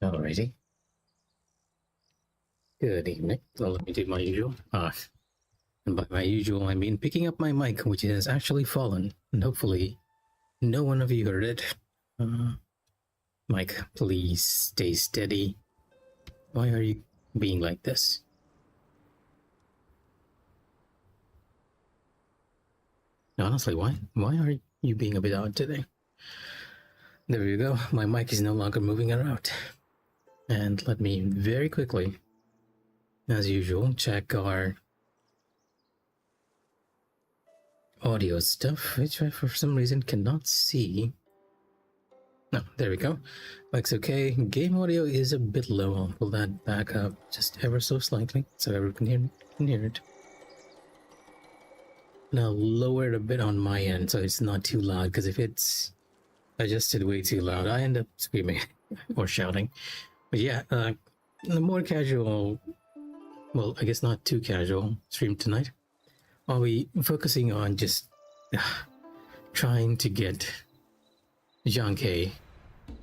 Alrighty. Good evening. So let me do my usual. And by my usual, I mean picking up my mic, which has actually fallen, and hopefully no one of you heard it. Mike, please stay steady. Why are you being like this? Honestly, why are you being a bit odd today? There you go. My mic is no longer moving around. And let me very quickly, as usual, check our audio stuff, which I for some reason cannot see. No, there we go. Mic's okay. Game audio is a bit low. I'll pull that back up just ever so slightly so everyone can hear it. Now lower it a bit on my end so it's not too loud, because if it's adjusted way too loud, I end up screaming or shouting. But yeah, the more casual, well, I guess not too casual stream tonight, I'll be focusing on just trying to get Zhange He.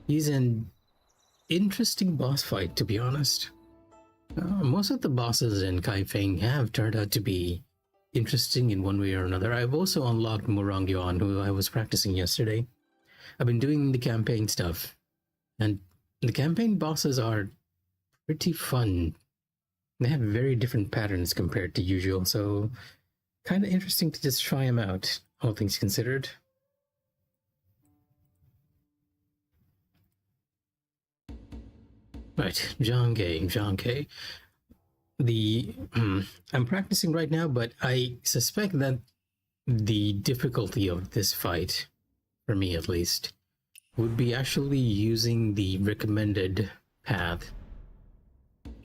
He's an interesting boss fight, to be honest. Most of the bosses in Kaifeng have turned out to be interesting in one way or another. I've also unlocked Yuan, who I was practicing yesterday. I've been doing the campaign stuff, and the campaign bosses are pretty fun. They have very different patterns compared to usual, so kind of interesting to just try them out, all things considered. Right, Zhange He. I'm practicing right now, but I suspect that the difficulty of this fight, for me at least, would be actually using the recommended path,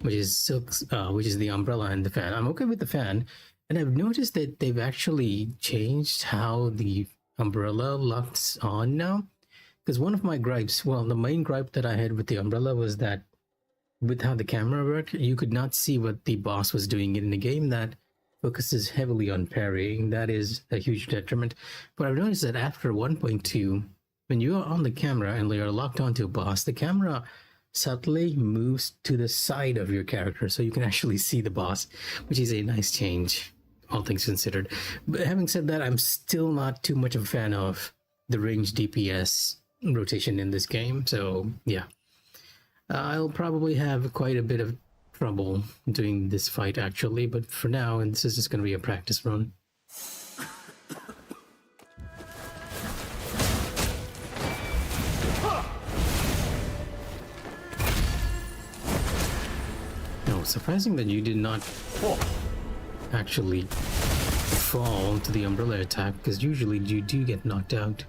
which is the umbrella and the fan. I'm okay with the fan, and I've noticed that they've actually changed how the umbrella locks on now. Because one of my gripes, well, the main gripe that I had with the umbrella was that with how the camera worked, you could not see what the boss was doing in the game that focuses heavily on parrying. That is a huge detriment. But I've noticed that after 1.2, when you are on the camera and you're locked onto a boss, the camera subtly moves to the side of your character so you can actually see the boss, which is a nice change, all things considered. But having said that, I'm still not too much of a fan of the range DPS rotation in this game, so yeah. I'll probably have quite a bit of trouble doing this fight actually, but for now, and this is just going to be a practice run. No, surprising that you did not actually fall to the umbrella attack, because usually you do get knocked out.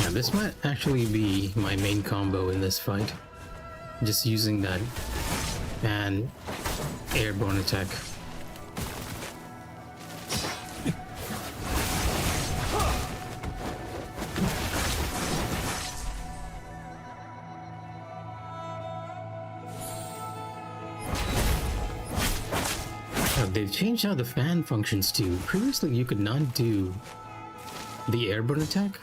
This might actually be my main combo in this fight. Just using that and airborne attack. They've changed how the fan functions too. Previously you could not do the airborne attack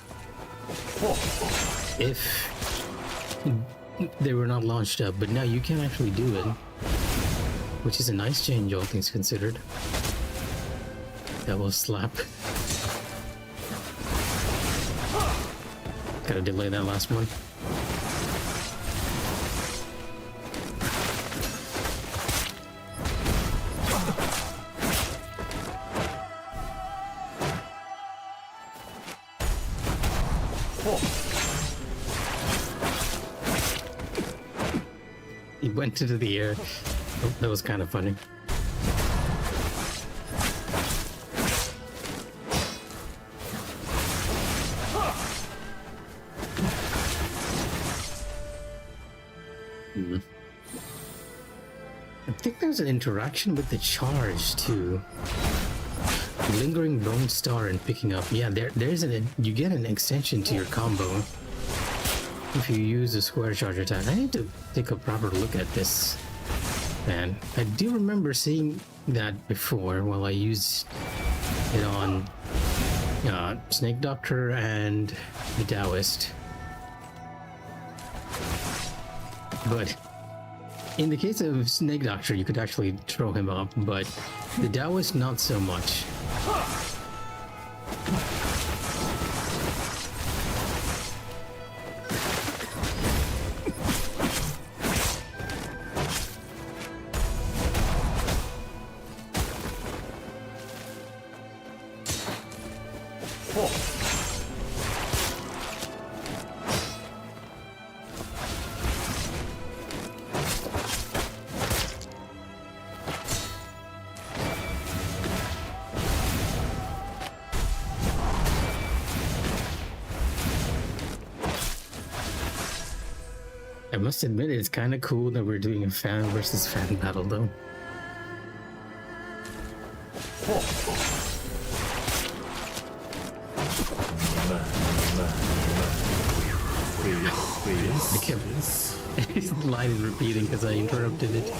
if they were not launched up, but now you can actually do it, which is a nice change, all things considered. Double slap. Gotta delay that last one. He went into the air. Oh, that was kind of funny. I think there's an interaction with the charge too. Lingering Bone Star and picking up. Yeah, you get an extension to your combo if you use a square charge attack. I need to take a proper look at this. fan. I do remember seeing that before while I used it on Snake Doctor and the Taoist. But in the case of Snake Doctor, you could actually throw him up, but the Taoist, not so much. I must admit, it's kind of cool that we're doing a fan versus fan battle, though. I kept his line is repeating because I interrupted it.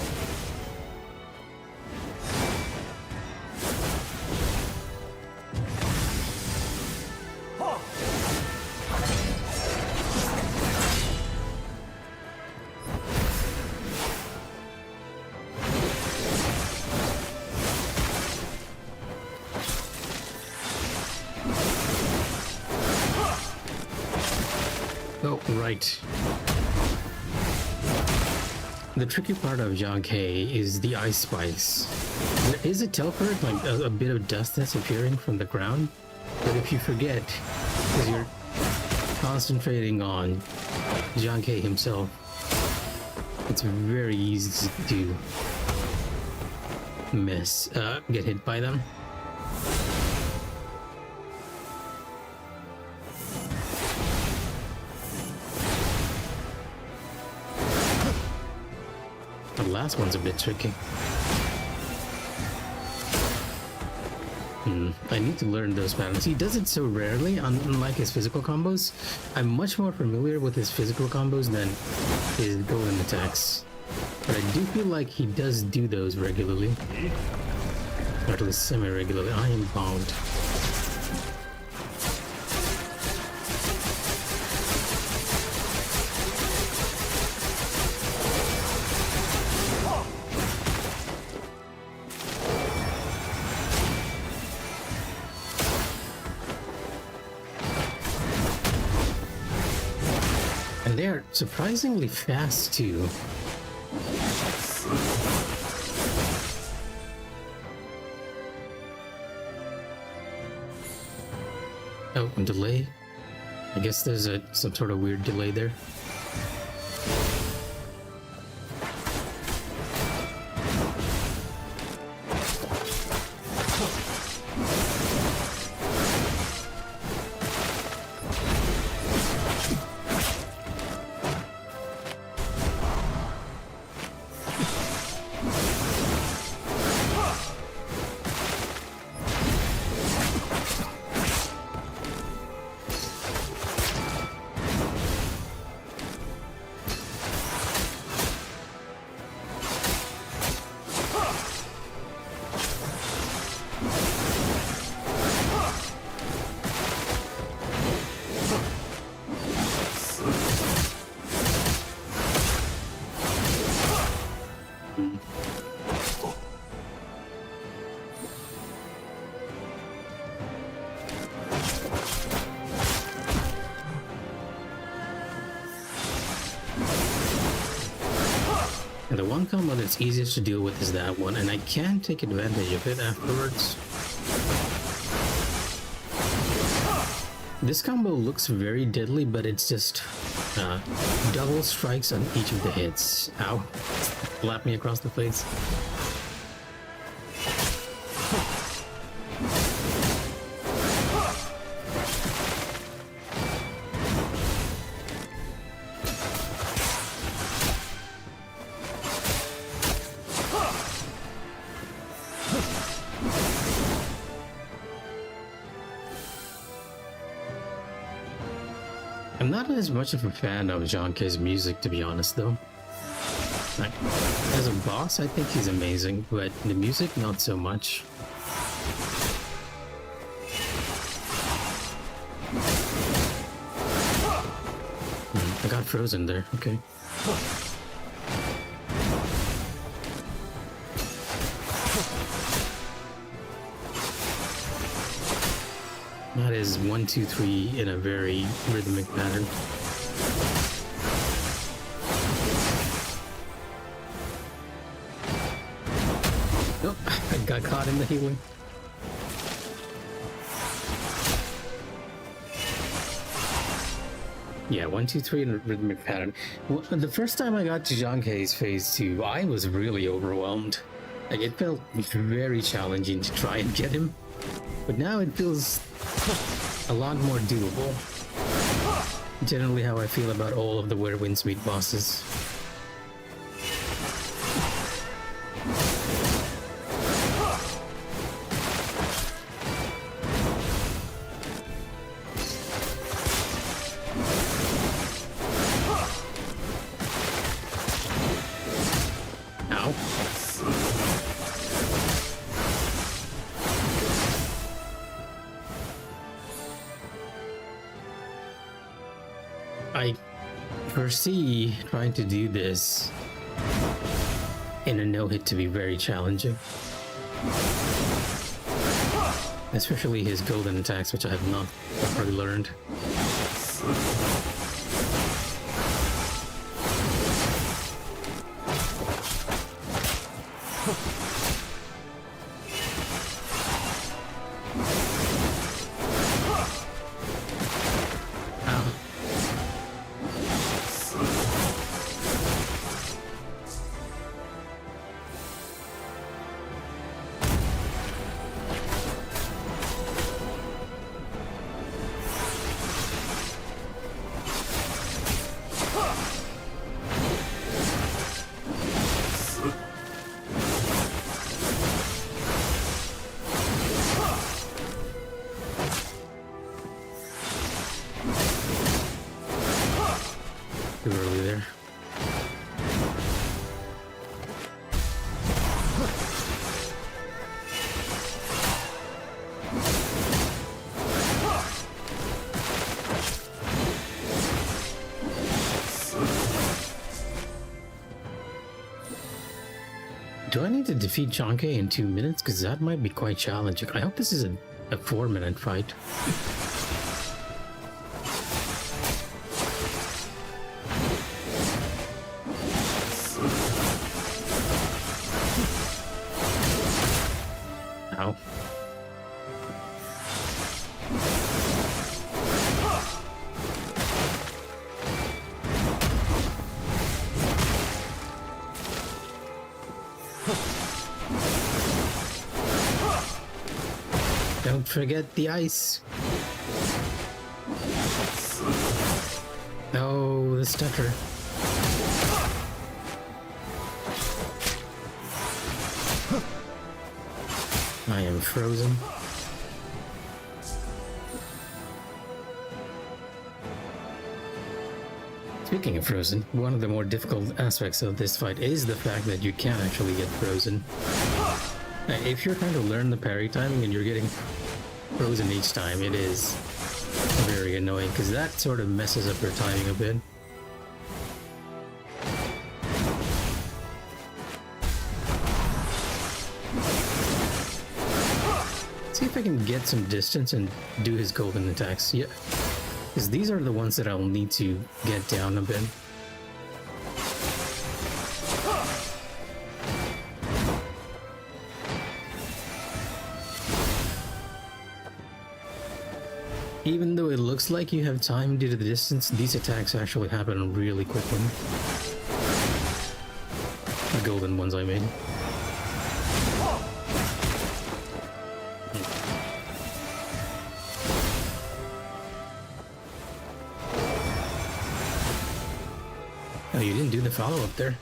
Oh, right. The tricky part of Zhange He is the ice spikes. There is a teleport, like a bit of dust that's appearing from the ground, but if you forget, because you're concentrating on Zhange He himself, it's very easy to get hit by them. The last one's a bit tricky. I need to learn those patterns. He does it so rarely, unlike his physical combos. I'm much more familiar with his physical combos than his golden attacks. But I do feel like he does do those regularly. Or at least semi-regularly. I am bound. And they're surprisingly fast too. Oh, delay? I guess there's some sort of weird delay there. And the one combo that's easiest to deal with is that one, and I can take advantage of it afterwards. This combo looks very deadly, but it's just double strikes on each of the hits. Ow. Slapped me across the face. I'm not as much of a fan of Zhange He's music, to be honest, though. Like, as a boss, I think he's amazing, but the music, not so much. I got frozen there, okay. That is 1, 2, 3 in a very rhythmic pattern. Oh, I got caught in the healing. Yeah, 1, 2, 3 in a rhythmic pattern. Well, the first time I got to Zhange He's phase 2, I was really overwhelmed. Like, it felt very challenging to try and get him. But now it feels a lot more doable. Generally how I feel about all of the Where Winds Meet bosses. I foresee trying to do this in a no-hit to be very challenging. Especially his golden attacks, which I have not properly learned. Too early there. Do I need to defeat Zhange He in 2 minutes? Because that might be quite challenging. I hope this is a 4-minute fight. Ow. Don't forget the ice. No, the stutter. I am frozen. Speaking of frozen, one of the more difficult aspects of this fight is the fact that you can actually get frozen. If you're trying to learn the parry timing and you're getting frozen each time, it is very annoying because that sort of messes up your timing a bit. See if I can get some distance and do his golden attacks. Yeah, because these are the ones that I'll need to get down a bit. Even though it looks like you have time due to the distance, these attacks actually happen really quickly. The golden ones, I mean. Oh, you didn't do the follow-up there.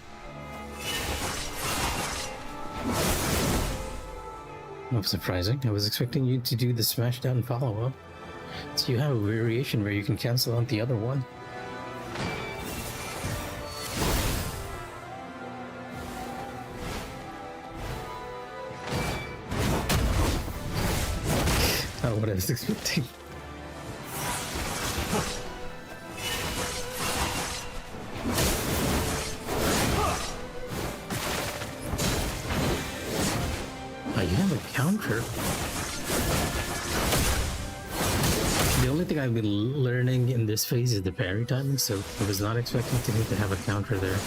Not surprising. I was expecting you to do the smash down follow-up. So you have a variation where you can cancel out the other one. not what I was expecting. Oh, you have a counter. The only thing I've been learning in this phase is the parry timing, so I was not expecting to have a counter there.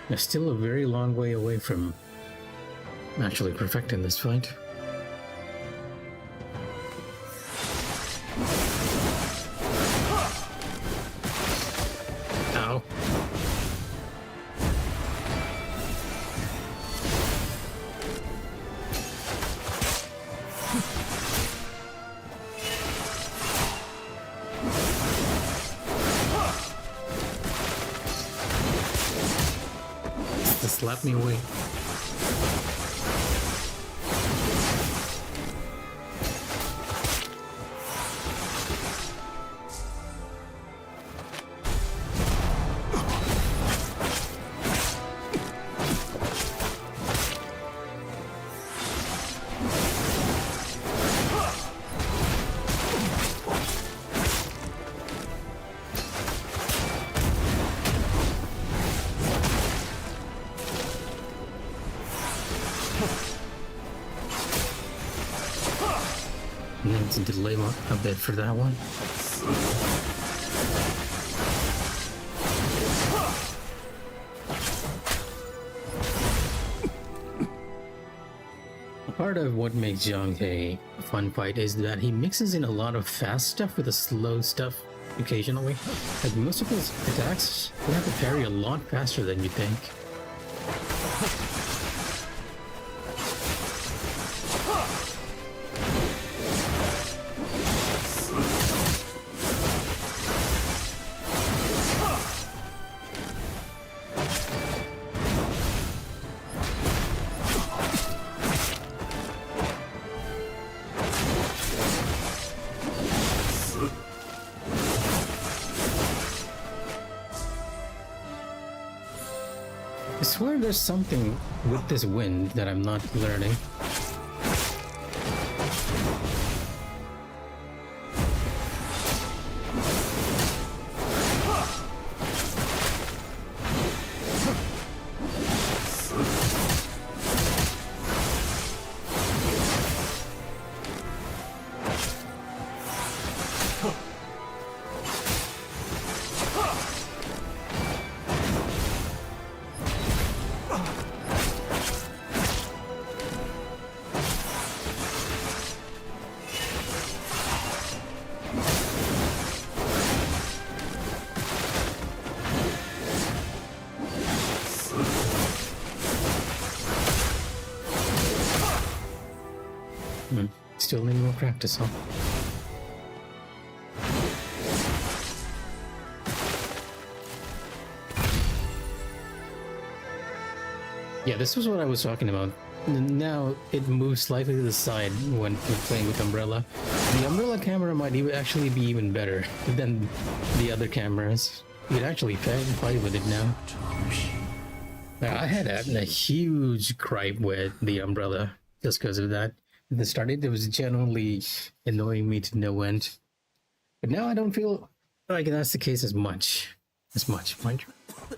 I'm still a very long way away from actually perfecting this fight. Ow. Just slap me away. Need to delay a bit for that one. Part of what makes Zhange He a fun fight is that he mixes in a lot of fast stuff with the slow stuff occasionally. Like most of his attacks, you have to parry a lot faster than you think. I swear there's something with this wind that I'm not learning. Still need more practice, huh? Yeah, this was what I was talking about. Now it moves slightly to the side when you're playing with Umbrella. The Umbrella camera might actually be even better than the other cameras. You could actually fight with it now. I had a huge gripe with the Umbrella just because of that. At the start, it was genuinely annoying me to no end. But now I don't feel like that's the case as much. Mind you.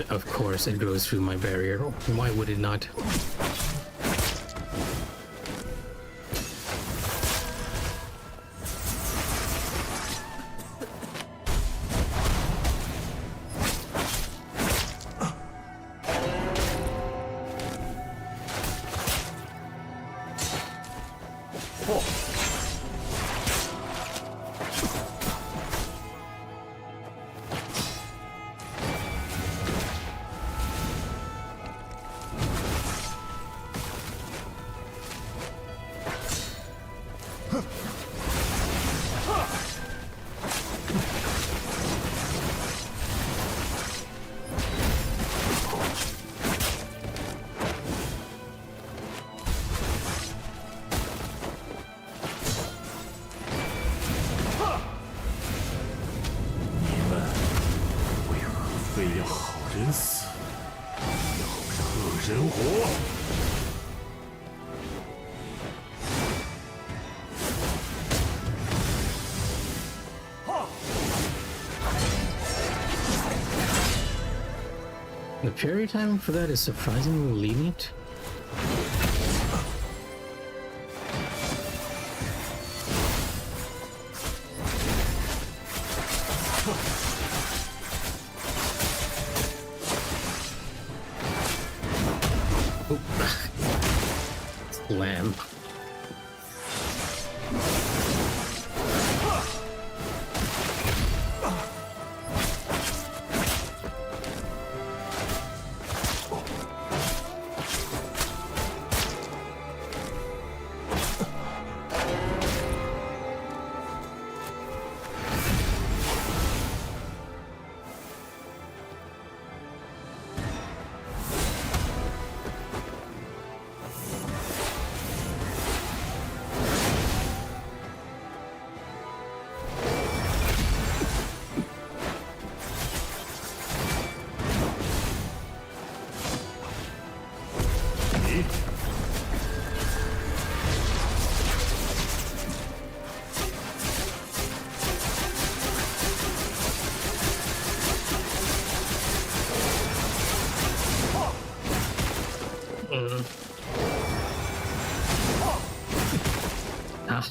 Of course, it goes through my barrier. Why would it not? 神火。 The parry time for that is surprisingly lenient. Slam.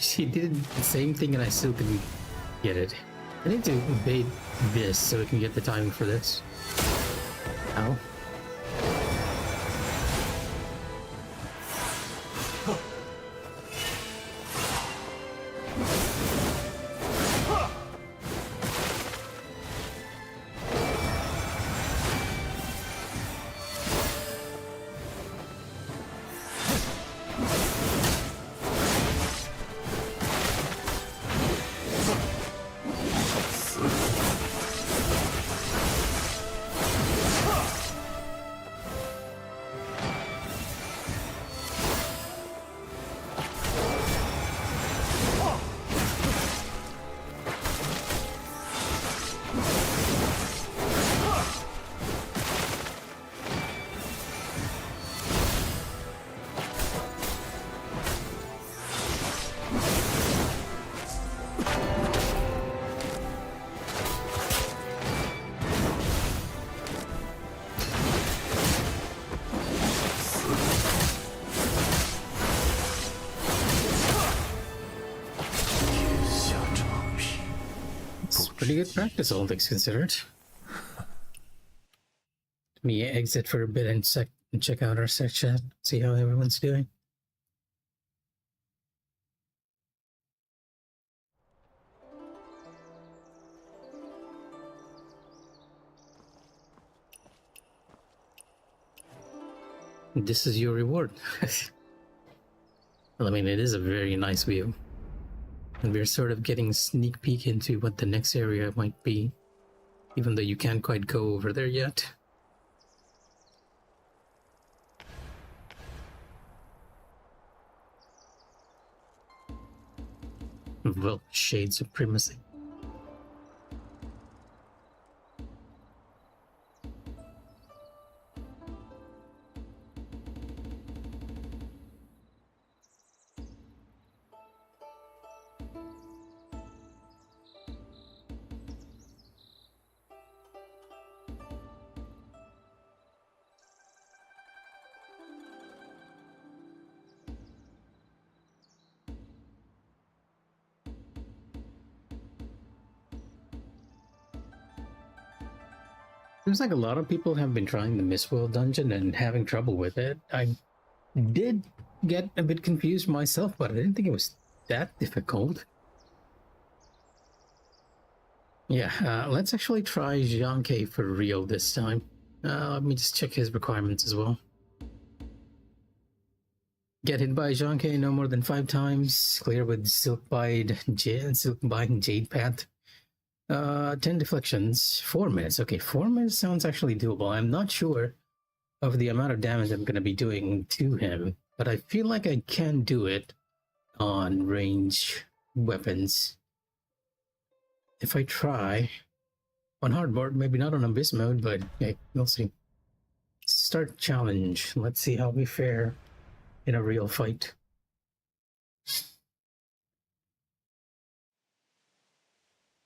She did the same thing and I still couldn't get it. I need to bait this so we can get the timing for this. Ow. Pretty good practice, all things considered. Let me exit for a bit and check out our sex chat, see how everyone's doing. This is your reward. Well, I mean, it is a very nice view. And we're sort of getting a sneak peek into what the next area might be, even though you can't quite go over there yet. Well, shade supremacy. Seems like a lot of people have been trying the Mistworld dungeon and having trouble with it. I did get a bit confused myself, but I didn't think it was that difficult. Yeah, let's actually try Zhange He for real this time. Let me just check his requirements as well. Get hit by Zhange He no more than 5 times. Clear with Silkbite Jade Path. 10 deflections, 4 minutes. Okay, 4 minutes sounds actually doable. I'm not sure of the amount of damage I'm going to be doing to him, but I feel like I can do it on range weapons. If I try on hard mode, maybe not on abyss mode, but yeah, we'll see. Start start challenge. Let's see how we fare in a real fight.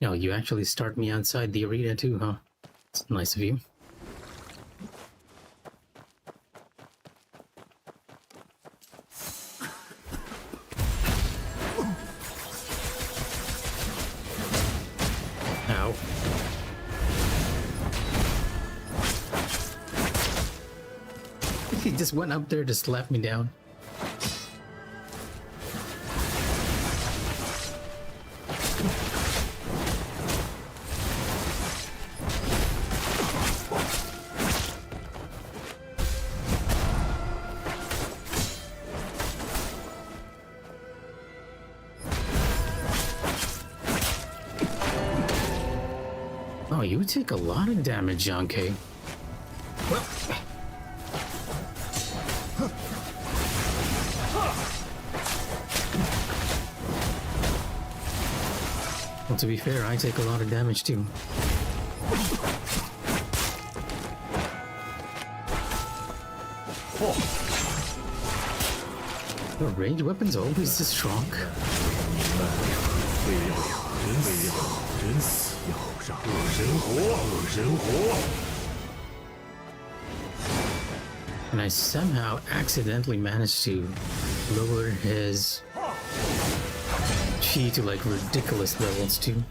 No, you actually start me outside the arena too, huh? It's nice of you. Ow. He just went up there to slap me down. Oh, you take a lot of damage, Zhange He. Well, to be fair, I take a lot of damage too. The range weapons always this strong. And I somehow accidentally managed to lower his chi to like ridiculous levels too.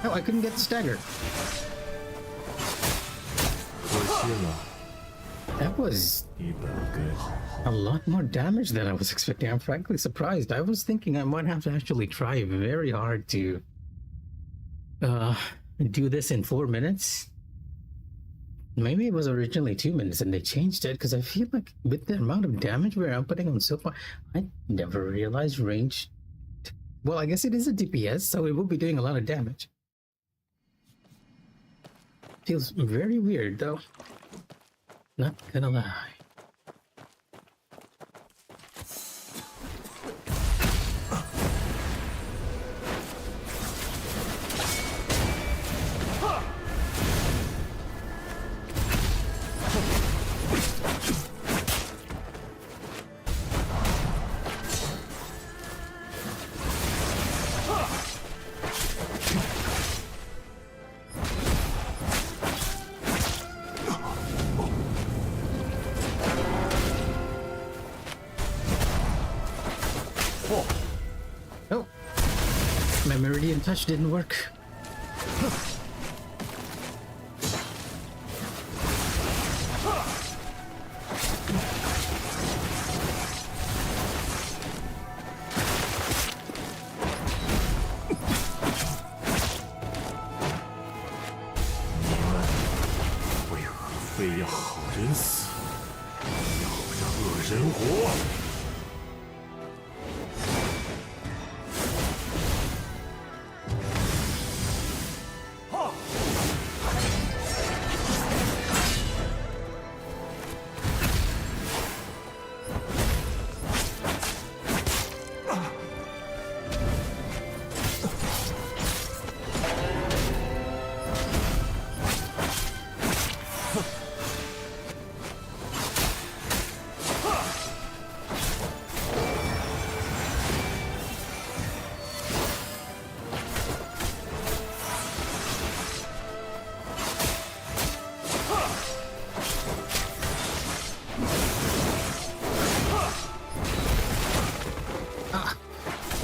Oh, I couldn't get the stagger. That was a lot more damage than I was expecting. I'm frankly surprised. I was thinking I might have to actually try very hard to do this in 4 minutes. Maybe it was originally 2 minutes and they changed it, because I feel like with the amount of damage we're outputting on so far, I never realized range. Well, I guess it is a DPS, so it will be doing a lot of damage. Feels very weird though. Not gonna lie. Oh, my Meridian Touch didn't work.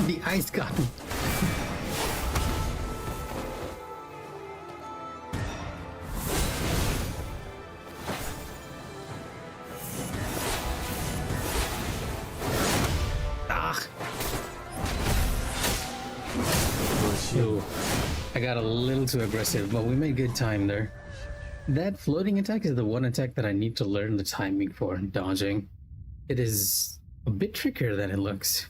The ice got me. Ooh, I got a little too aggressive, but we made good time there. That floating attack is the one attack that I need to learn the timing for dodging. It is a bit trickier than it looks.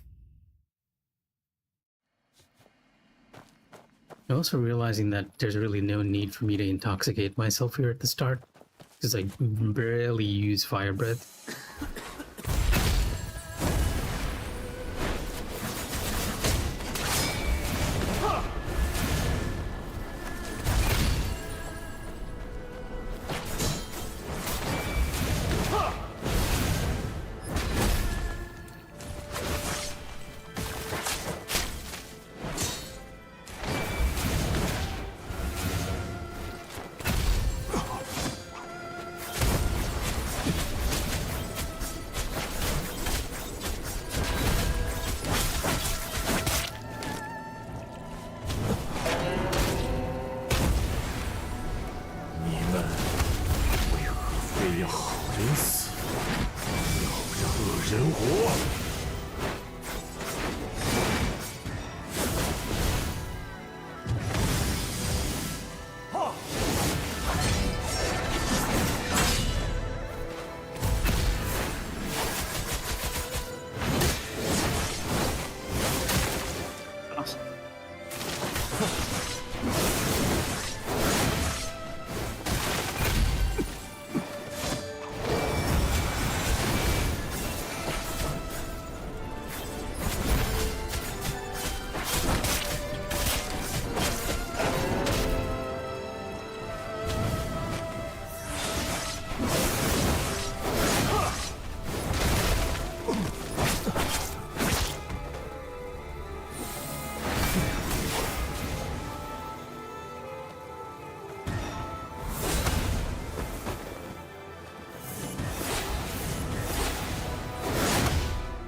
I'm also realizing that there's really no need for me to intoxicate myself here at the start, because I barely use fire breath.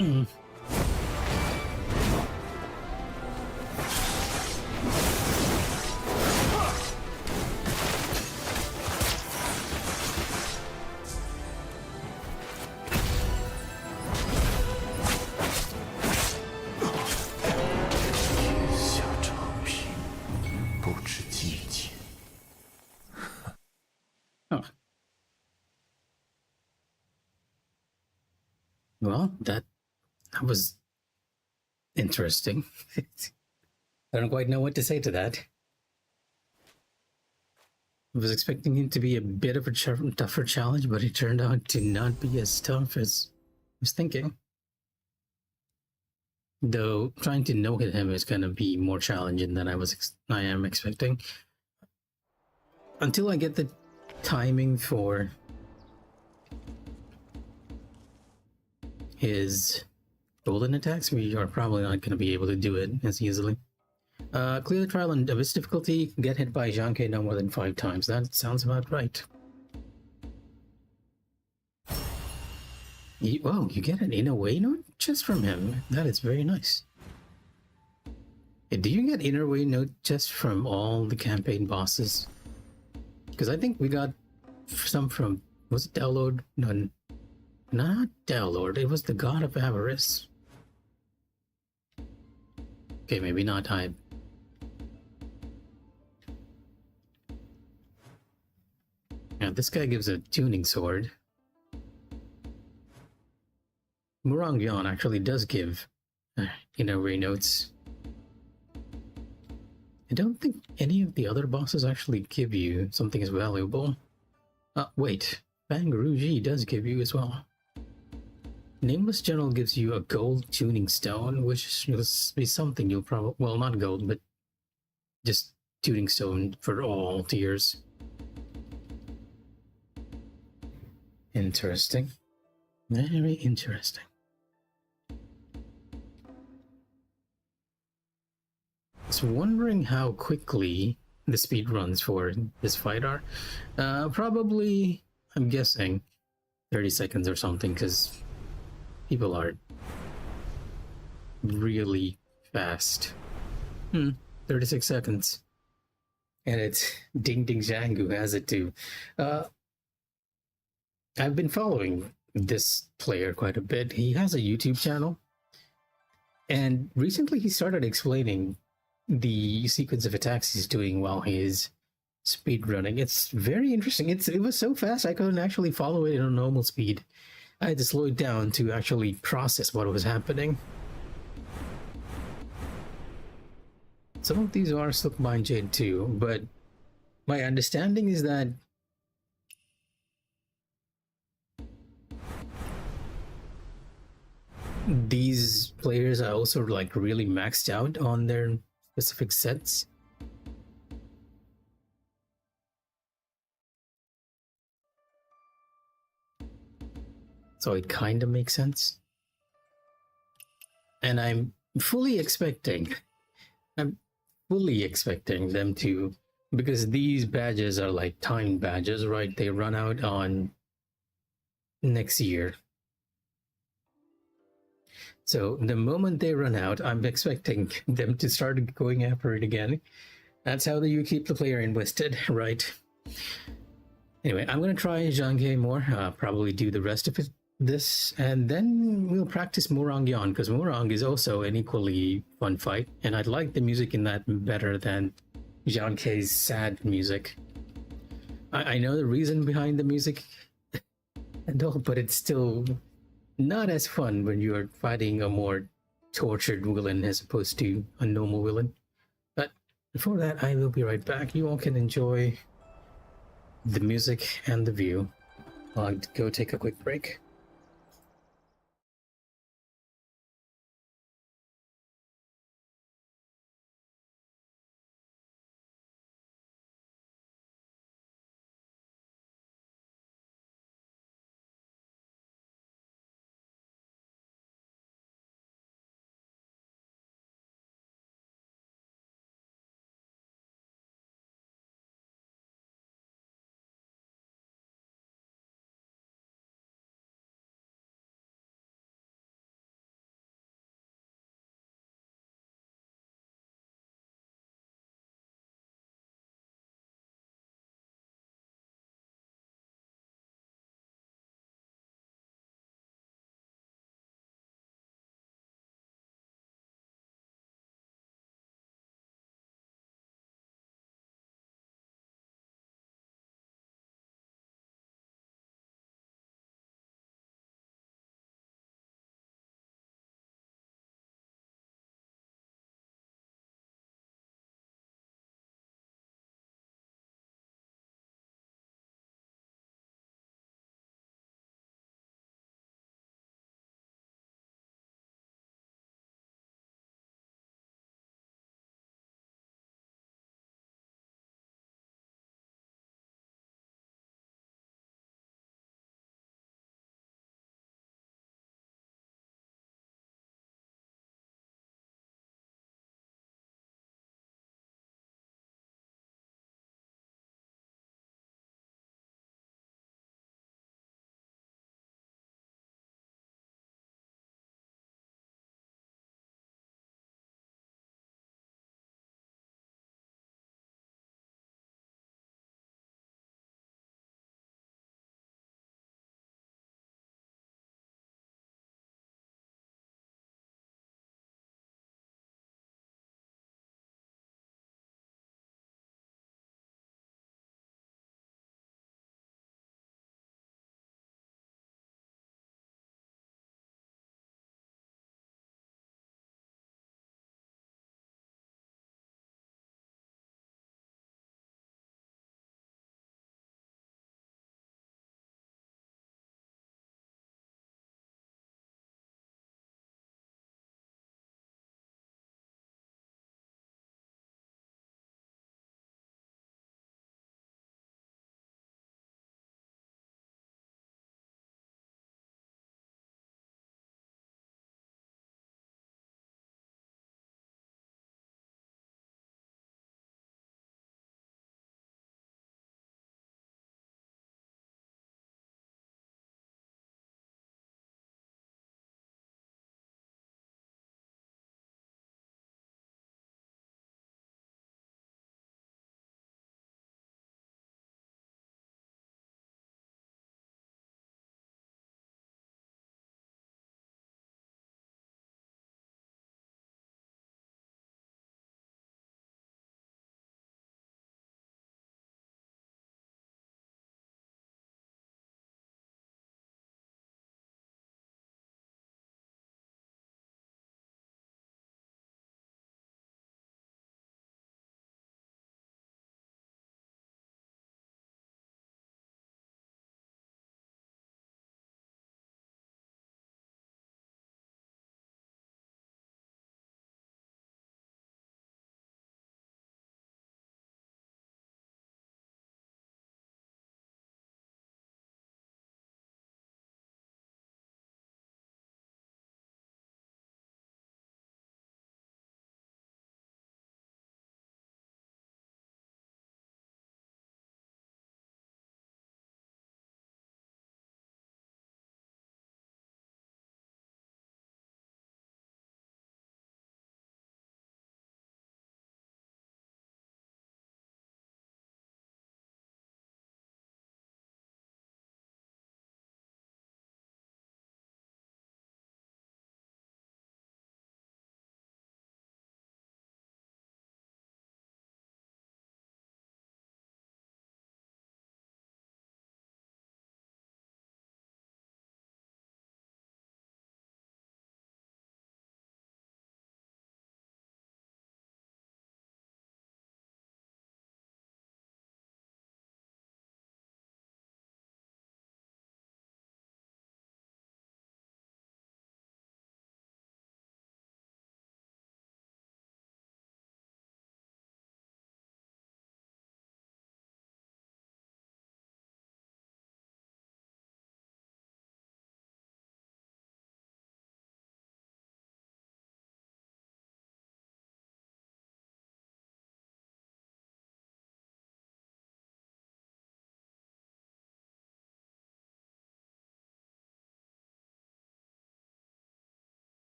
Mm. Oh, well, that was interesting. I don't quite know what to say to that. I was expecting him to be a bit of a tougher challenge, but it turned out to not be as tough as I was thinking. Though trying to no-hit him is going to be more challenging than I am expecting. Until I get the timing for his golden attacks, we are probably not going to be able to do it as easily. Clear the trial on abyss difficulty, get hit by Zhange He no more than 5 times. That sounds about right. You get an in a way note just from him. That is very nice. Do you get inner way note just from all the campaign bosses? Because I think we got some from, was it Download? No, not Download. It was the God of Avarice. Okay, maybe not. Yeah, this guy gives a tuning sword. Murangyan actually does give inner way notes. I don't think any of the other bosses actually give you something as valuable. Wait, Bang Ruji does give you as well. Nameless General gives you a gold tuning stone, which will be something you'll probably, well, not gold, but just tuning stone for all tiers. Interesting. Very interesting. I was wondering how quickly the speed runs for this fight are. Probably, I'm guessing, 30 seconds or something, because people are really fast. 36 seconds. And it's Ding Ding Zhang who has it too. I've been following this player quite a bit. He has a YouTube channel. And recently he started explaining the sequence of attacks he's doing while he's speedrunning. It's very interesting. It was so fast I couldn't actually follow it in normal speed. I had to slow it down to actually process what was happening. Some of these are Silkbind Jade too, but my understanding is that these players are also like really maxed out on their specific sets. So it kind of makes sense. And I'm fully expecting them to, because these badges are like timed badges, right? They run out on next year. So the moment they run out, I'm expecting them to start going after it again. That's how you keep the player invested, right? Anyway, I'm going to try Zhange He more, probably do the rest of this, and then we'll practice Murangyan, because Murang is also an equally fun fight, and I like the music in that better than Zhange He's sad music. I know the reason behind the music and all, but it's still not as fun when you're fighting a more tortured villain as opposed to a normal villain. But before that, I will be right back. You all can enjoy the music and the view. I'll go take a quick break.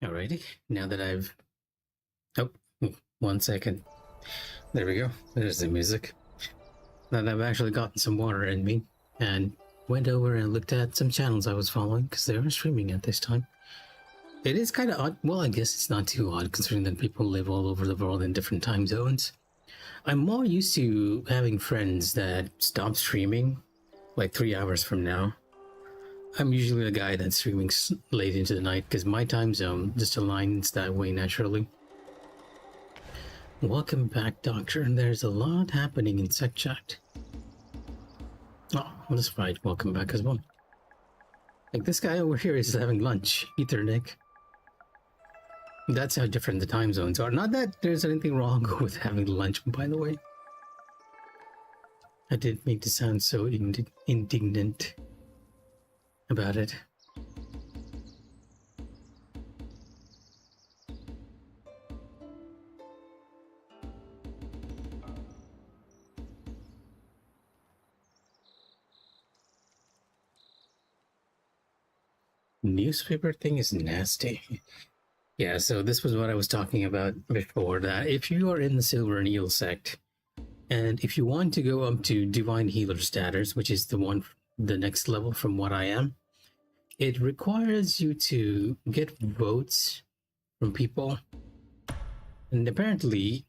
Alrighty, now that I've... Oh, 1 second. There we go. There's the music. Now that I've actually gotten some water in me and went over and looked at some channels I was following because they were streaming at this time. It is kind of odd. Well, I guess it's not too odd considering that people live all over the world in different time zones. I'm more used to having friends that stop streaming like 3 hours from now. I'm usually the guy that's streaming late into the night because my time zone just aligns that way naturally. Welcome back, Doctor, and there's a lot happening in Sec Chat. Oh, that's right, welcome back as well. Like, this guy over here is having lunch. Ether Nick. That's how different the time zones are. Not that there's anything wrong with having lunch, by the way. I didn't mean to sound so indignant about it. Newspaper thing is nasty. Yeah, so this was what I was talking about before, that if you are in the Silver and Eel sect, and if you want to go up to Divine Healer status, which is the next level from what I am, it requires you to get votes from people. And apparently,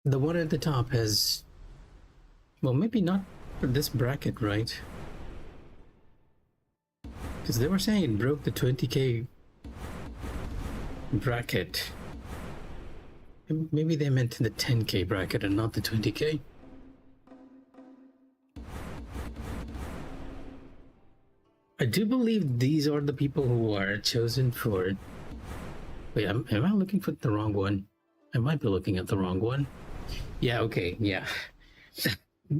the one at the top has, well, maybe not for this bracket, right? Because they were saying it broke the 20k bracket. Maybe they meant the 10k bracket and not the 20k. I do believe these are the people who are chosen for... Wait, am I looking for the wrong one? I might be looking at the wrong one. Yeah, okay, yeah.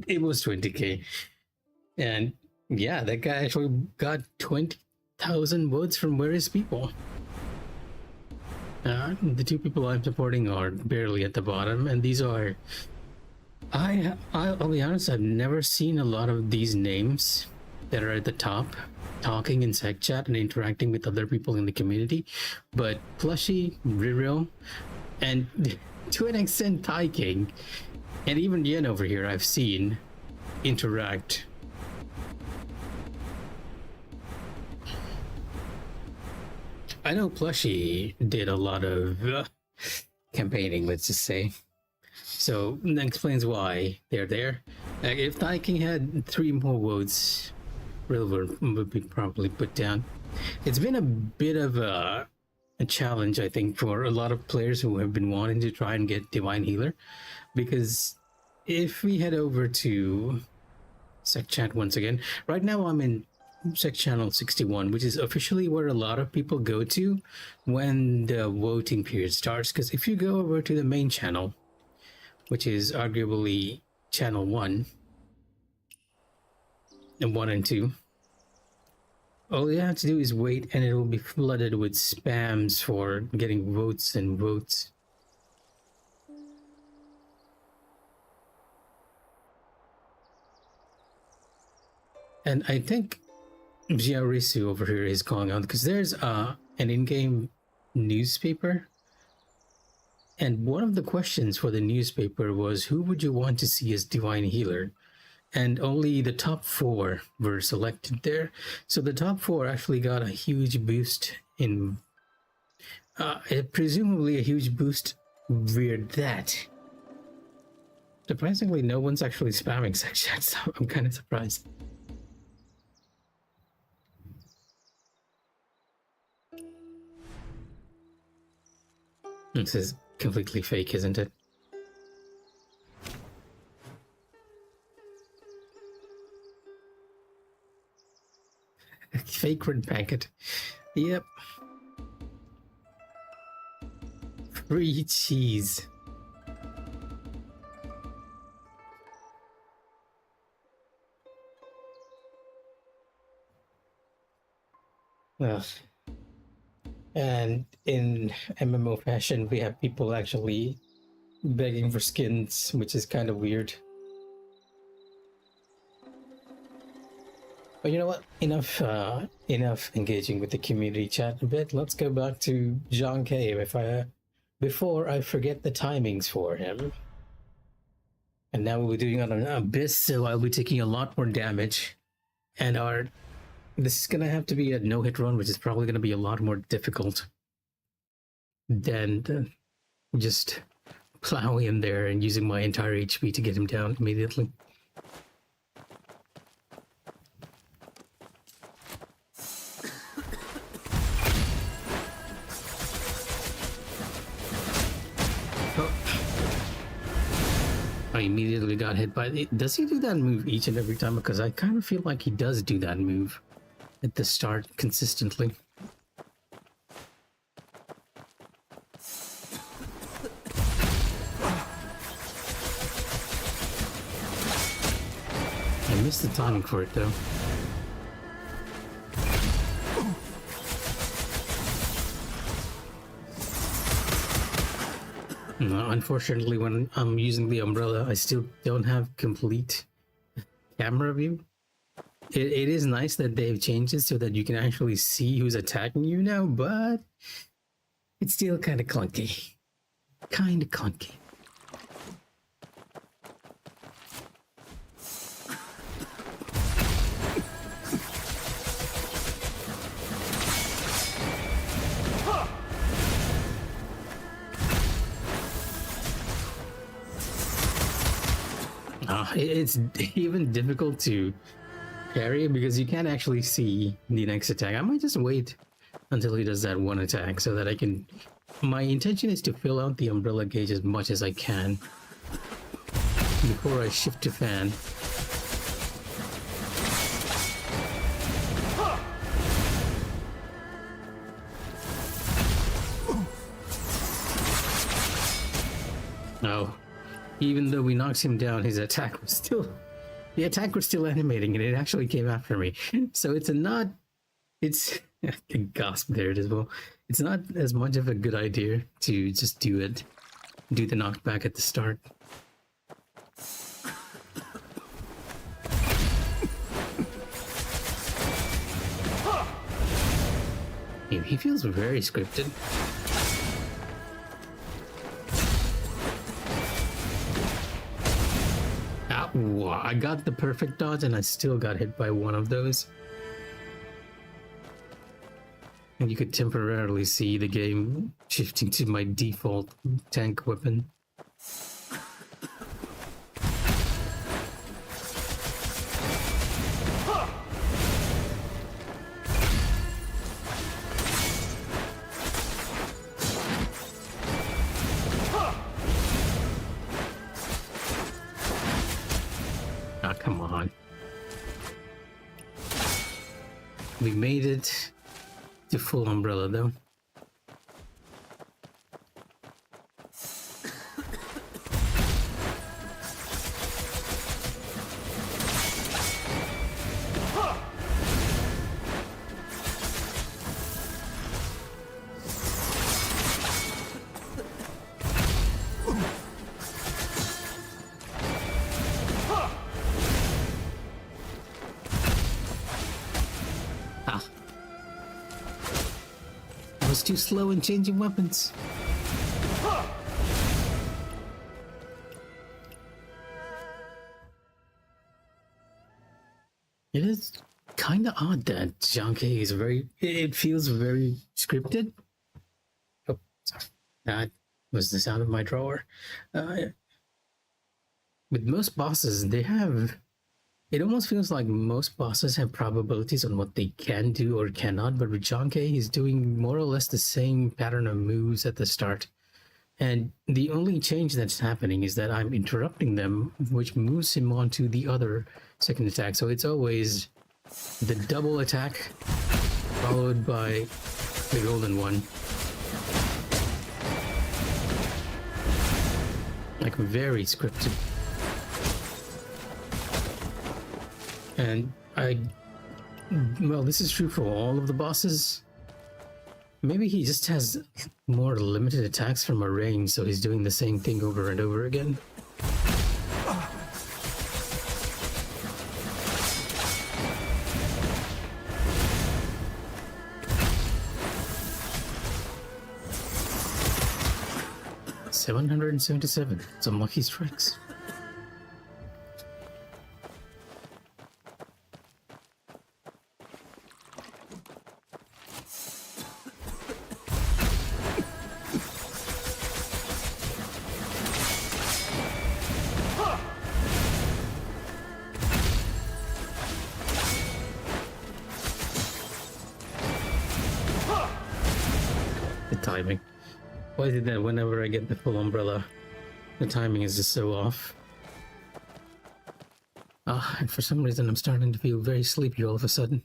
It was 20k. And yeah, that guy actually got 20,000 votes from various people. The two people I'm supporting are barely at the bottom, and these are... I'll be honest, I've never seen a lot of these names that are at the top talking in Sec Chat and interacting with other people in the community, but Plushy, Riril, and to an extent Tai King, and even Yen over here I've seen interact. I know Plushy did a lot of campaigning, let's just say. So that explains why they're there. If Tai King had 3 more votes, River would be probably put down. It's been a bit of a challenge, I think, for a lot of players who have been wanting to try and get Divine Healer. Because if we head over to Sec Chat once again, right now I'm in Sec Channel 61, which is officially where a lot of people go to when the voting period starts. Because if you go over to the main channel, which is arguably Channel 1 and 1 and 2, all you have to do is wait and it will be flooded with spams for getting votes and votes. And I think Jiarisu over here is calling out because there's an in-game newspaper, and one of the questions for the newspaper was, who would you want to see as Divine Healer? And only the top 4 were selected there. So the top 4 actually got a huge boost in presumably a huge boost via that. Surprisingly, no one's actually spamming Sec Chat, so I'm kind of surprised. This is completely fake, isn't it? Fake red packet. Yep. Free cheese. Ugh. And in MMO fashion, we have people actually begging for skins, which is kind of weird. But you know what? Enough engaging with the community chat a bit. Let's go back to Zhange He before I forget the timings for him. And now we're doing on an abyss, so I'll be taking a lot more damage. And this is gonna have to be a no-hit run, which is probably gonna be a lot more difficult than just plowing in there and using my entire HP to get him down immediately. I immediately got hit by it. Does he do that move each and every time? Because I kind of feel like he does do that move at the start consistently. I missed the timing for it though. No, unfortunately, when I'm using the umbrella, I still don't have complete camera view. It is nice that they've changed it so that you can actually see who's attacking you now, but it's still kind of clunky. Kind of clunky. It's even difficult to parry because you can't actually see the next attack. I might just wait until he does that one attack so that I can... My intention is to fill out the umbrella gauge as much as I can before I shift to fan. Oh. Even though we knocked him down, his attack was still... The attack was still animating, and it actually came after me. So it's a gasp there as well. It's not as much of a good idea to just do the knockback at the start. He feels very scripted. Wow, I got the perfect dodge and I still got hit by one of those. And you could temporarily see the game shifting to my default tank weapon. Come on. We made it to full umbrella though. Too slow in changing weapons. It is kind of odd that Zhange He is it feels very scripted. Oh, sorry. That was the sound of my drawer. With most bosses, it almost feels like most bosses have probabilities on what they can do or cannot, but with Zhange He, he's doing more or less the same pattern of moves at the start. And the only change that's happening is that I'm interrupting them, which moves him on to the other second attack. So it's always the double attack followed by the golden one. Like very scripted. And well, this is true for all of the bosses. Maybe he just has more limited attacks from a range, so he's doing the same thing over and over again. 777. Some lucky strikes. The timing. Why is it that whenever I get the full umbrella, the timing is just so off? And for some reason I'm starting to feel very sleepy all of a sudden.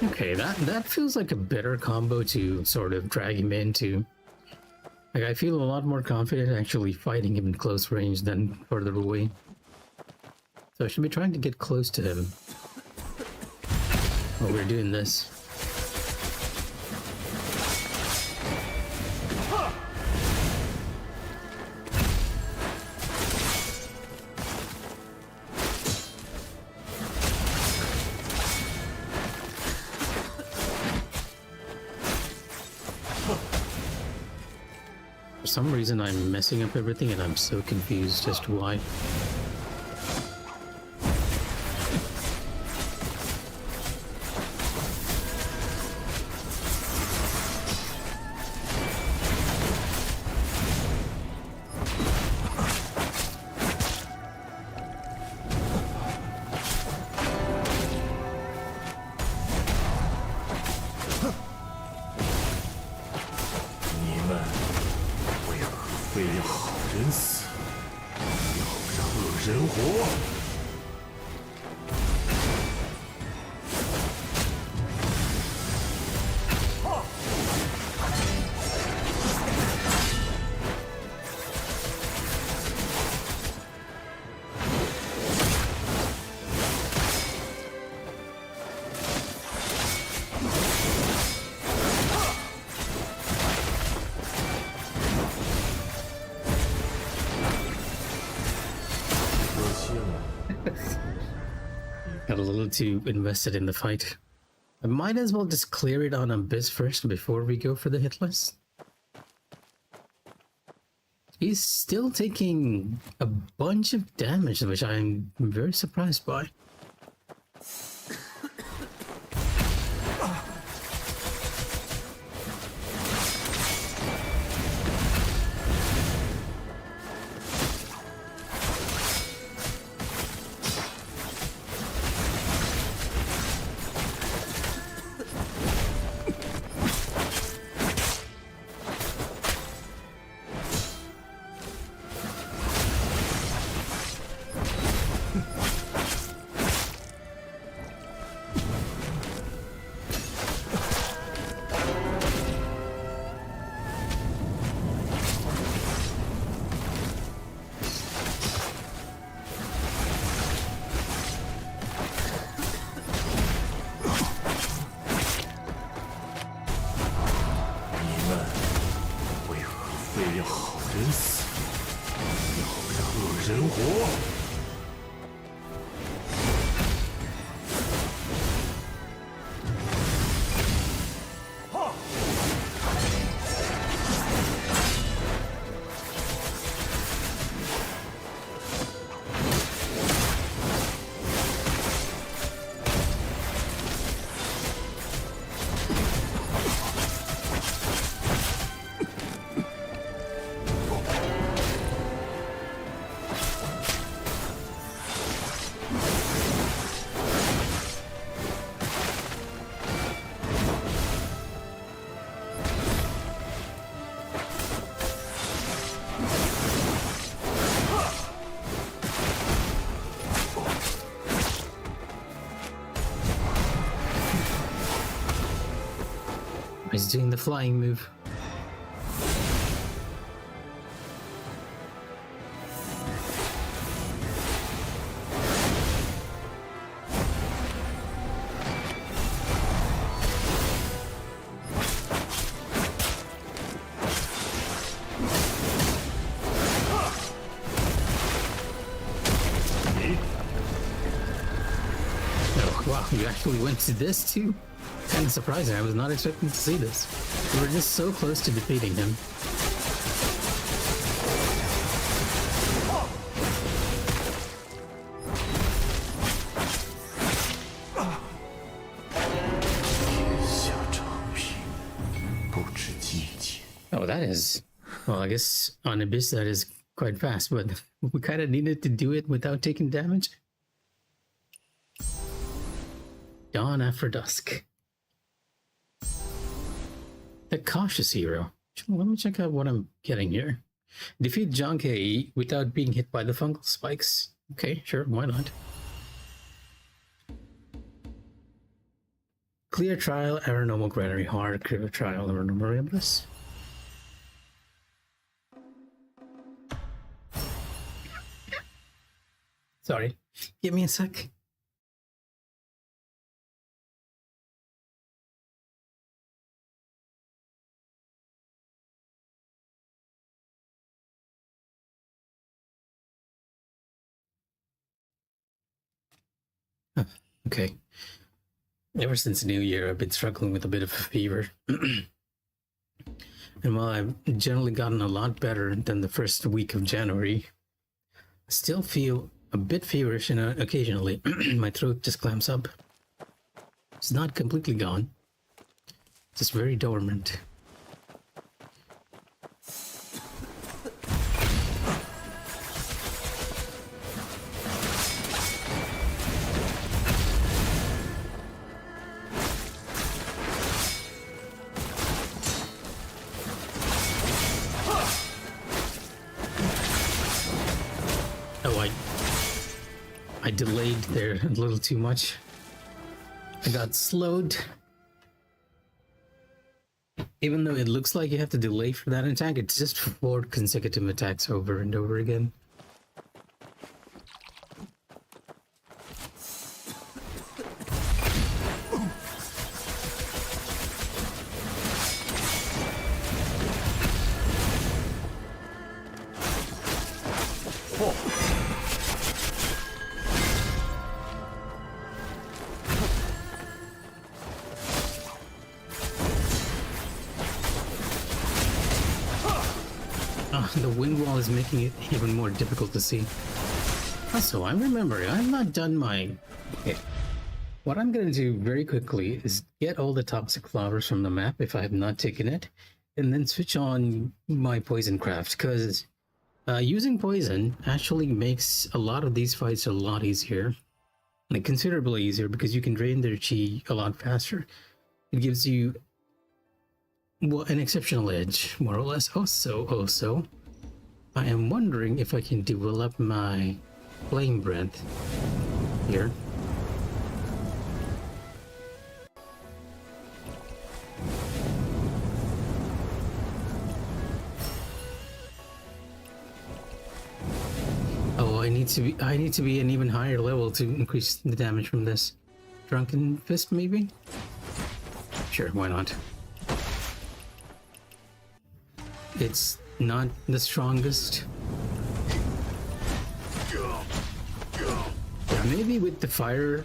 Okay, that feels like a better combo to sort of drag him into. Like, I feel a lot more confident actually fighting him in close range than further away. So I should be trying to get close to him while we're doing this. For some reason I'm messing up everything and I'm so confused as to why. Got a little too invested in the fight. I might as well just clear it on Abyss first before we go for the hit list. He's still taking a bunch of damage, which I'm very surprised by. He's doing the flying move. You actually went to this too? Kind of surprising. I was not expecting to see this. We were just so close to defeating him. Oh, that is... Well, I guess on Abyss that is quite fast, but we kind of needed to do it without taking damage. Dawn after dusk. The cautious hero. Let me check out what I'm getting here. Defeat Zhange He without being hit by the fungal spikes. Okay, sure, why not? Clear trial, error normal granary hard, clear trial, error normal rebus. Sorry, give me a sec. Huh, okay. Ever since New Year, I've been struggling with a bit of a fever. And while I've generally gotten a lot better than the first week of January, I still feel a bit feverish and occasionally my throat just clamps up. It's not completely gone, just very dormant. I delayed there a little too much. I got slowed. Even though it looks like you have to delay for that attack, it's just 4 consecutive attacks over and over again. The wind wall is making it even more difficult to see. Also, I'm remembering, I'm not done my... Okay. What I'm going to do very quickly is get all the toxic flowers from the map if I have not taken it, and then switch on my poison craft, because using poison actually makes a lot of these fights a lot easier. Like, considerably easier, because you can drain their chi a lot faster. It gives you, well, an exceptional edge, more or less. Also, I am wondering if I can develop my flame breath here. Oh, I need to be an even higher level to increase the damage from this. Drunken Fist, maybe? Sure, why not? It's not the strongest. Maybe with the fire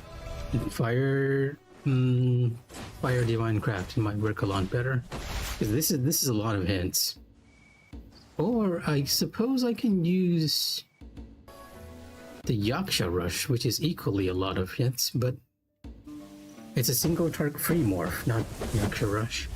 divine craft it might work a lot better, because this is a lot of hints. Or I suppose I can use the Yaksha Rush, which is equally a lot of hits, but it's a single target free morph, not Yaksha Rush.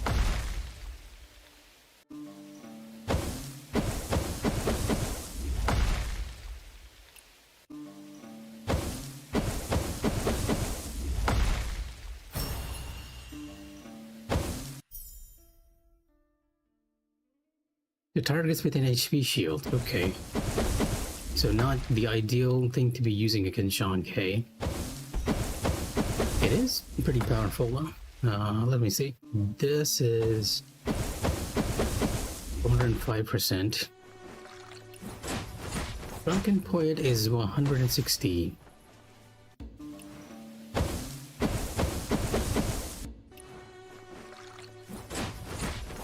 The target's with an HP shield, okay. So not the ideal thing to be using against Zhange He. It is pretty powerful though. Let me see. This is 105%. Drunken Poet is 160.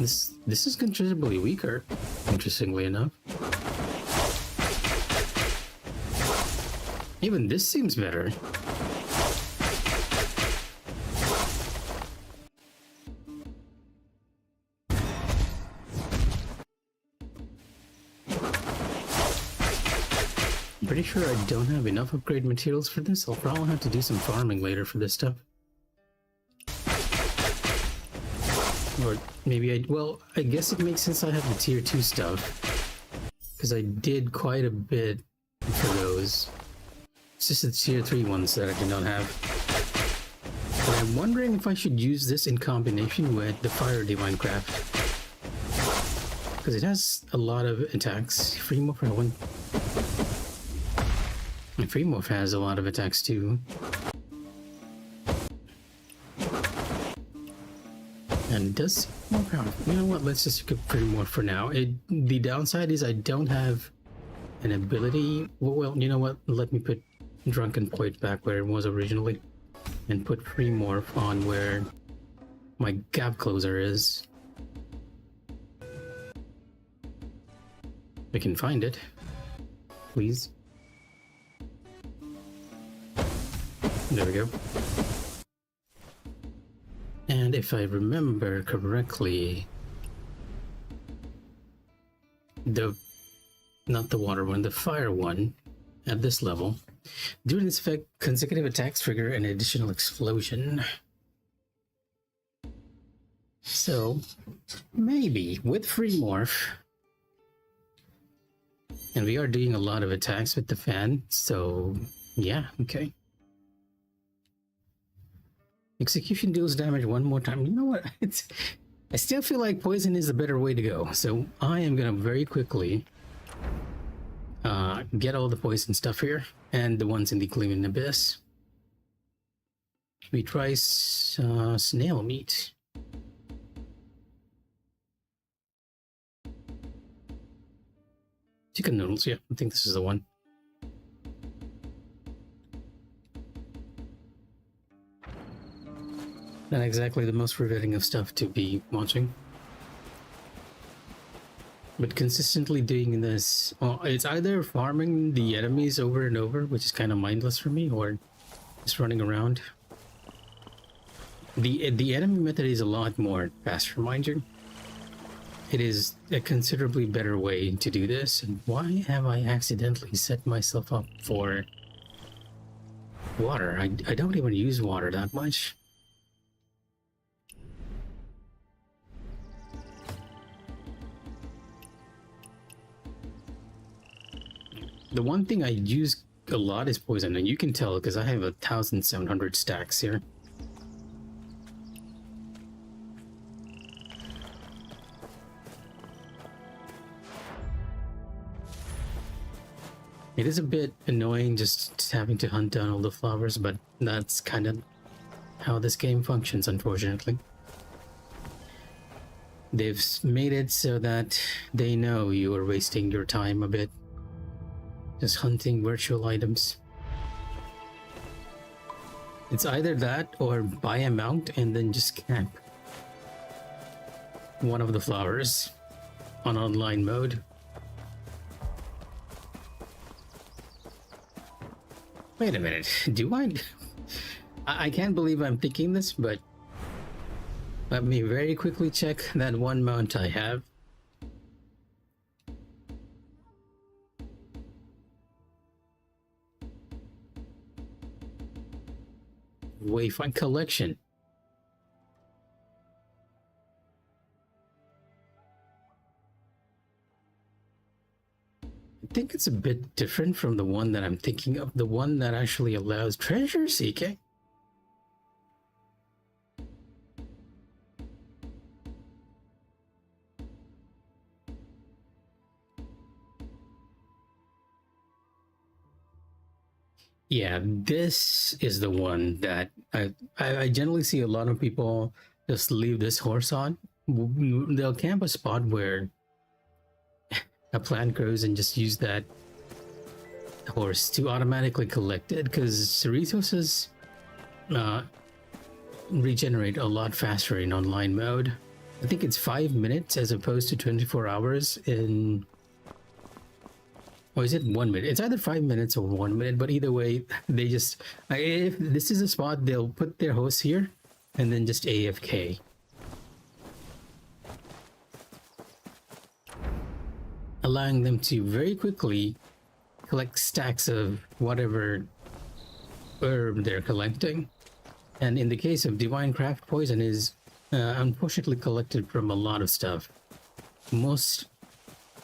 This is considerably weaker, interestingly enough. Even this seems better. I'm pretty sure I don't have enough upgrade materials for this. I'll probably have to do some farming later for this stuff. Or maybe I guess it makes sense I have the tier 2 stuff. Because I did quite a bit for those. It's just the tier 3 ones that I do not have. But I'm wondering if I should use this in combination with the Fire Divine Craft. Because it has a lot of attacks. Free morph for one. And free morph has a lot of attacks too. And it does more power. You know what? Let's just get free morph for now. The downside is I don't have an ability. Well, you know what? Let me put Drunken Point back where it was originally, and put free morph on where my gap closer is. I can find it, please. There we go. And if I remember correctly, not the water one, the fire one, at this level, during this effect, consecutive attacks trigger an additional explosion. So, maybe with free morph, and we are doing a lot of attacks with the fan, so yeah, okay. Execution deals damage one more time. You know what? I still feel like poison is a better way to go. So I am gonna very quickly get all the poison stuff here and the ones in the Gleaming Abyss. We try snail meat. Chicken noodles, yeah, I think this is the one. Not exactly the most riveting of stuff to be watching. But consistently doing this, it's either farming the enemies over and over, which is kind of mindless for me, or just running around. The enemy method is a lot more faster, mind you. It is a considerably better way to do this. And why have I accidentally set myself up for water? I don't even use water that much. The one thing I use a lot is poison, and you can tell because I have 1,700 stacks here. It is a bit annoying just having to hunt down all the flowers, but that's kind of how this game functions, unfortunately. They've made it so that they know you are wasting your time a bit. Just hunting virtual items. It's either that or buy a mount and then just camp one of the flowers on online mode. Wait a minute, do I can't believe I'm thinking this, but let me very quickly check that one mount I have. Wayfind collection. I think it's a bit different from the one that I'm thinking of, the one that actually allows treasure seeking. Yeah, this is the one that I generally see a lot of people just leave this horse on. They'll camp a spot where a plant grows and just use that horse to automatically collect it, because resources regenerate a lot faster in online mode. I think it's 5 minutes as opposed to 24 hours in... Or is it 1 minute? It's either 5 minutes or 1 minute, but either way, they just... If this is a spot, they'll put their host here and then just AFK. Allowing them to very quickly collect stacks of whatever herb they're collecting. And in the case of Divine Craft, poison is unfortunately collected from a lot of stuff. Most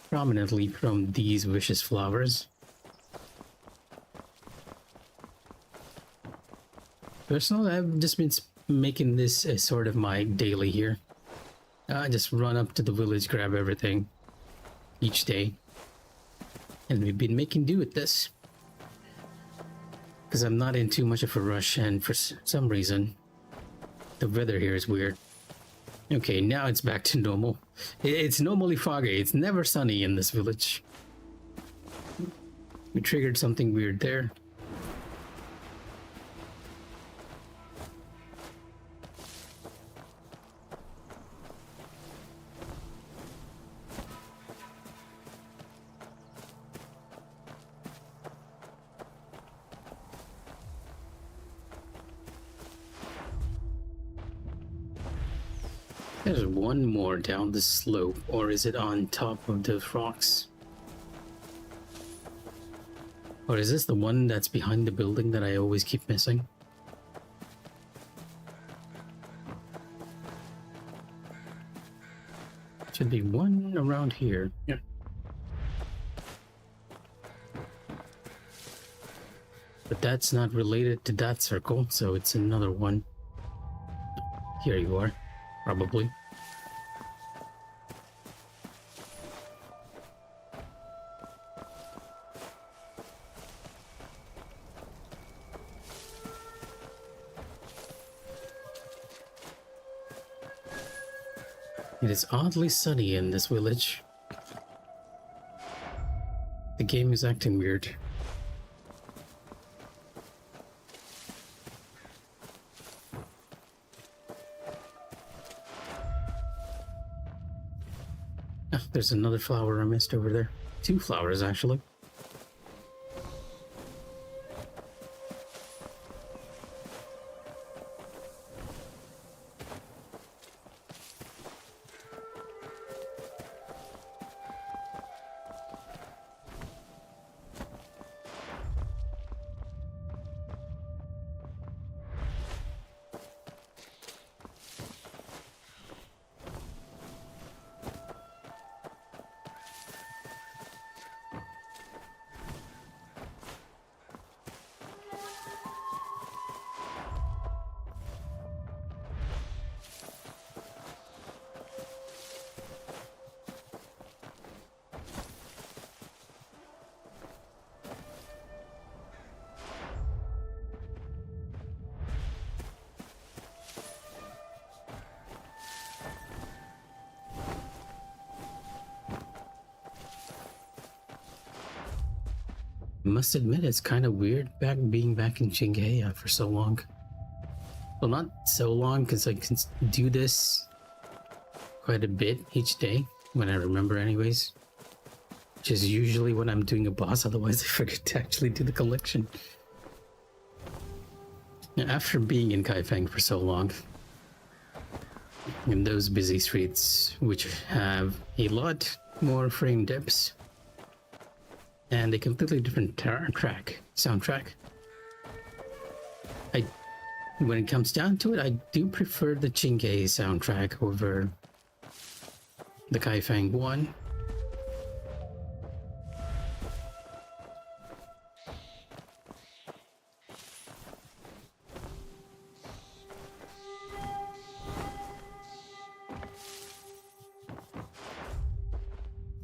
prominently from these vicious flowers. Personally, I've just been making this as sort of my daily here. I just run up to the village, grab everything each day. And we've been making do with this. Because I'm not in too much of a rush, and for some reason, the weather here is weird. Okay, now it's back to normal. It's normally foggy. It's never sunny in this village. We triggered something weird there. There's one more down the slope, or is it on top of the rocks? Or is this the one that's behind the building that I always keep missing? Should be one around here. Yeah. But that's not related to that circle, so it's another one. Here you are. Probably. It is oddly sunny in this village. The game is acting weird. Ah, there's another flower I missed over there. 2 flowers, actually. Must admit, it's kind of weird being back in Zhange He for so long. Well, not so long, because I can do this quite a bit each day, when I remember anyways. Which is usually when I'm doing a boss, otherwise I forget to actually do the collection. Now, after being in Kaifeng for so long, in those busy streets, which have a lot more frame dips, and a completely different soundtrack. When it comes down to it, I do prefer the Zhange He soundtrack over the Kaifeng one.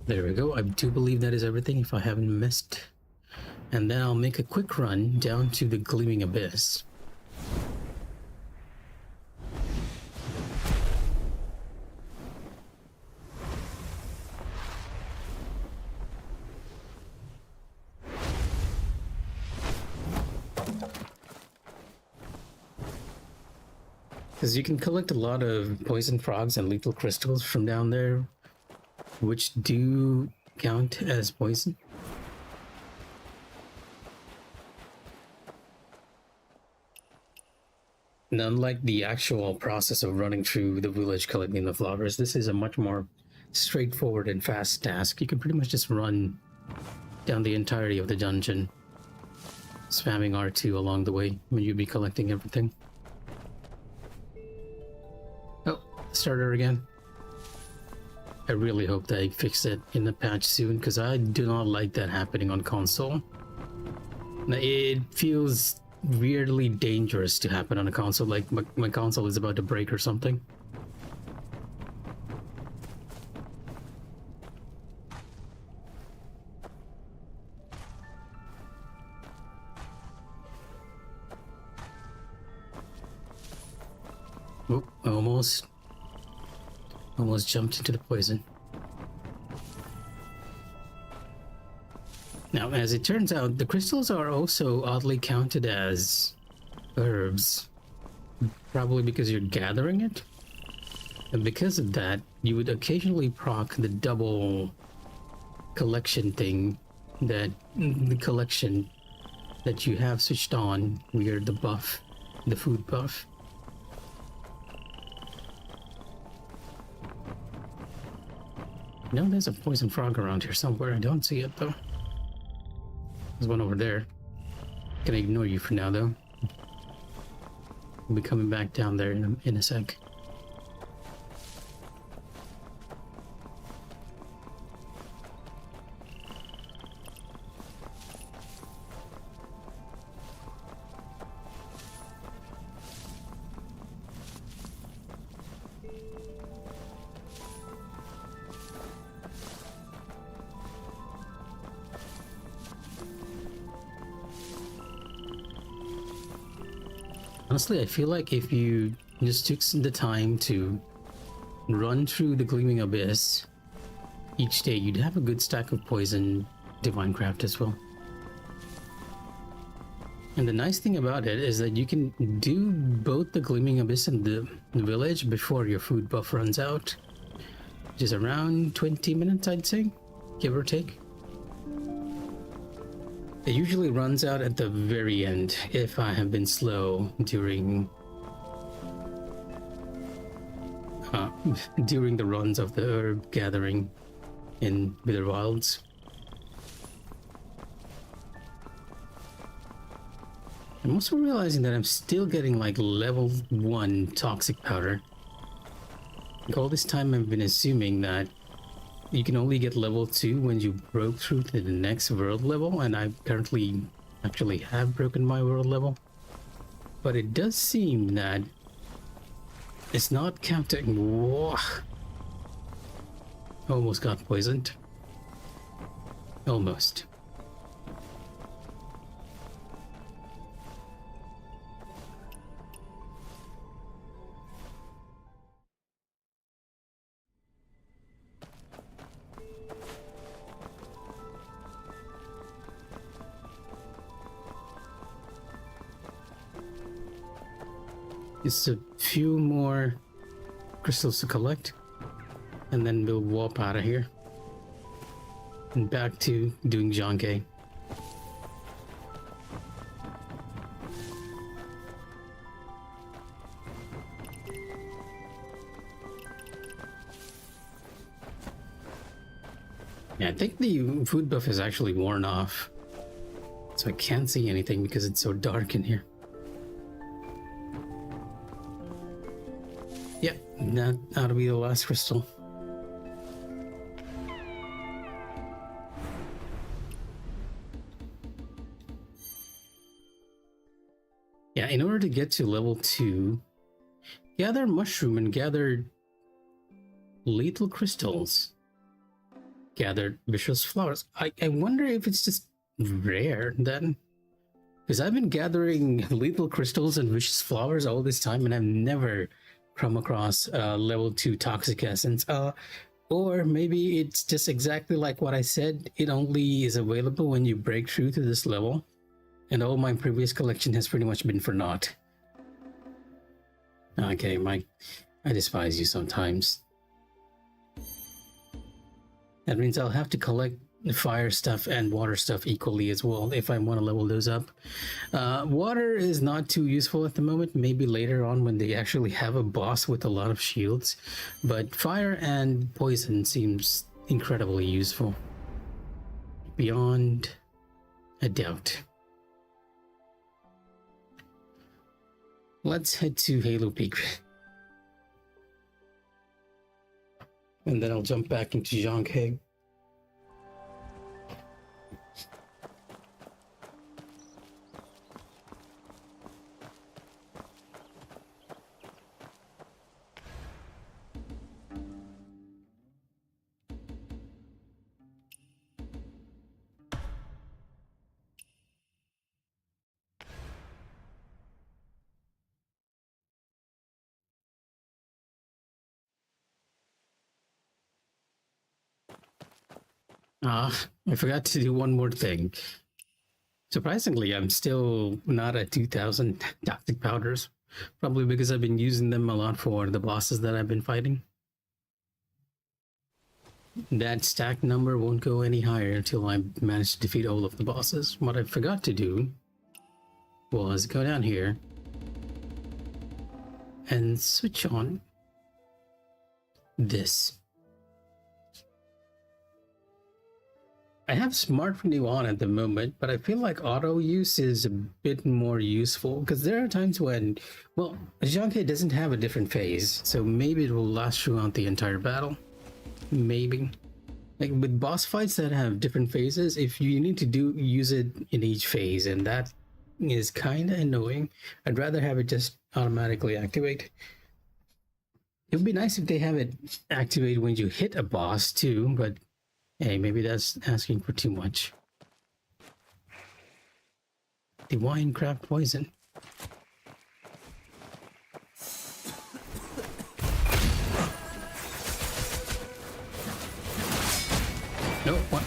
There we go. I do believe that is everything, if I haven't missed. And then I'll make a quick run down to the Gleaming Abyss. Because you can collect a lot of poison frogs and lethal crystals from down there, which do count as poison. And unlike the actual process of running through the village collecting the flowers, this is a much more straightforward and fast task. You can pretty much just run down the entirety of the dungeon, spamming R2 along the way when you'd be collecting everything. Oh, starter again. I really hope they fix it in the patch soon, because I do not like that happening on console. It feels weirdly dangerous to happen on a console, like my console is about to break or something. Oh, almost jumped into the poison. Now, as it turns out, the crystals are also oddly counted as herbs, probably because you're gathering it. And because of that, you would occasionally proc the double collection thing, that the collection that you have switched on where the buff, the food buff. No, there's a poison frog around here somewhere. I don't see it though. There's one over there. Gonna ignore you for now though. We'll be coming back down there in a sec. Honestly, I feel like if you just took the time to run through the Gleaming Abyss each day, you'd have a good stack of poison divine craft as well. And the nice thing about it is that you can do both the Gleaming Abyss and the village before your food buff runs out, which is around 20 minutes, I'd say, give or take. It usually runs out at the very end if I have been slow during the runs of the herb gathering in Wither Wilds. I'm also realizing that I'm still getting like level 1 toxic powder. Like all this time I've been assuming that you can only get level 2 when you broke through to the next world level, and I currently actually have broken my world level. But it does seem that it's not counting. Whoa. Almost got poisoned. Almost. Just a few more crystals to collect, and then we'll warp out of here and back to doing Zhange He. Yeah, I think the food buff is actually worn off, so I can't see anything because it's so dark in here. Yep, that ought to be the last crystal. Yeah, in order to get to level 2, gather mushroom and gather lethal crystals. Gather vicious flowers. I wonder if it's just rare then. Because I've been gathering lethal crystals and vicious flowers all this time, and I've never come across level 2 toxic essence. Or maybe it's just exactly like what I said. It only is available when you break through to this level, and all my previous collection has pretty much been for naught. Okay, Mike, I despise you sometimes. That means I'll have to collect fire stuff and water stuff equally as well if I want to level those up. Water is not too useful at the moment, maybe later on when they actually have a boss with a lot of shields, but fire and poison seems incredibly useful. beyond a doubt. Let's head to Halo Peak. And then I'll jump back into Zhange He. I forgot to do one more thing. Surprisingly, I'm still not at 2,000 toxic powders. Probably because I've been using them a lot for the bosses that I've been fighting. That stack number won't go any higher until I manage to defeat all of the bosses. What I forgot to do was go down here and switch on this. I have Smart Renew on at the moment, but I feel like auto use is a bit more useful because there are times when, well, Zhange He doesn't have a different phase, so maybe it will last throughout the entire battle. Maybe. Like with boss fights that have different phases, if you need to use it in each phase, and that is kind of annoying. I'd rather have it just automatically activate. It would be nice if they have it activate when you hit a boss too, but hey, maybe that's asking for too much. Divine craft poison. No, what?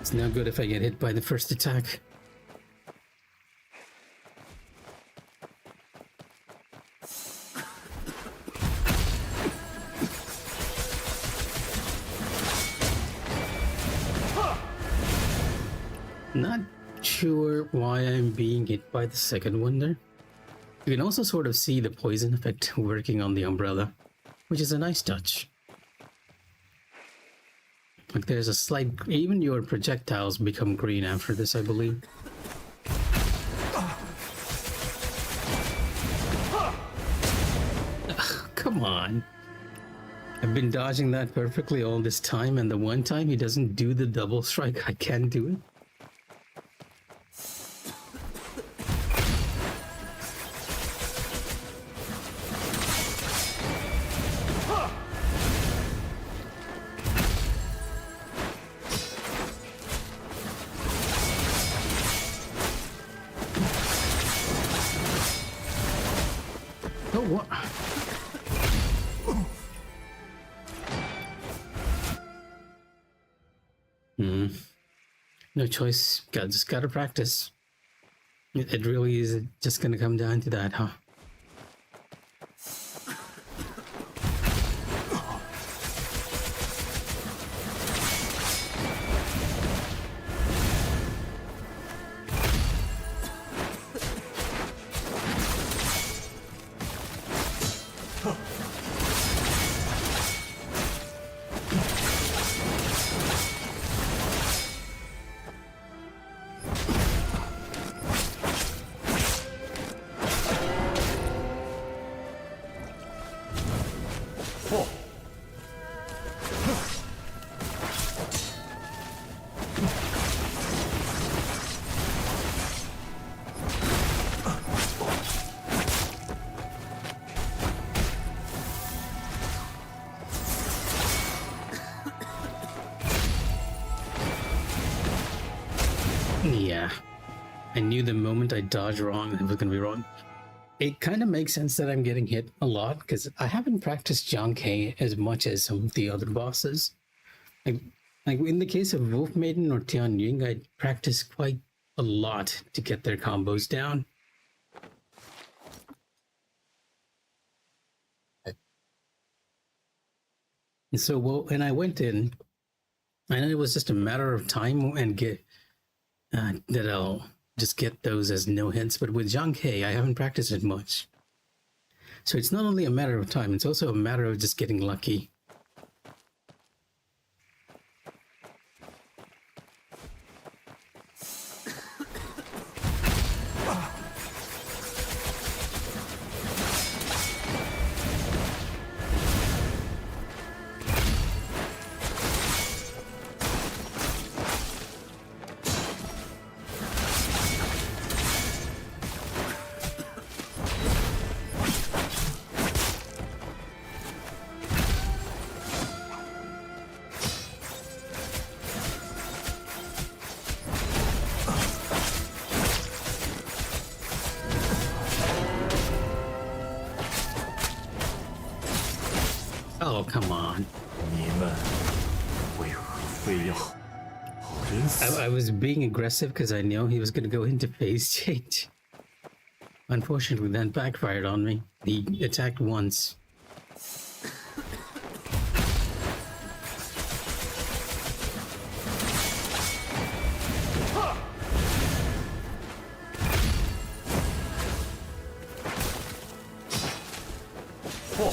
It's not good if I get hit by the first attack. Not sure why I'm being hit by the second one there. You can also sort of see the poison effect working on the umbrella, which is a nice touch. Like there's a slight, even your projectiles become green after this, I believe. Ugh, come on. I've been dodging that perfectly all this time, and the one time he doesn't do the double strike, I can't do it. Oh, what? No choice. Just gotta practice. It really is just gonna come down to that, huh? Yeah, I knew the moment I dodged wrong, it was gonna be wrong. It kind of makes sense that I'm getting hit a lot because I haven't practiced Zhange He as much as some of the other bosses. Like in the case of Wolf Maiden or Tian Ying, I practiced quite a lot to get their combos down. And so, well, when I went in, I know it was just a matter of time and that I'll just get those as no hits. But with Zhange He, I haven't practiced it much. So it's not only a matter of time, it's also a matter of just getting lucky. Oh, come on. 你们为何非要好人死？ I was being aggressive because I know he was going to go into phase change. Unfortunately, that backfired on me. He attacked once. Oh.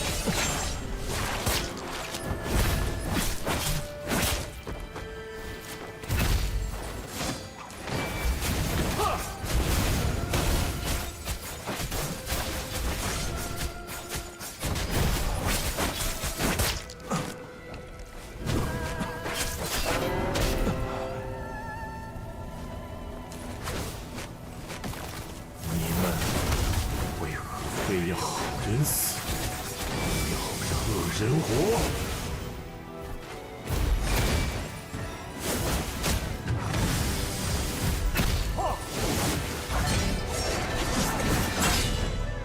非要好人死，要让恶人活。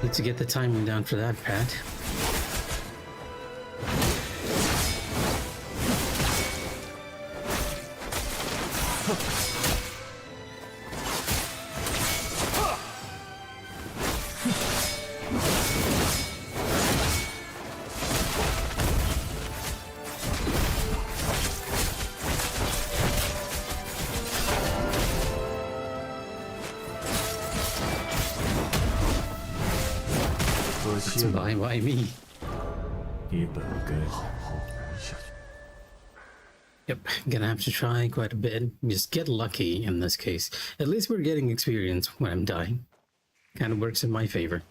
Need to get the timing down for that, Pat. It's by me. 你本该好好活下去。 Yep, gonna have to try quite a bit. Just get lucky in this case. At least we're getting experience when I'm dying. Kind of works in my favor.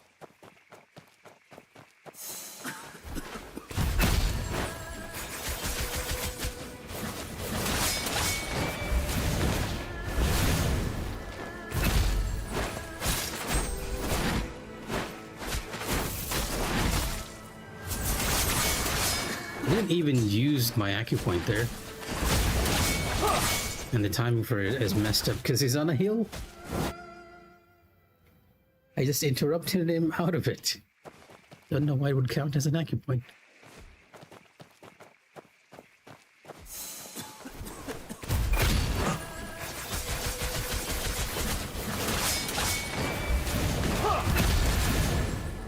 I didn't even use my acupoint there. And the timing for it is messed up because he's on a hill. I just interrupted him out of it. Don't know why it would count as an acupoint.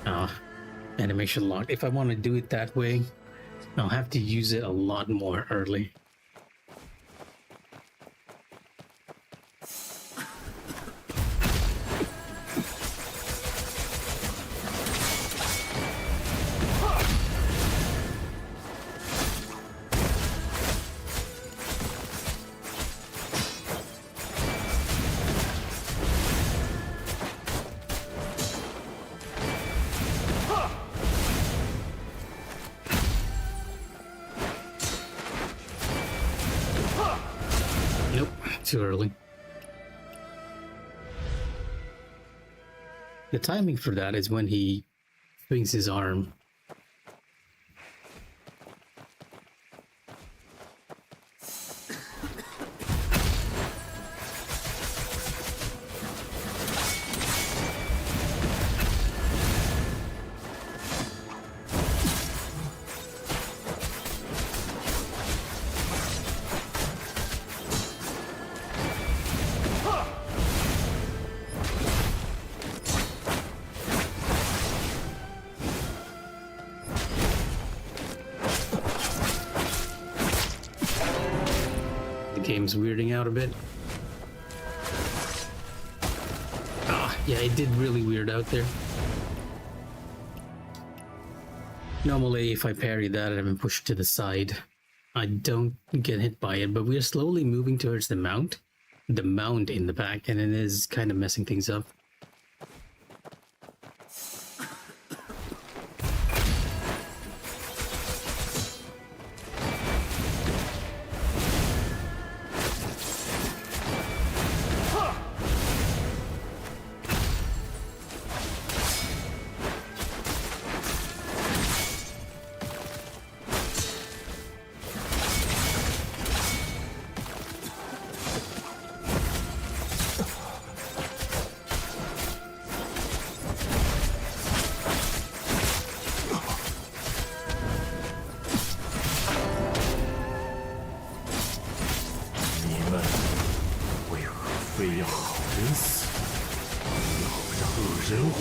Ah, animation lock. If I want to do it that way, I'll have to use it a lot more early. Nope, too early. The timing for that is when he swings his arm. The game's weirding out a bit. Ah, yeah, it did really weird out there. Normally, if I parry that and I'm pushed to the side, I don't get hit by it, but we're slowly moving towards the mound in the back, and it is kind of messing things up. 为要好人死，要让恶人活。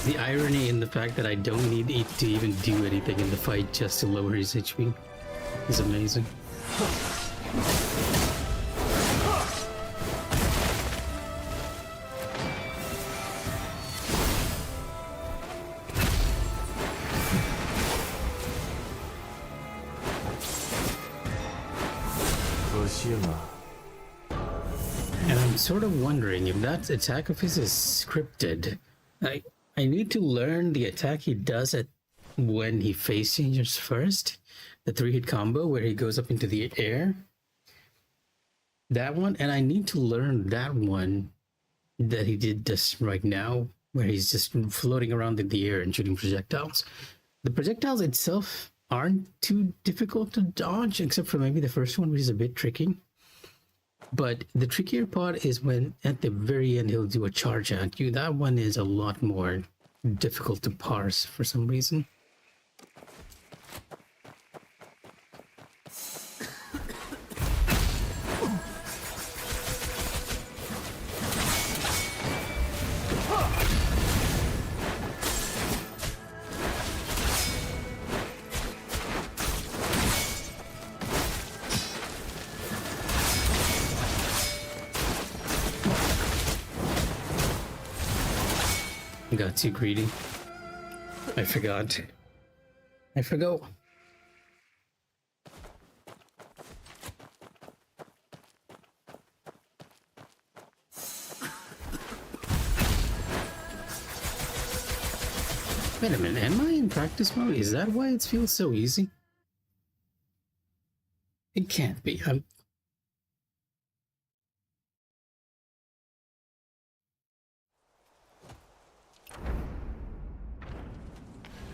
The irony in the fact that I don't need it to even do anything in the fight just to lower his HP is amazing. 可惜了。 And I'm sort of wondering if that attack of his is scripted. I need to learn the attack he does at when he face changes first. The 3-hit combo where he goes up into the air. That one, and I need to learn that one that he did just right now, where he's just floating around in the air and shooting projectiles. The projectiles itself aren't too difficult to dodge, except for maybe the first one, which is a bit tricky. But the trickier part is when at the very end he'll do a charge at you. That one is a lot more difficult to parse for some reason. Got too greedy. I forgot. I forgot. Wait a minute, am I in practice mode? Is that why it feels so easy? It can't be.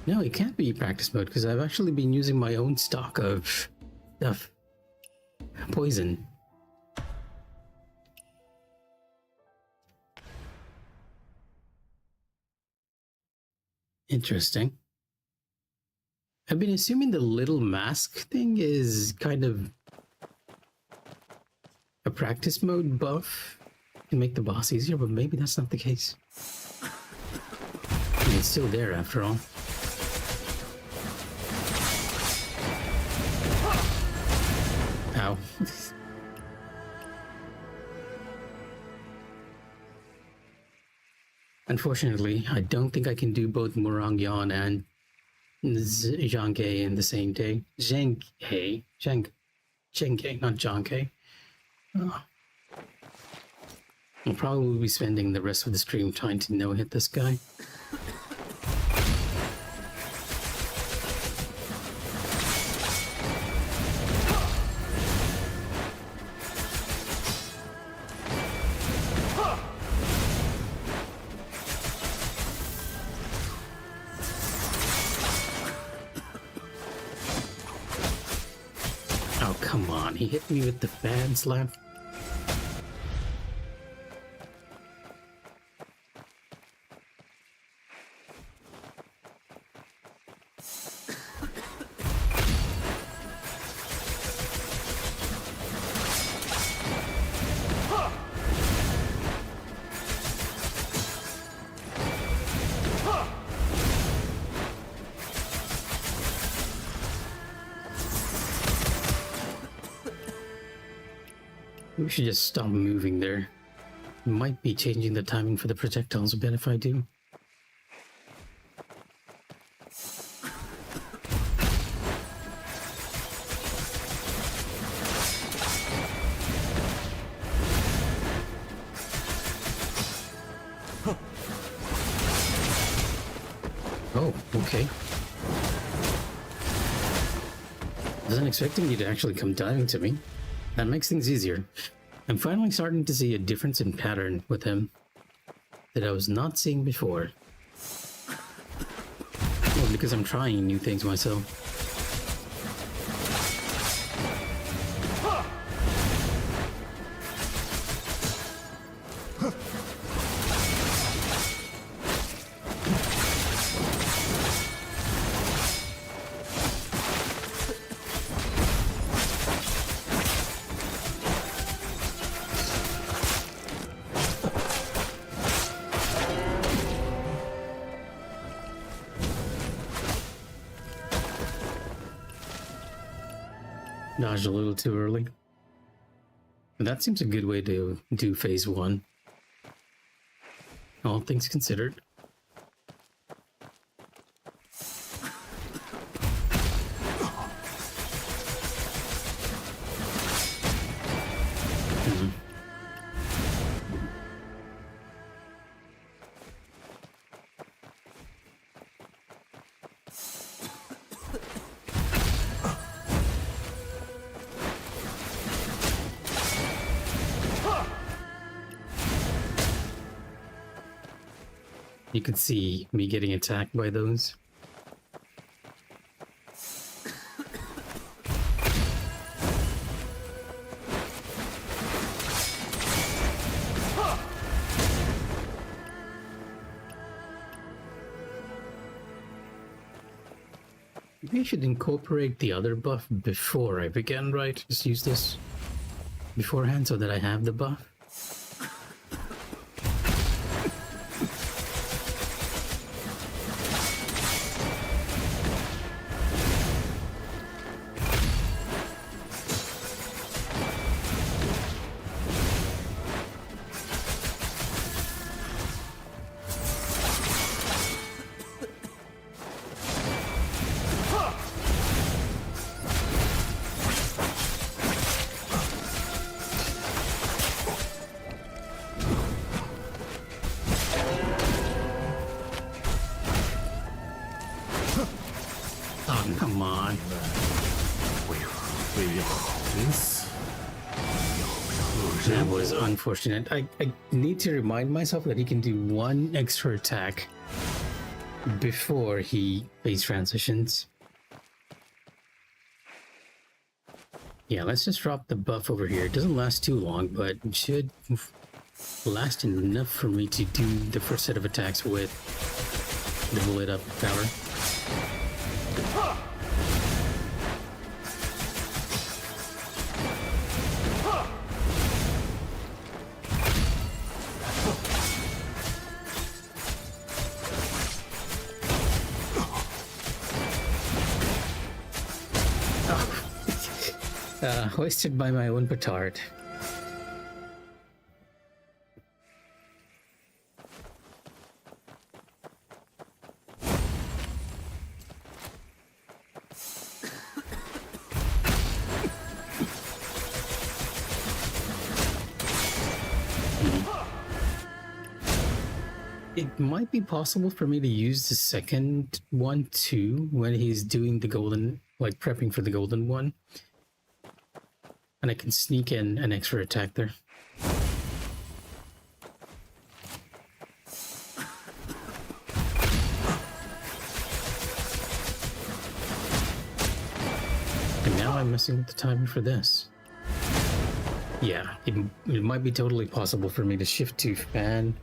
No, it can't be practice mode because I've actually been using my own stock of stuff. Poison. Interesting. I've been assuming the little mask thing is kind of a practice mode buff to make the boss easier, but maybe that's not the case. I mean, it's still there after all. Ow. Unfortunately, I don't think I can do both Murangyan and Zhange He in the same day. Zhange He, not Zhange He. Oh. I'll probably be spending the rest of the stream trying to no-hit this guy. Oh, come on. He hit me with the fan slap. We should just stop moving there. Might be changing the timing for the projectiles a bit if I do. Oh, okay. Wasn't expecting you to actually come diving to me. That makes things easier. I'm finally starting to see a difference in pattern with him. that I was not seeing before. Well, because I'm trying new things myself. Dodged a little too early. But that seems a good way to do phase 1. All things considered. You can see me getting attacked by those. Maybe I should incorporate the other buff before I begin, right? Just use this beforehand so that I have the buff. Oh, come on. That was unfortunate. I need to remind myself that he can do one extra attack before he phase transitions. Yeah, let's just drop the buff over here. It doesn't last too long, but it should last enough for me to do the first set of attacks with the bullet up power. Hoisted by my own petard. It might be possible for me to use the second one too when he's doing the golden, like prepping for the golden one. And I can sneak in an extra attack there. And now I'm messing with the timing for this. Yeah, it might be totally possible for me to shift to fan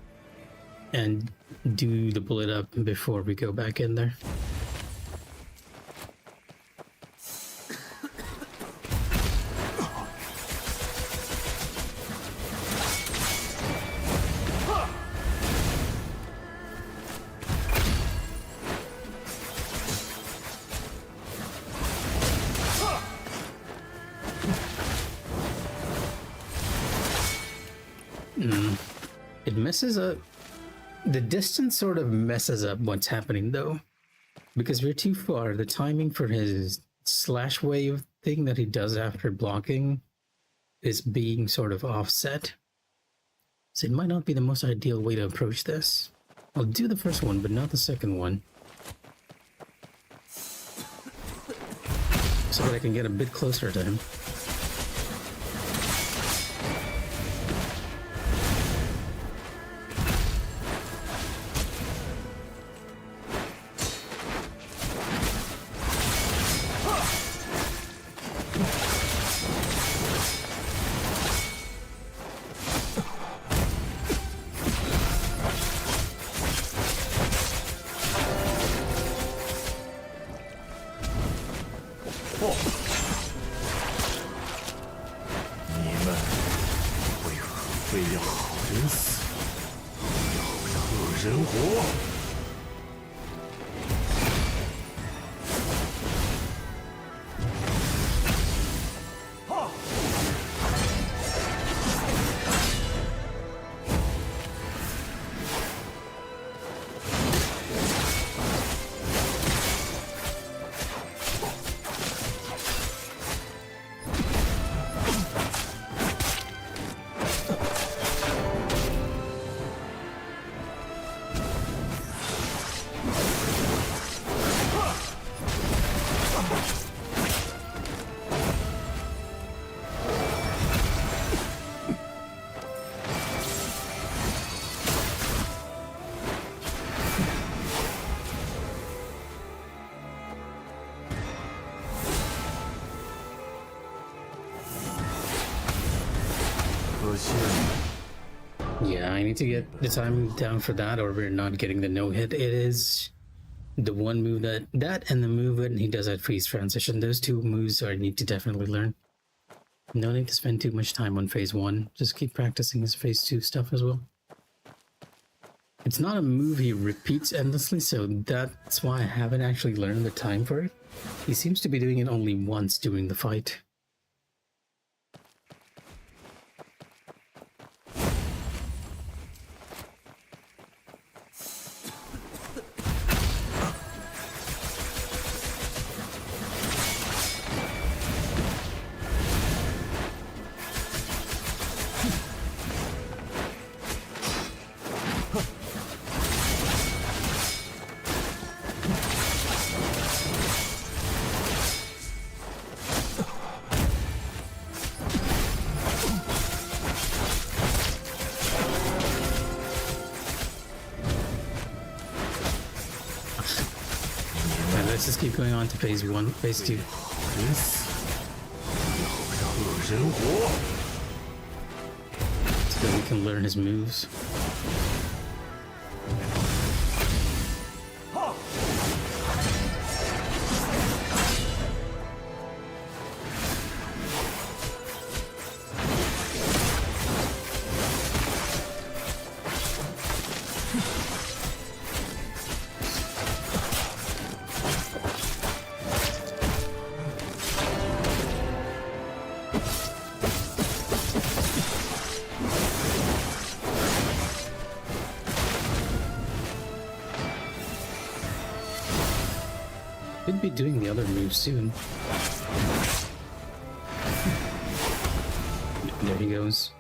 and do the bullet up before we go back in there. It messes up. The distance sort of messes up what's happening though, because we're too far. The timing for his slash wave thing that he does after blocking is being sort of offset. So it might not be the most ideal way to approach this. I'll do the first one, but not the second one, so that I can get a bit closer to him. 非要好人死，要让恶人活。Yeah, I need to get the time down for that, or we're not getting the no hit. It is the one move that and the move when he does that freeze transition. Those two moves I need to definitely learn. No need to spend too much time on phase 1. Just keep practicing his phase 2 stuff as well. It's not a move he repeats endlessly, so that's why I haven't actually learned the time for it. He seems to be doing it only once during the fight. Let's just keep going on to phase 1, phase 2. 人死，要让恶人活。 So that we can learn his moves. Should be doing the other move soon. There he goes.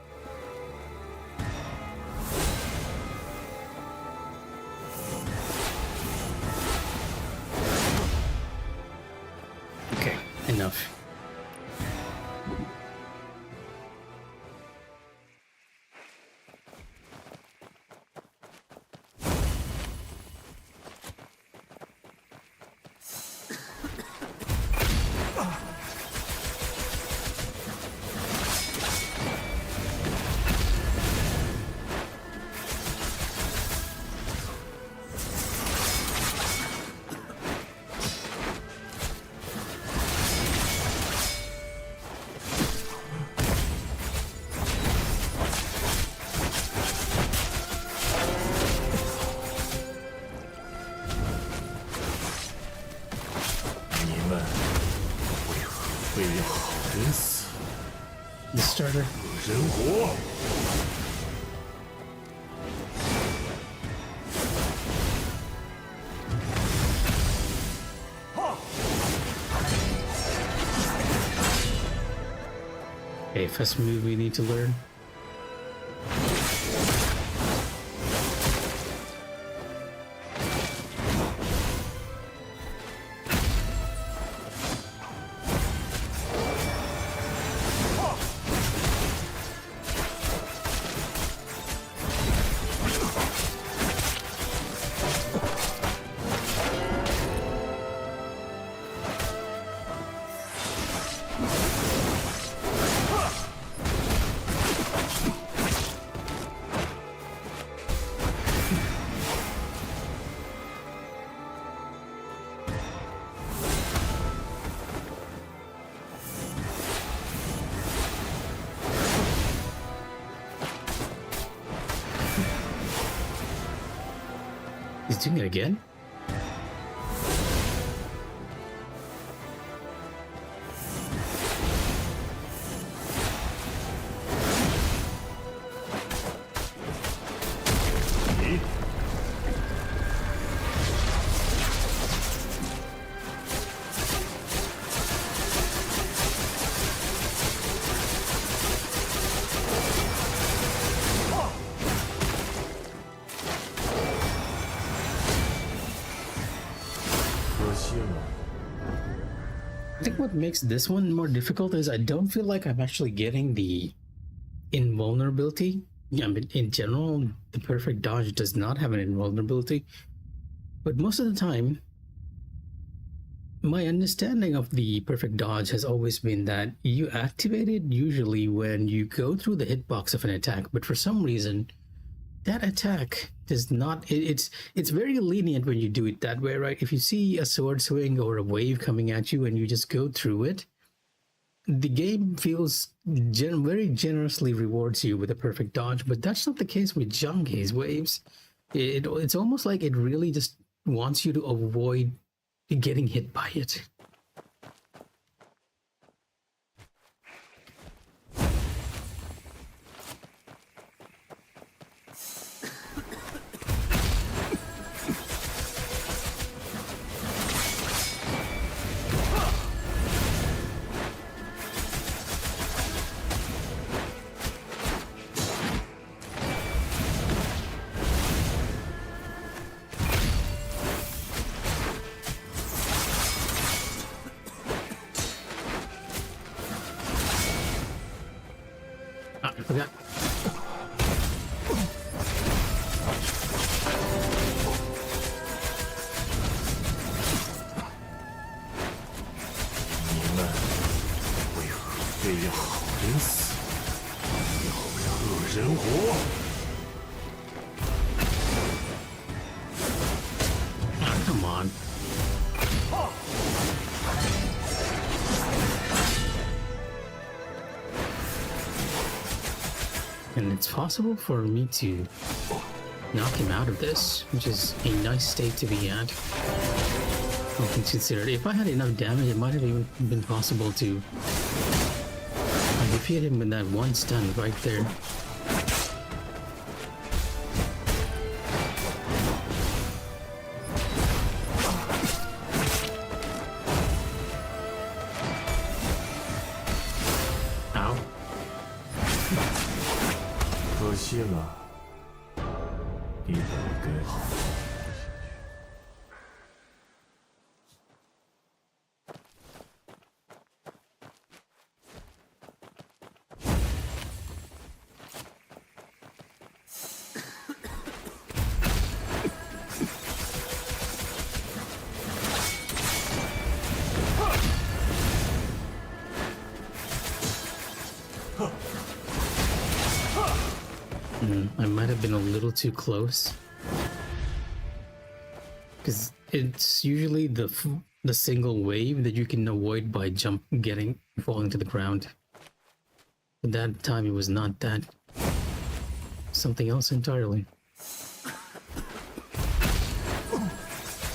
Okay, enough. The starter. 人活。 Okay, first move we need to learn. He's doing it again? I think what makes this one more difficult is I don't feel like I'm actually getting the invulnerability. Yeah, I mean, in general, the perfect dodge does not have an invulnerability. But most of the time, my understanding of the perfect dodge has always been that you activate it usually when you go through the hitbox of an attack, but for some reason, that attack does not. It's very lenient when you do it that way, right? If you see a sword swing or a wave coming at you and you just go through it, the game feels very generously rewards you with a perfect dodge. But that's not the case with Zhange He's waves. It's almost like it really just wants you to avoid getting hit by it. I forgot. Oh, come on. And it's possible for me to knock him out of this, which is a nice state to be at. All things considered. If I had enough damage, it might have even been possible to defeat him with that one stun right there. Ow. 可惜了，你本该好好。 I might have been a little too close. Because it's usually the single wave that you can avoid by falling to the ground. But that time it was not that. Something else entirely.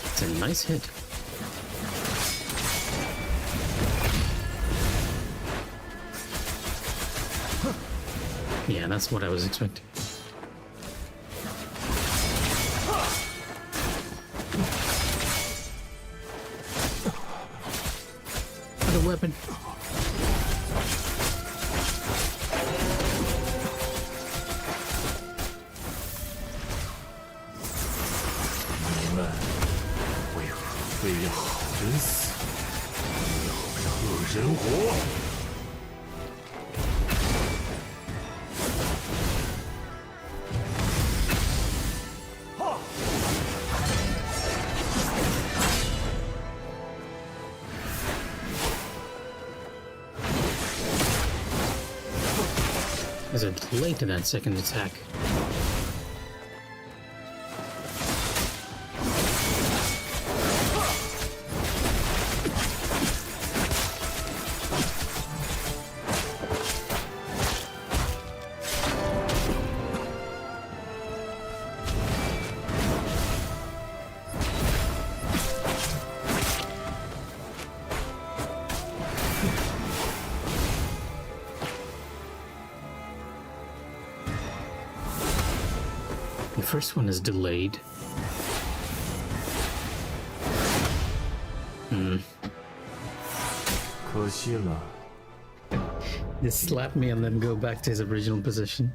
It's a nice hit. Yeah, that's what I was expecting. Other weapon.你们为何非要好人死，要恶人活？ There's a delay to that second attack. The first one is delayed. Just slap me and then go back to his original position.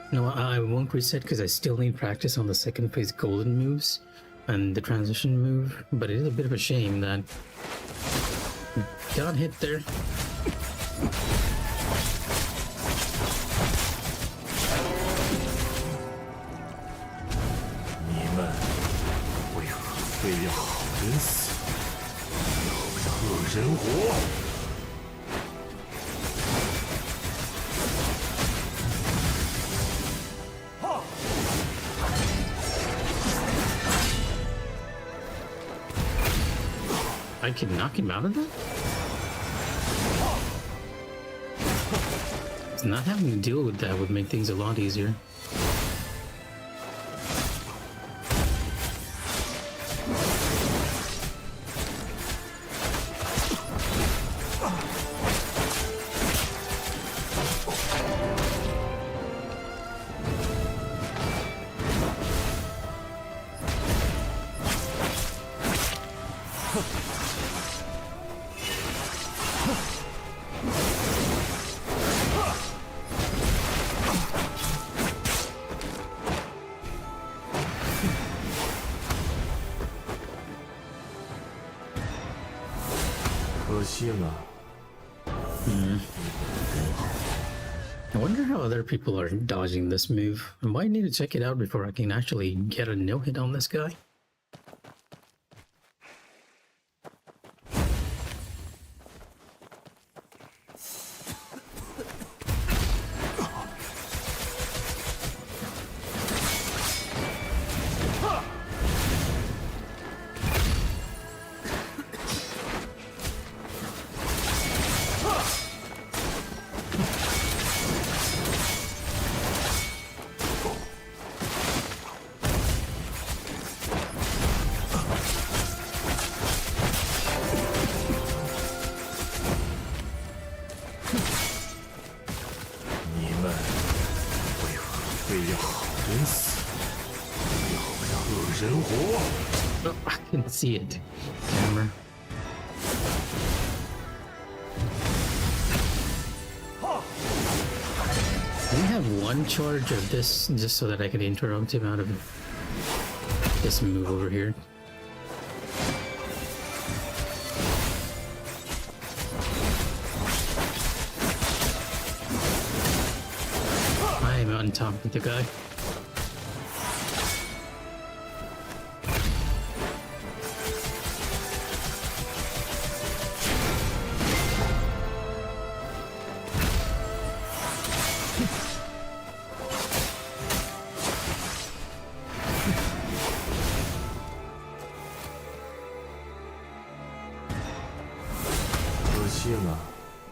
No, I won't reset because I still need practice on the second phase golden moves and the transition move, but it is a bit of a shame that got hit there. I can knock him out of that? Not having to deal with that would make things a lot easier. I wonder how other people are dodging this move. I might need to check it out before I can actually get a no-hit on this guy. Oh, I couldn't see it. Camera. We have one charge of this just so that I can interrupt him out of this move over here. I am on top of the guy.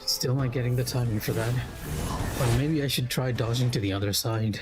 Still not getting the timing for that. Or maybe I should try dodging to the other side.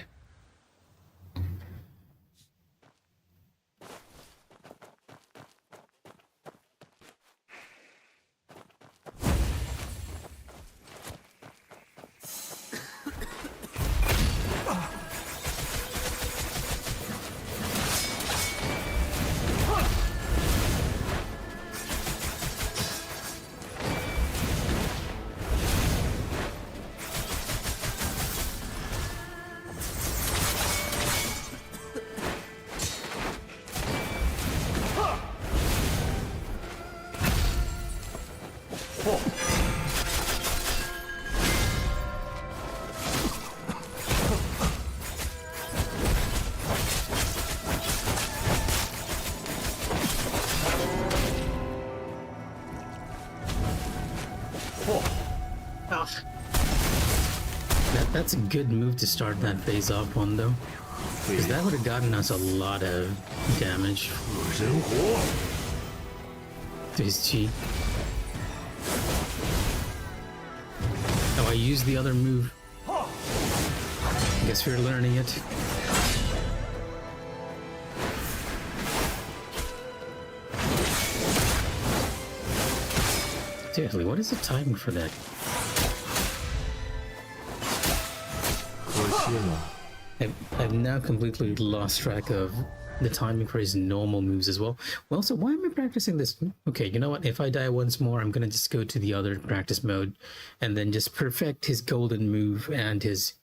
That's a good move to start that phase off on, though. Because that would have gotten us a lot of damage 人活， to his chi. Oh, I used the other move. Guess we're learning it. Seriously, what is the timing for that? 可惜了。 I've now completely lost track of the timing for his normal moves as well. Well, so why am I practicing this? Okay, you know what? If I die once more, I'm gonna just go to the other practice mode and then just perfect his golden move and his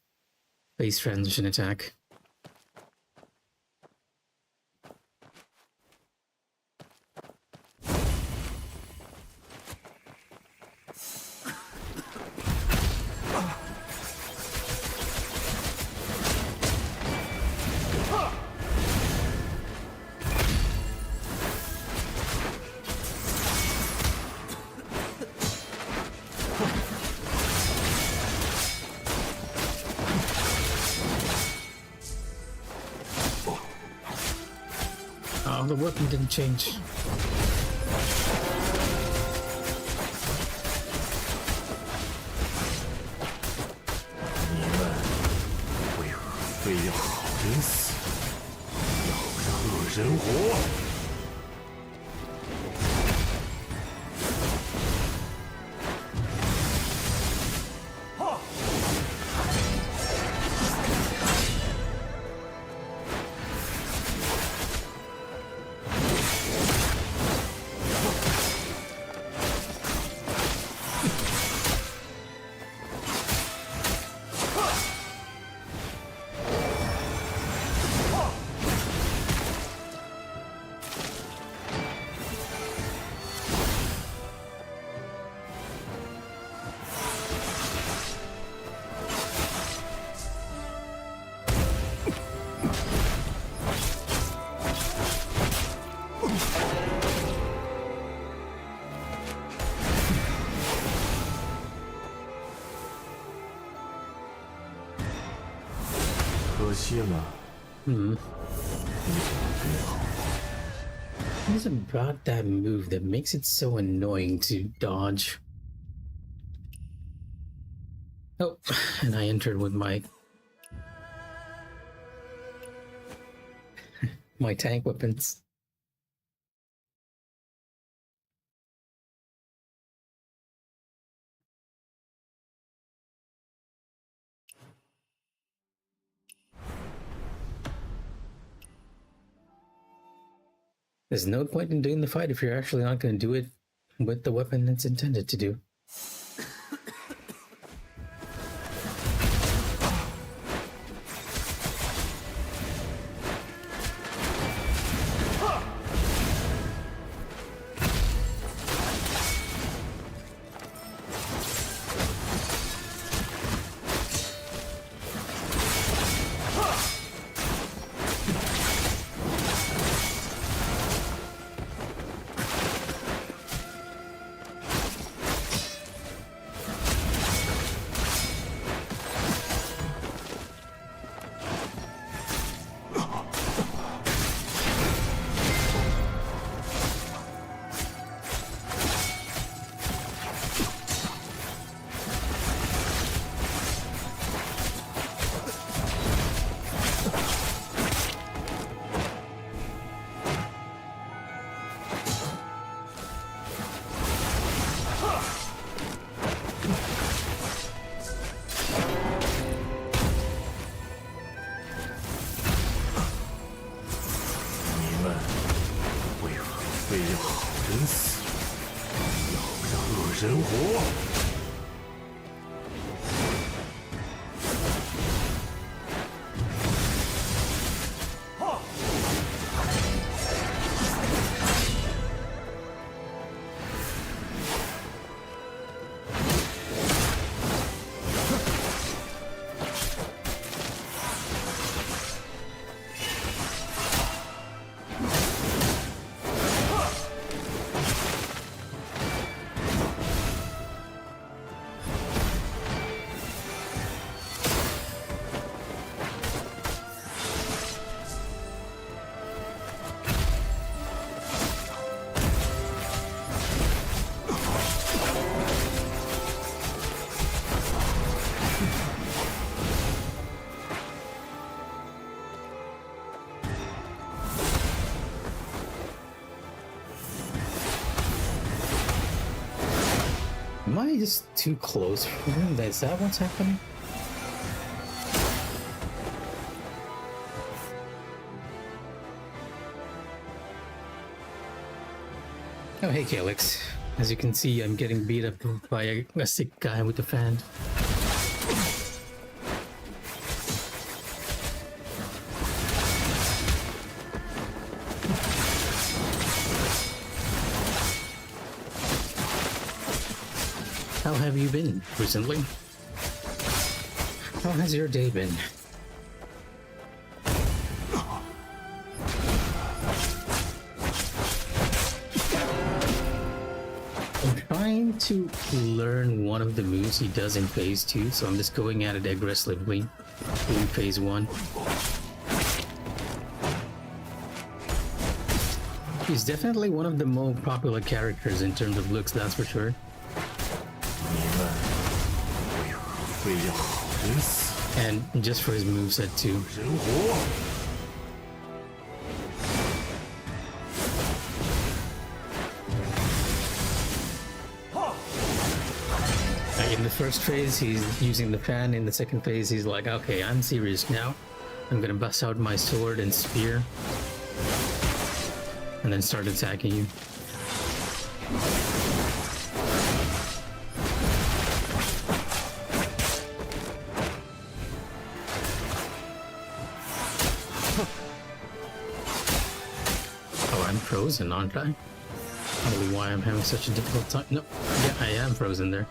phase transition attack. Oh, the weapon didn't change. 你们为何非要好人死，要让恶人活？ 可惜了。 What is about that move that makes it so annoying to dodge? Oh, and I entered with my my tank weapons. There's no point in doing the fight if you're actually not going to do it with the weapon it's intended to do. Am I just too close for him? Is that what's happening? Oh, hey, Calyx. As you can see, I'm getting beat up by a sick guy with a fan. How have you been recently? How has your day been? I'm trying to learn one of the moves he does in phase 2, so I'm just going at it aggressively in phase 1. He's definitely one of the more popular characters in terms of looks, that's for sure. 你们为何非要好人死 And just for his moveset too. 人活？ In the first phase, he's using the fan. In the second phase, he's like, okay, I'm serious now. I'm gonna bust out my sword and spear. And then start attacking you. Oh, I'm frozen, aren't I? Probably why I'm having such a difficult time. No, yeah, I am frozen there.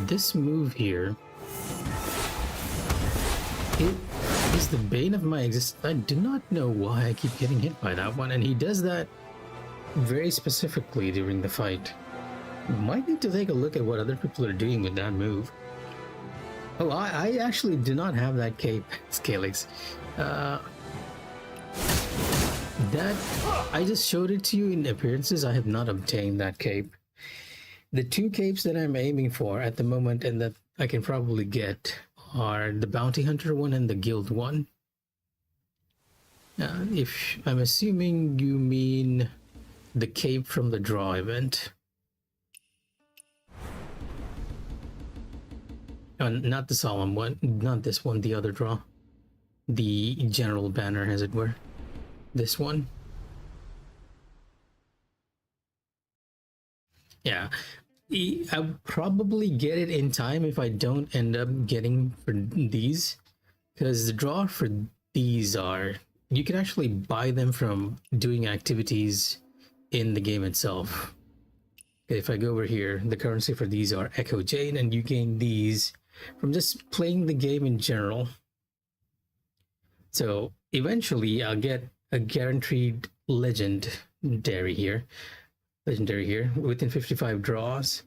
This move here, it is the bane of my existence. I do not know why I keep getting hit by that one, and he does that very specifically during the fight. Might need to take a look at what other people are doing with that move. Oh, I actually do not have that cape, Scalix. That, I just showed it to you in appearances. I have not obtained that cape. The two capes that I'm aiming for at the moment and that I can probably get are the Bounty Hunter one and the Guild one. If I'm assuming you mean the cape from the draw event. Not the solemn one, not this one, the other draw. The general banner, as it were. This one. Yeah. I'll probably get it in time if I don't end up getting for these, because the draw for these are, you can actually buy them from doing activities in the game itself. If I go over here, the currency for these are Echo Jade, and you gain these from just playing the game in general. So eventually I'll get a guaranteed legendary here within 55 draws.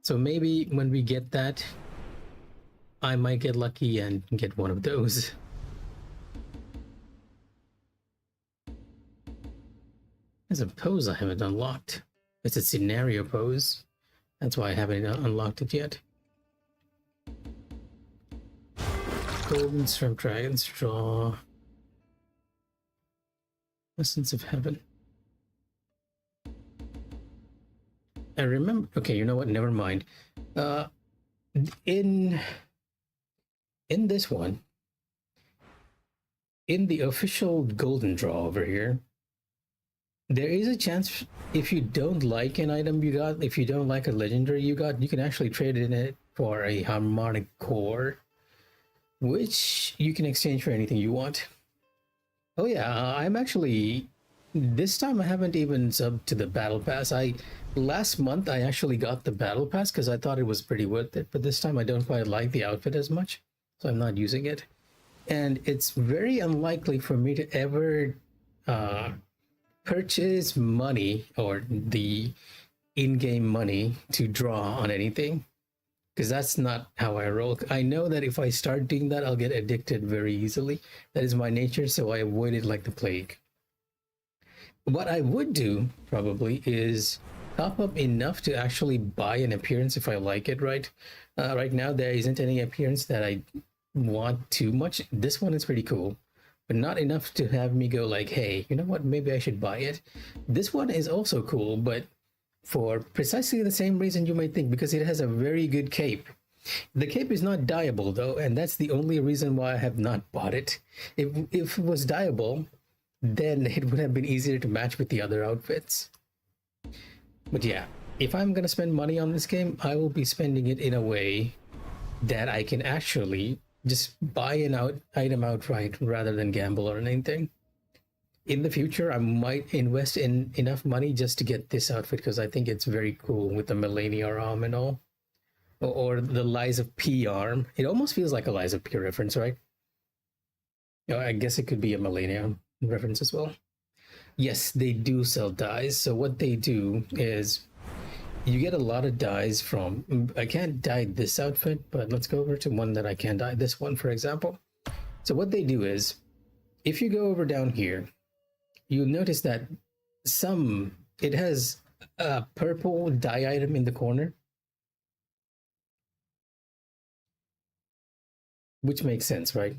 So maybe when we get that, I might get lucky and get one of those. There's a pose I haven't unlocked. It's a scenario pose. That's why I haven't unlocked it yet. Golden Strip Dragon's Draw. Essence of Heaven. I remember. Okay, you know what? Never mind. In this one, in the official golden draw over here, there is a chance if you don't like an item you got, if you don't like a legendary you got, you can actually trade in it for a harmonic core, which you can exchange for anything you want. Oh yeah, I'm actually, this time I haven't even subbed to the battle pass. Last month I actually got the battle pass because I thought it was pretty worth it, but this time I don't quite like the outfit as much, so I'm not using it. And it's very unlikely for me to ever purchase money or the in-game money to draw on anything, because that's not how I roll. I know that if I start doing that, I'll get addicted very easily. That is my nature, so I avoid it like the plague. What I would do probably is top up enough to actually buy an appearance if I like it, right? Right now, there isn't any appearance that I want too much. This one is pretty cool, but not enough to have me go like, hey, you know what? Maybe I should buy it. This one is also cool, but for precisely the same reason you might think, because it has a very good cape. The cape is not dyeable though, and that's the only reason why I have not bought it. If it was dyeable, then it would have been easier to match with the other outfits. But yeah, if I'm gonna spend money on this game, I will be spending it in a way that I can actually just buy an item outright rather than gamble or anything. In the future, I might invest in enough money just to get this outfit because I think it's very cool with the Millennia arm and all. Or the Lies of P arm. It almost feels like a Lies of P reference, right? I guess it could be a Millennia reference as well. Yes, they do sell dyes. So what they do is you get a lot of dyes from. I can't dye this outfit, but let's go over to one that I can dye. This one, for example. So what they do is, if you go over down here, you'll notice that it has a purple dye item in the corner, which makes sense, right?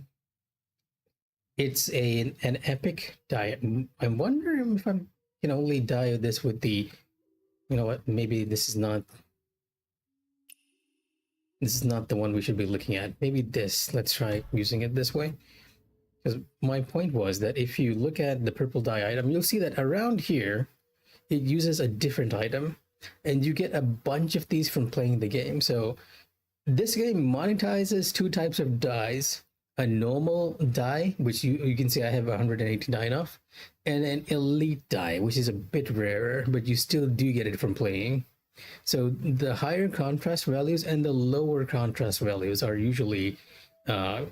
It's an epic dye. I'm wondering if I can only dye this with the, you know what? Maybe this is not the one we should be looking at. Maybe this. Let's try using it this way. Because my point was that if you look at the purple dye item, you'll see that around here, it uses a different item. And you get a bunch of these from playing the game. So this game monetizes two types of dyes. A normal dye, which you can see I have 189 of, and an elite dye, which is a bit rarer, but you still do get it from playing. So the higher contrast values and the lower contrast values are usually the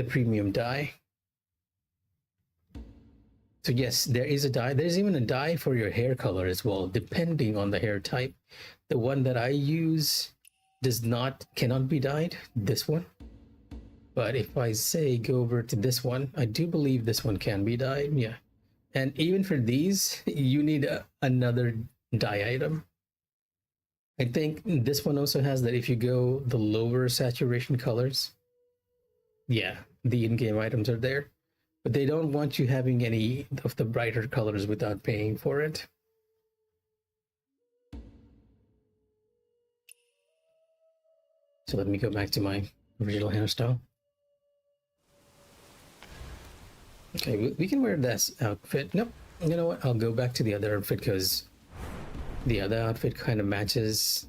premium dye. So yes, there is a dye. There's even a dye for your hair color as well, depending on the hair type. The one that I use cannot be dyed, this one. But if I say go over to this one, I do believe this one can be dyed, yeah. And even for these, you need another dye item. I think this one also has that if you go the lower saturation colors, yeah, the in-game items are there. But they don't want you having any of the brighter colors without paying for it. So let me go back to my original hairstyle. Okay, we can wear this outfit. Nope, you know what? I'll go back to the other outfit because the other outfit kind of matches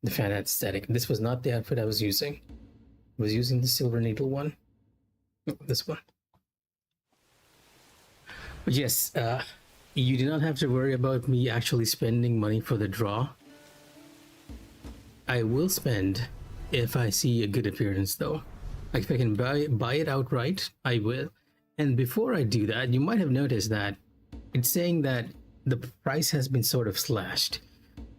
the fan aesthetic. This was not the outfit I was using. I was using the Silver Needle one. This one. But yes, you do not have to worry about me actually spending money for the draw. I will spend if I see a good appearance though. Like if I can buy it outright, I will. And before I do that, you might have noticed that it's saying that the price has been sort of slashed.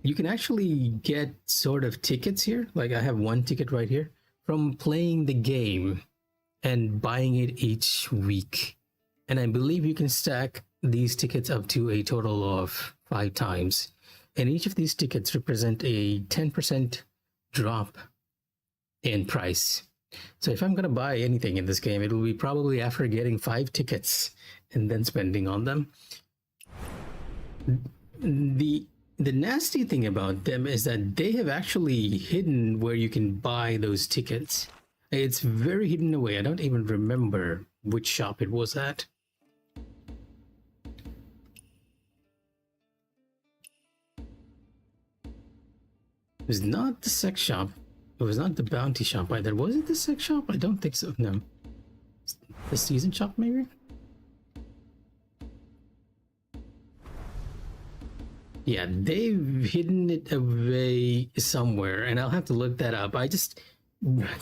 You can actually get sort of tickets here. Like I have one ticket right here from playing the game and buying it each week. And I believe you can stack these tickets up to a total of 5 times. And each of these tickets represent a 10% drop in price. So if I'm going to buy anything in this game, it will be probably after getting 5 tickets and then spending on them. The nasty thing about them is that they have actually hidden where you can buy those tickets. It's very hidden away. I don't even remember which shop it was at. It was not the sex shop. It was not the bounty shop either. Was it the sex shop? I don't think so. No. The season shop, maybe? Yeah, they've hidden it away somewhere, and I'll have to look that up. I just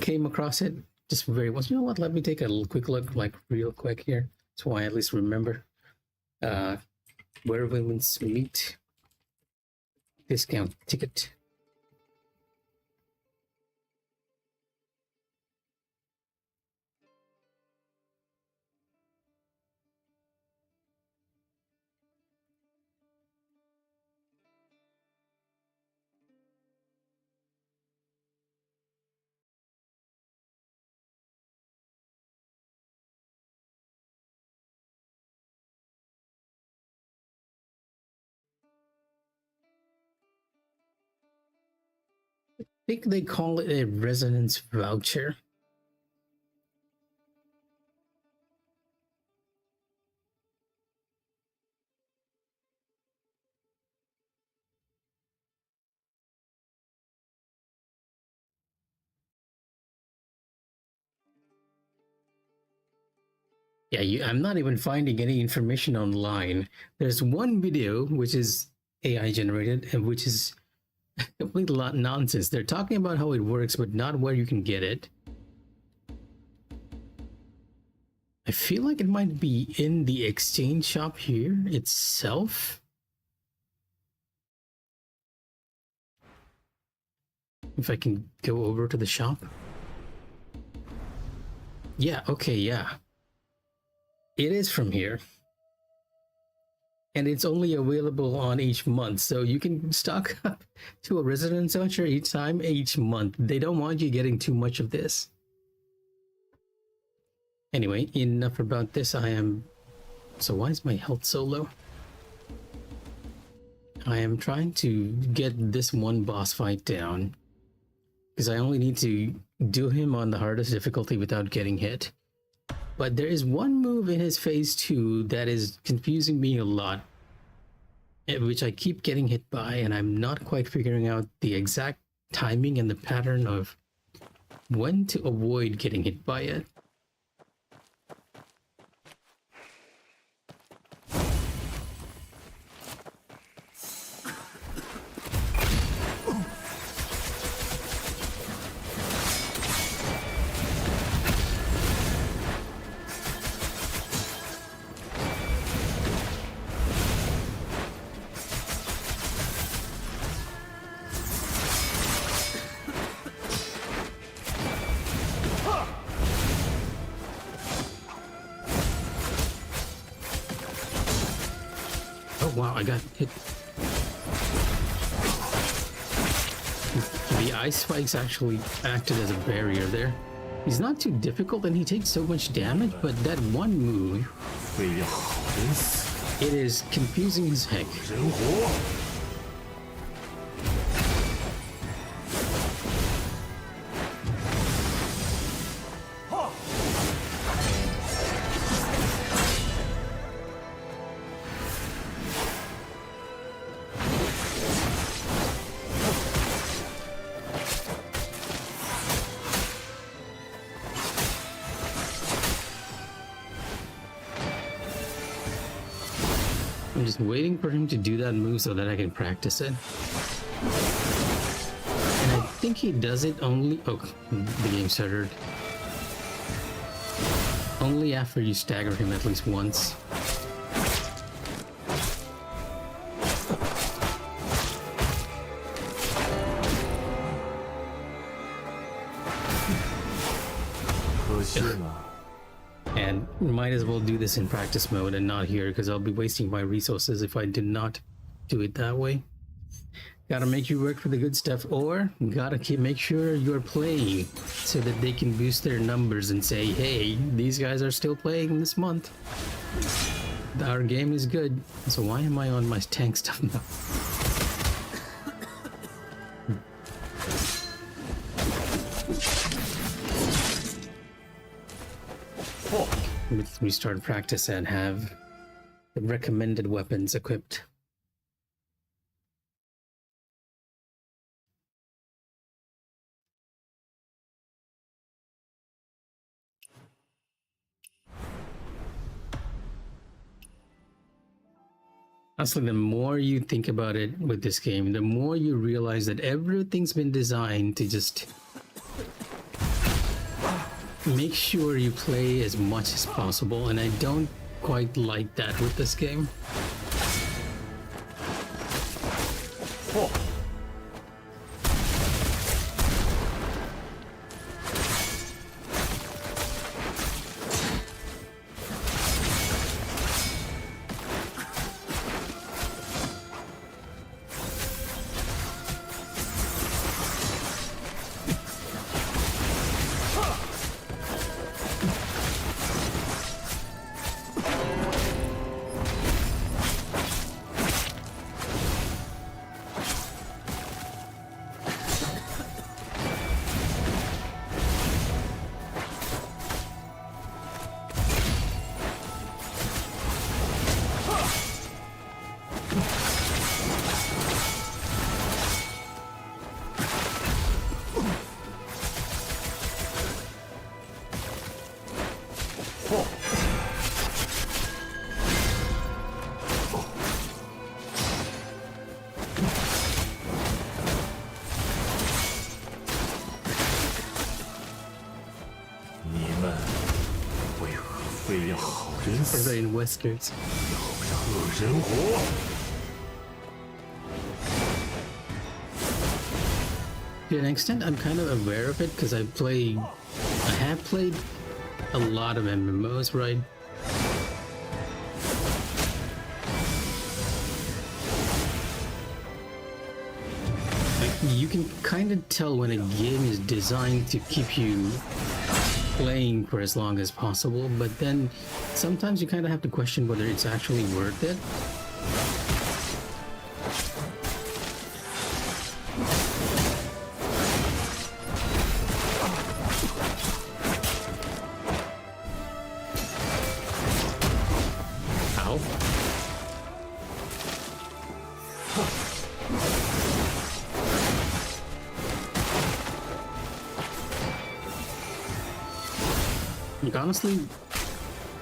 came across it just very once. You know what? Let me take a quick look, like real quick here. That's why I at least remember. Where women's meet. Discount ticket. think they call it a resonance voucher. Yeah, I'm not even finding any information online. There's one video which is AI generated and which is complete nonsense. They're talking about how it works, but not where you can get it. I feel like it might be in the exchange shop here itself. If I can go over to the shop. Yeah, okay, yeah. It is from here. And it's only available on each month, so you can stock up to a residence voucher each month. They don't want you getting too much of this. Anyway, enough about this. So why is my health so low? I am trying to get this one boss fight down, because I only need to do him on the hardest difficulty without getting hit. But there is one move in his phase 2 that is confusing me a lot, which I keep getting hit by, and I'm not quite figuring out the exact timing and the pattern of when to avoid getting hit by it. Oh wow, I got hit. The ice spikes actually acted as a barrier there. He's not too difficult and he takes so much damage, but that one move, 非要好人死， it is confusing as heck. 人活。 I'm just waiting for him to do that move so that I can practice it. And I think he does it only... Oh, the game started. Only after you stagger him at least once. And might as well do this in practice mode and not here, because I'll be wasting my resources if I did not do it that way. Gotta make you work for the good stuff, or gotta make sure you're playing so that they can boost their numbers and say, hey, these guys are still playing this month. Our game is good. So why am I on my tank stuff now? Let's restart practice and have the recommended weapons equipped. Honestly, the more you think about it with this game, the more you realize that everything's been designed to just make sure you play as much as possible, and I don't quite like that with this game. 非要好人 Or 死， they're in Weskers. 要让恶人活。 To an extent, I'm kind of aware of it because I have played a lot of MMOs, right? Like, you can kind of tell when a game is designed to keep you playing for as long as possible, but then sometimes you kind of have to question whether it's actually worth it. Ow. Like, honestly,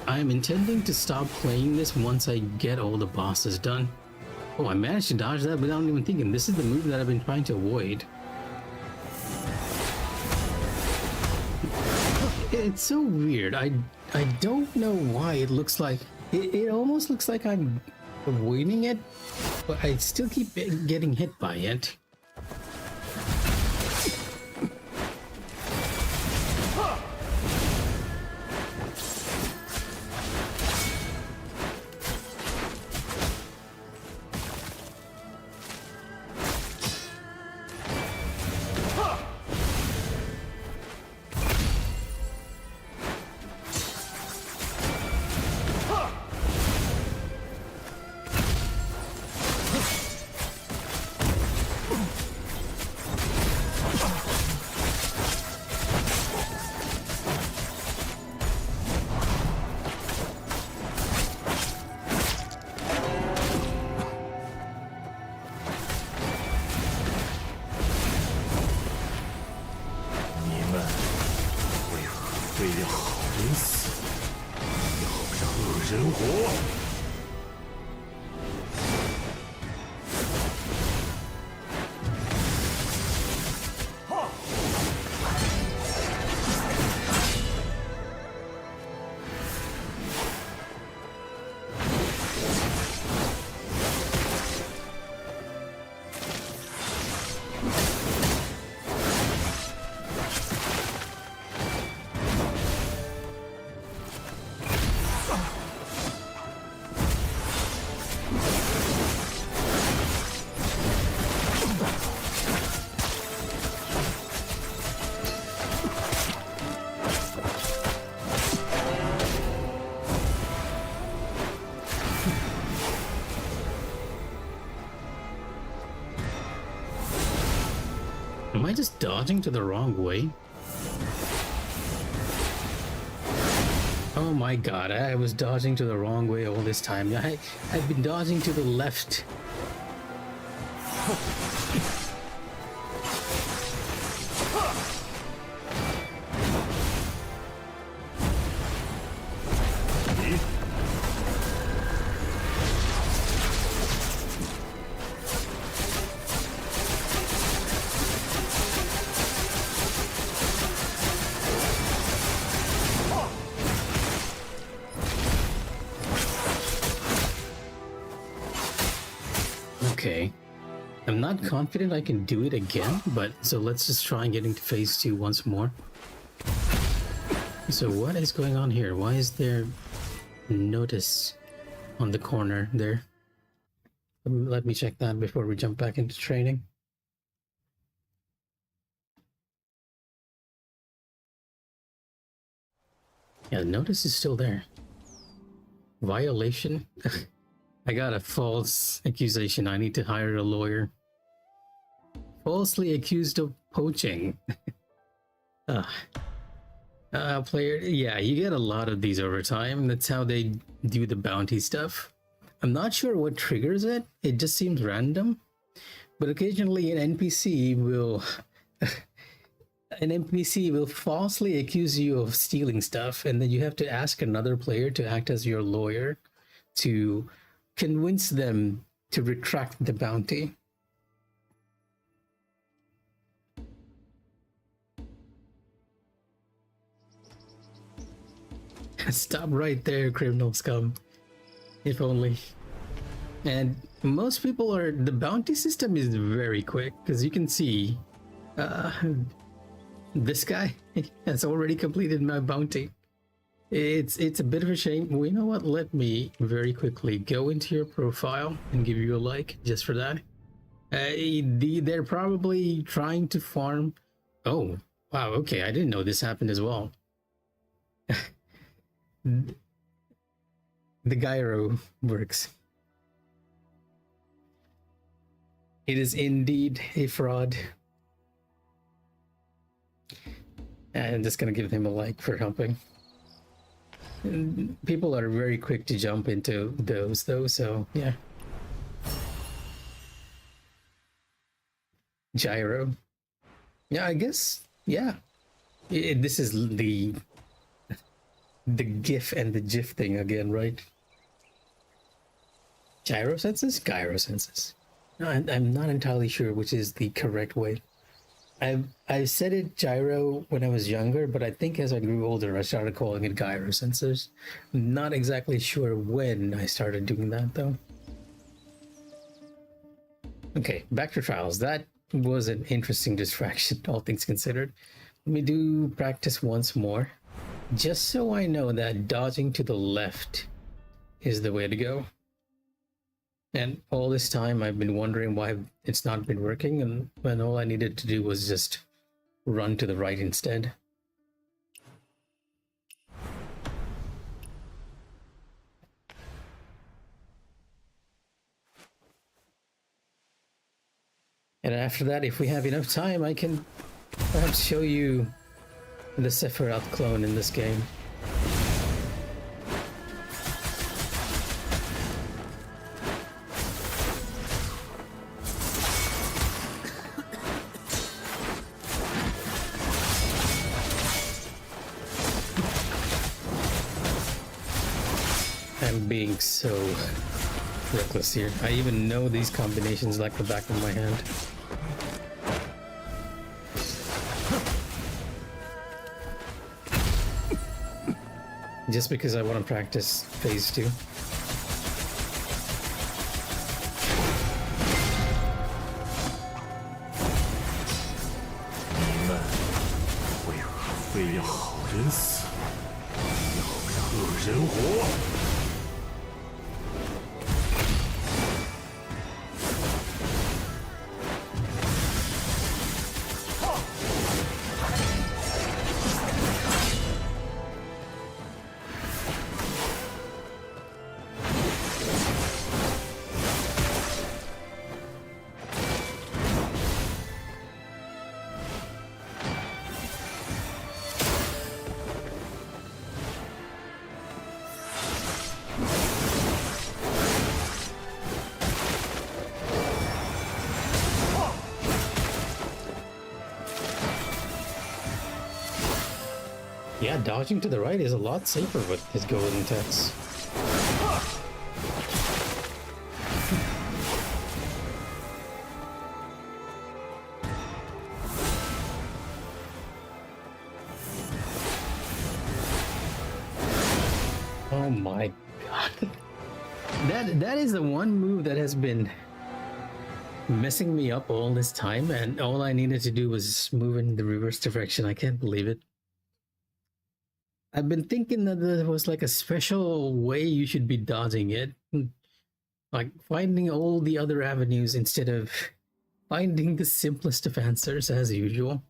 I'm intending to stop playing this once I get all the bosses done. Oh, I managed to dodge that without even thinking. This is the move that I've been trying to avoid. It's so weird. I don't know why it looks like... It almost looks like I'm avoiding it, but I still keep getting hit by it. Am I just dodging to the wrong way? Oh my god, I was dodging to the wrong way all this time. I've been dodging to the left. Okay. I'm not confident I can do it again, but so let's just try and get into phase 2 once more. So what is going on here? Why is there notice on the corner there? Let me check that before we jump back into training. Yeah, the notice is still there. Violation? I got a false accusation. I need to hire a lawyer. Falsely accused of poaching. Player, yeah, you get a lot of these over time. That's how they do the bounty stuff. I'm not sure what triggers it. It just seems random. But occasionally an NPC will... an NPC will falsely accuse you of stealing stuff, and then you have to ask another player to act as your lawyer to convince them to retract the bounty. Stop right there, criminal scum. If only. And most people are. The bounty system is very quick because you can see this guy has already completed my bounty. It's a bit of a shame. Well, you know what? Let me very quickly go into your profile and give you a like just for that. They're probably trying to farm. Oh, wow. Okay, I didn't know this happened as well. The gyro works. It is indeed a fraud. And I'm just gonna give him a like for helping. And people are very quick to jump into those though, so yeah. Gyro. Yeah, I guess, yeah. This is the GIF and the GIF thing again, right? Gyro senses? Gyro senses. No, I'm not entirely sure which is the correct way. I said it gyro when I was younger, but I think as I grew older, I started calling it gyro sensors. Not exactly sure when I started doing that though. Okay, back to trials. That was an interesting distraction, all things considered. Let me do practice once more, just so I know that dodging to the left is the way to go. And all this time I've been wondering why it's not been working, and when all I needed to do was just run to the right instead. And after that, if we have enough time, I can perhaps show you the Sephiroth clone in this game. I'm being so reckless here. I even know these combinations like the back of my hand. Just because I want to practice phase 2. Yeah, dodging to the right is a lot safer with his golden text. Oh my god. That is the one move that has been messing me up all this time, and all I needed to do was move in the reverse direction. I can't believe it. I've been thinking that there was like a special way you should be dodging it. Like finding all the other avenues instead of finding the simplest of answers as usual.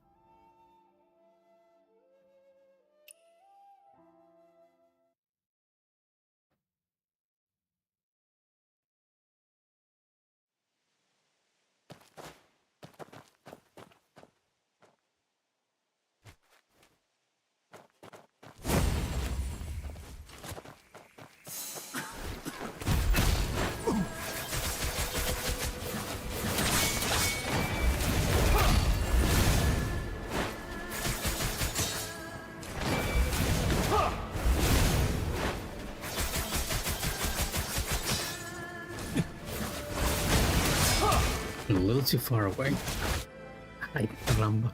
A little too far away. Ay, caramba.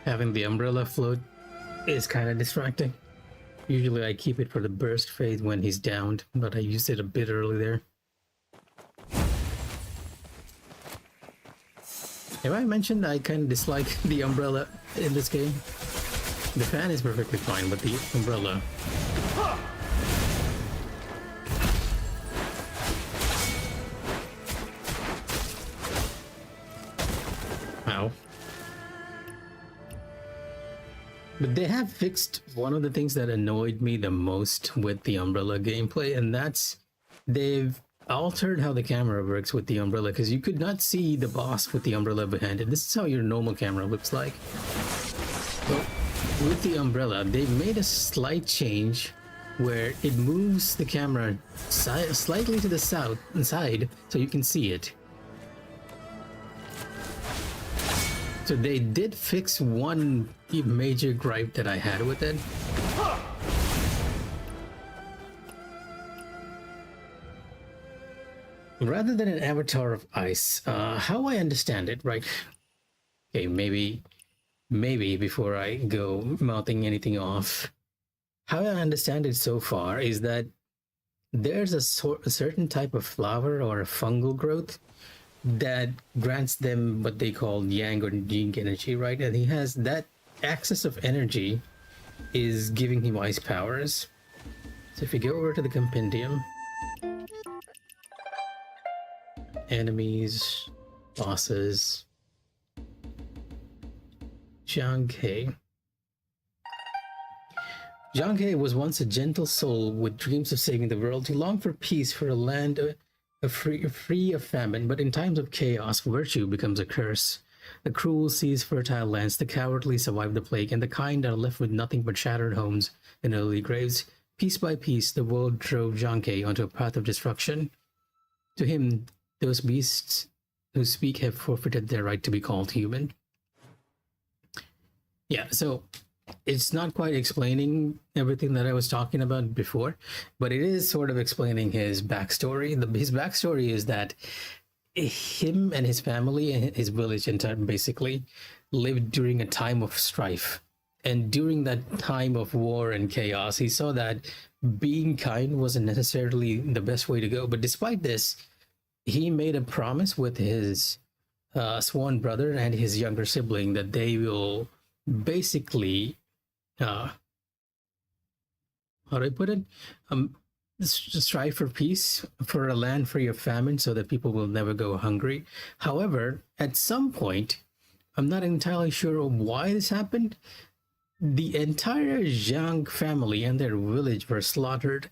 Having the umbrella float is kind of distracting. Usually I keep it for the burst phase when he's downed, but I used it a bit early there. Have I mentioned I kind of dislike the umbrella in this game? The fan is perfectly fine, but the umbrella... Ow. But they have fixed one of the things that annoyed me the most with the umbrella gameplay, and that's they've altered how the camera works with the umbrella, because you could not see the boss with the umbrella behind it. This is how your normal camera looks like. But with the umbrella, they've made a slight change where it moves the camera slightly to the side so you can see it. So they did fix one major gripe that I had with it. Rather than an avatar of ice, how I understand it, right? Okay, maybe before I go mouthing anything off, how I understand it so far is that there's a certain type of flower or a fungal growth that grants them what they call yang or yin energy, right? And he has that access of energy is giving him ice powers. So if you go over to the compendium, enemies, bosses, Zhange He. Zhange He was once a gentle soul with dreams of saving the world. He longed for peace, for a land free of famine, but in times of chaos, virtue becomes a curse. The cruel seize fertile lands, the cowardly survive the plague, and the kind are left with nothing but shattered homes and early graves. Piece by piece, the world drove Zhange He onto a path of destruction. To him, those beasts who speak have forfeited their right to be called human. Yeah, so it's not quite explaining everything that I was talking about before, but it is sort of explaining his backstory. His backstory is that him and his family and his village basically lived during a time of strife. And during that time of war and chaos, he saw that being kind wasn't necessarily the best way to go. But despite this, he made a promise with his sworn brother and his younger sibling that they will basically, how do I put it? Strive for peace, for a land free of famine, so that people will never go hungry. However, at some point, I'm not entirely sure why this happened, the entire Zhang family and their village were slaughtered.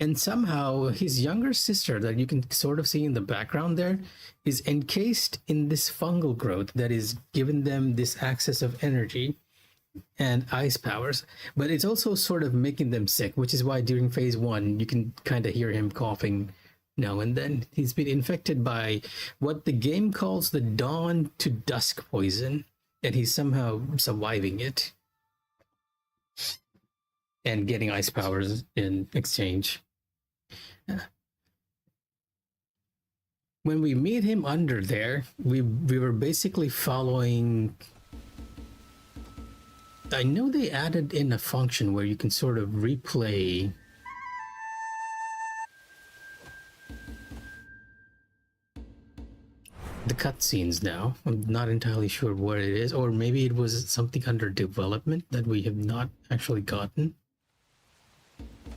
And somehow his younger sister, that you can sort of see in the background there, is encased in this fungal growth that is giving them this access of energy and ice powers. But it's also sort of making them sick, which is why during phase 1, you can kind of hear him coughing now and then. He's been infected by what the game calls the dawn to dusk poison, and he's somehow surviving it and getting ice powers in exchange. When we meet him under there, we were basically following... I know they added in a function where you can sort of replay the cutscenes now. I'm not entirely sure what it is, or maybe it was something under development that we have not actually gotten.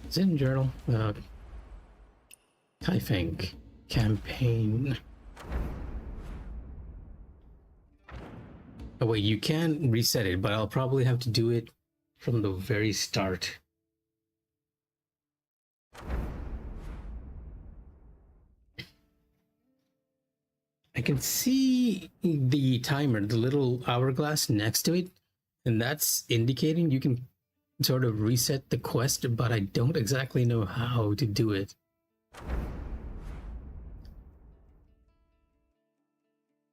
Is it in journal? I think campaign. Oh wait, you can reset it, but I'll probably have to do it from the very start. I can see the timer, the little hourglass next to it, and that's indicating you can sort of reset the quest, but I don't exactly know how to do it.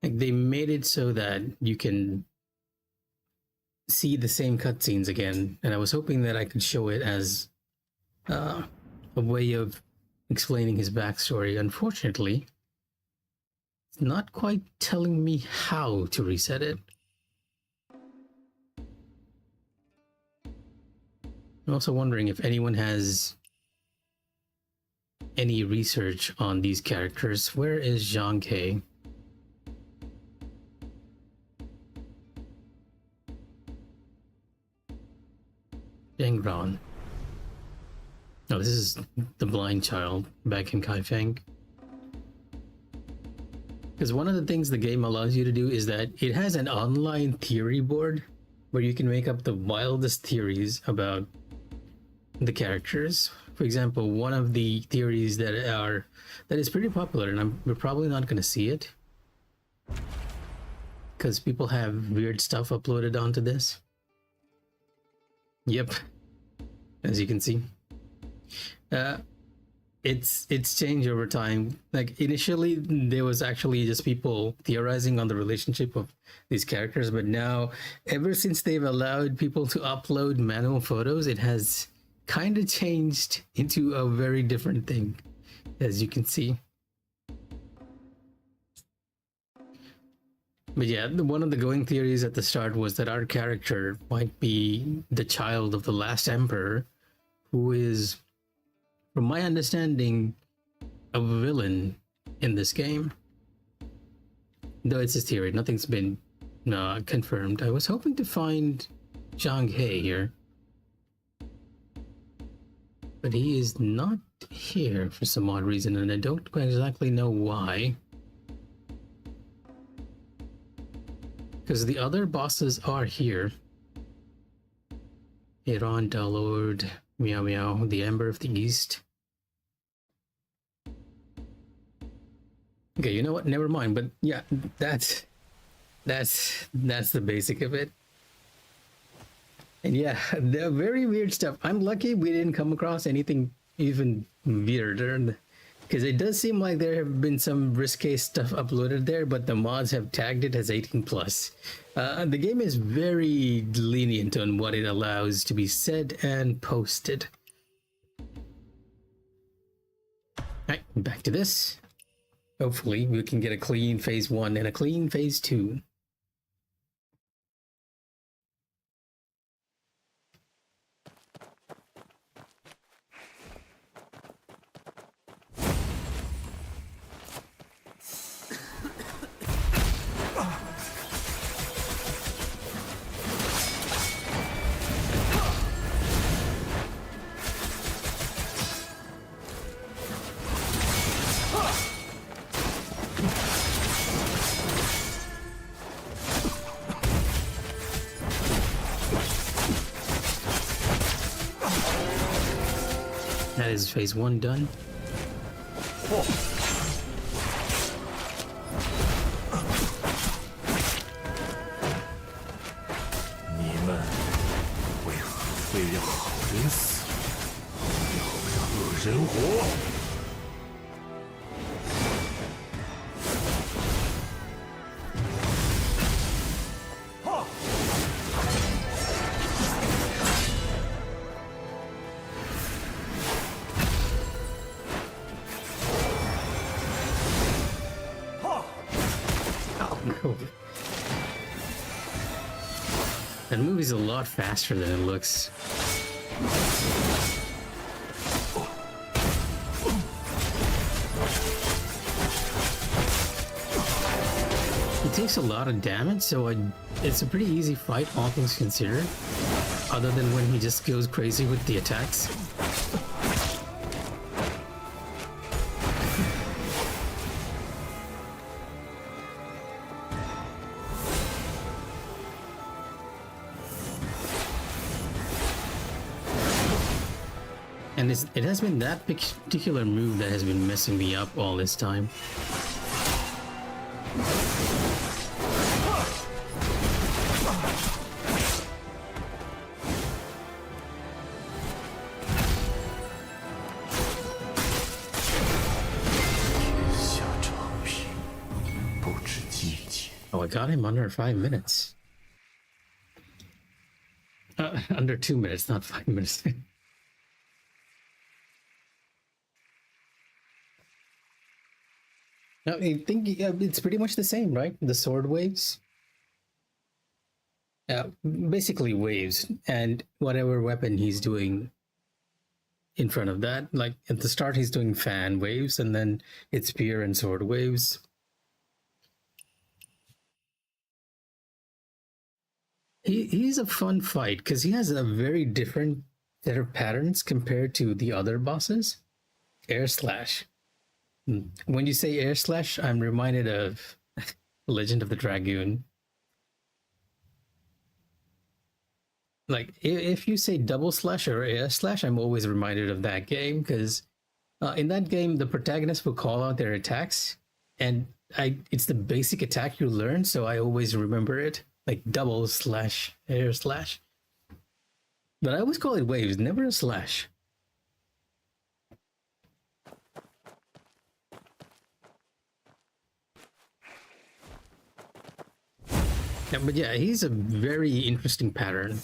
Like, they made it so that you can see the same cutscenes again, and I was hoping that I could show it as a way of explaining his backstory. Unfortunately, it's not quite telling me how to reset it. I'm also wondering if anyone has any research on these characters. Where is Zhange He? Dengron. Oh, this is the blind child back in Kaifeng. Because one of the things the game allows you to do is that it has an online theory board where you can make up the wildest theories about the characters. For example, one of the theories that is pretty popular, and we're probably not going to see it because people have weird stuff uploaded onto this. Yep, as you can see, it's changed over time. Like initially, there was actually just people theorizing on the relationship of these characters, but now, ever since they've allowed people to upload manual photos, it has kind of changed into a very different thing, as you can see. But yeah, one of the going theories at the start was that our character might be the child of the last emperor, who is, from my understanding, a villain in this game. Though it's a theory, nothing's been confirmed. I was hoping to find Zhange He here, but he is not here for some odd reason, and I don't quite exactly know why. Because the other bosses are here. Iran, Dalord, Meow Meow, the Ember of the East. Okay, you know what? Never mind. But yeah, that's the basic of it. And yeah, they're very weird stuff. I'm lucky we didn't come across anything even weirder, because it does seem like there have been some risque stuff uploaded there, but the mods have tagged it as 18 plus. The game is very lenient on what it allows to be said and posted. Alright, back to this. Hopefully we can get a clean phase 1 and a clean phase 2. That is phase 1 done. That movie's a lot faster than it looks. He takes a lot of damage, so it's a pretty easy fight, all things considered. Other than when he just goes crazy with the attacks. And it has been that particular move that has been messing me up all this time. Oh, I got him under 5 minutes. Under 2 minutes, not 5 minutes. No, I think it's pretty much the same, right? The sword waves. Basically waves and whatever weapon he's doing in front of that. Like at the start, he's doing fan waves, and then it's spear and sword waves. He's a fun fight because he has a very different set of patterns compared to the other bosses. Air slash. When you say air slash, I'm reminded of Legend of the Dragoon. Like if you say double slash or air slash, I'm always reminded of that game because in that game the protagonist will call out their attacks, and it's the basic attack you learn, so I always remember it, like double slash air slash. But I always call it waves, never a slash. Yeah, but yeah, he's a very interesting pattern.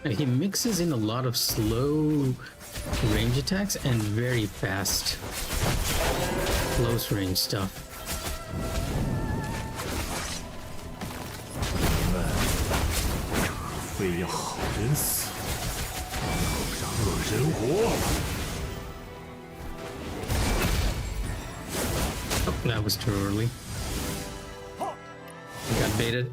He mixes in a lot of slow range attacks and very fast close range stuff. 你们非要好人死，要让恶人活。 Oh, that was too early. Got baited.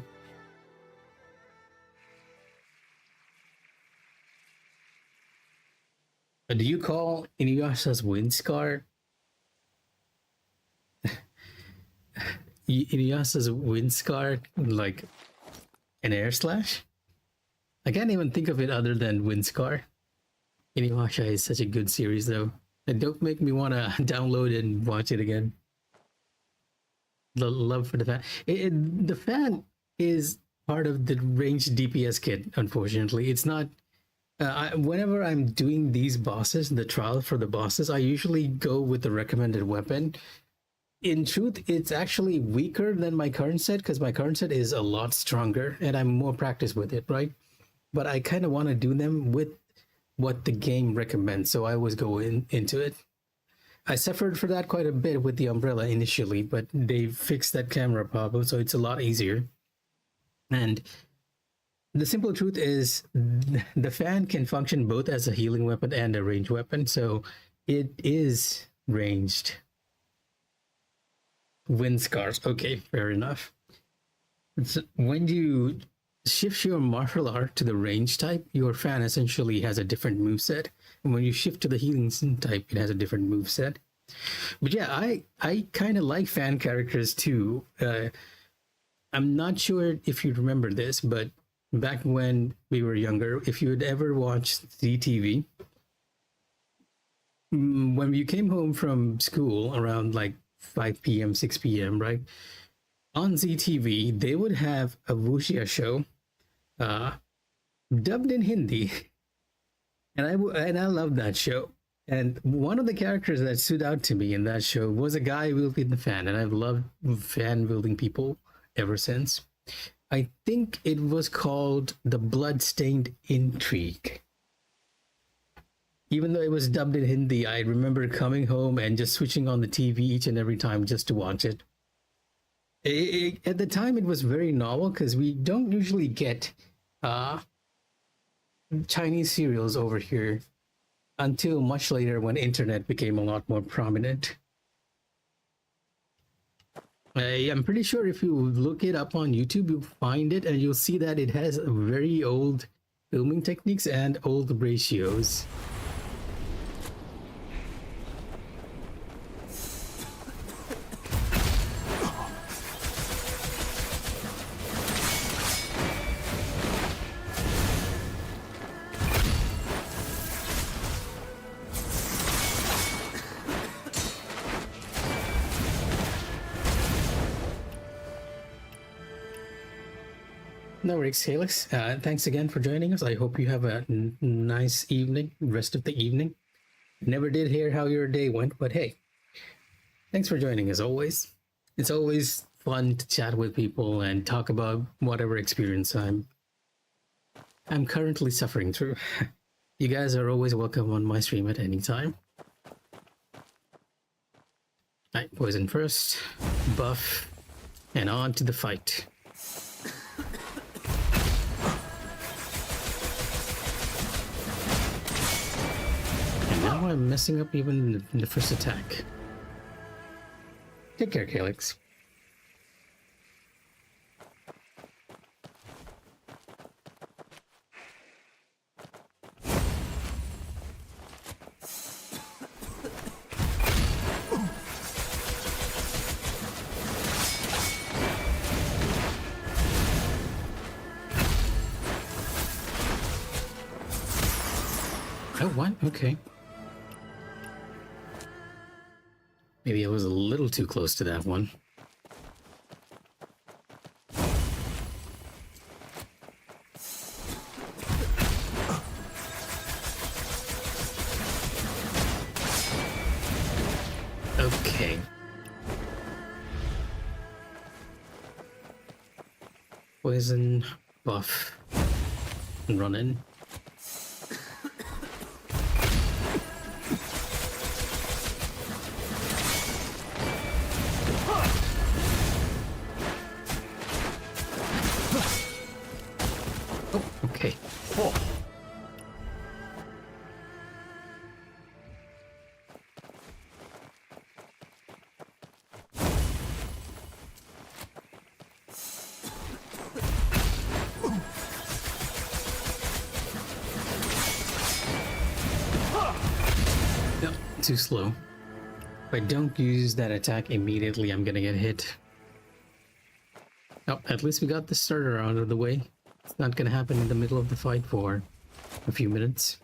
Do you call Inuyasha's wind scar? Inuyasha's wind scar like an air slash? I can't even think of it other than wind scar. Inuyasha is such a good series though. And don't make me want to download it and watch it again. The love for the fan. The fan is part of the ranged DPS kit, unfortunately. It's not... whenever I'm doing these bosses, the trial for the bosses, I usually go with the recommended weapon. In truth, it's actually weaker than my current set because my current set is a lot stronger and I'm more practiced with it, right? But I kind of want to do them with what the game recommends, so I always go into it. I suffered for that quite a bit with the umbrella initially, but they fixed that camera problem, so it's a lot easier. And the simple truth is the fan can function both as a healing weapon and a ranged weapon, so it is ranged. Wind scars. Okay, fair enough. So when you shift your martial art to the range type, your fan essentially has a different moveset. And when you shift to the healing type, it has a different moveset. But yeah, I kind of like fan characters too. I'm not sure if you remember this, but back when we were younger, if you had ever watched ZTV, when you came home from school around like 5 p.m., 6 p.m., right? On ZTV, they would have a wuxia show dubbed in Hindi. And I loved that show. And one of the characters that stood out to me in that show was a guy wielding the fan, and I've loved fan wielding people ever since. I think it was called The Bloodstained Intrigue. Even though it was dubbed in Hindi, I remember coming home and just switching on the TV each and every time just to watch it. At the time, it was very novel because we don't usually get Chinese serials over here until much later when internet became a lot more prominent. I'm pretty sure if you look it up on YouTube, you'll find it and you'll see that it has very old filming techniques and old ratios. No worries, Helix. Thanks again for joining us. I hope you have a nice evening, rest of the evening. Never did hear how your day went, but hey, thanks for joining as always. It's always fun to chat with people and talk about whatever experience I'm currently suffering through. You guys are always welcome on my stream at any time. Alright, poison first, buff, and on to the fight. And now I'm messing up even the first attack. Take care, Calyx. Oh, what? Okay. Maybe I was a little too close to that one. Okay. Poison, buff, and run in. Okay. Oh. No, too slow. If I don't use that attack immediately, I'm gonna get hit. Oh, at least we got the starter out of the way. It's not gonna happen in the middle of the fight for a few minutes.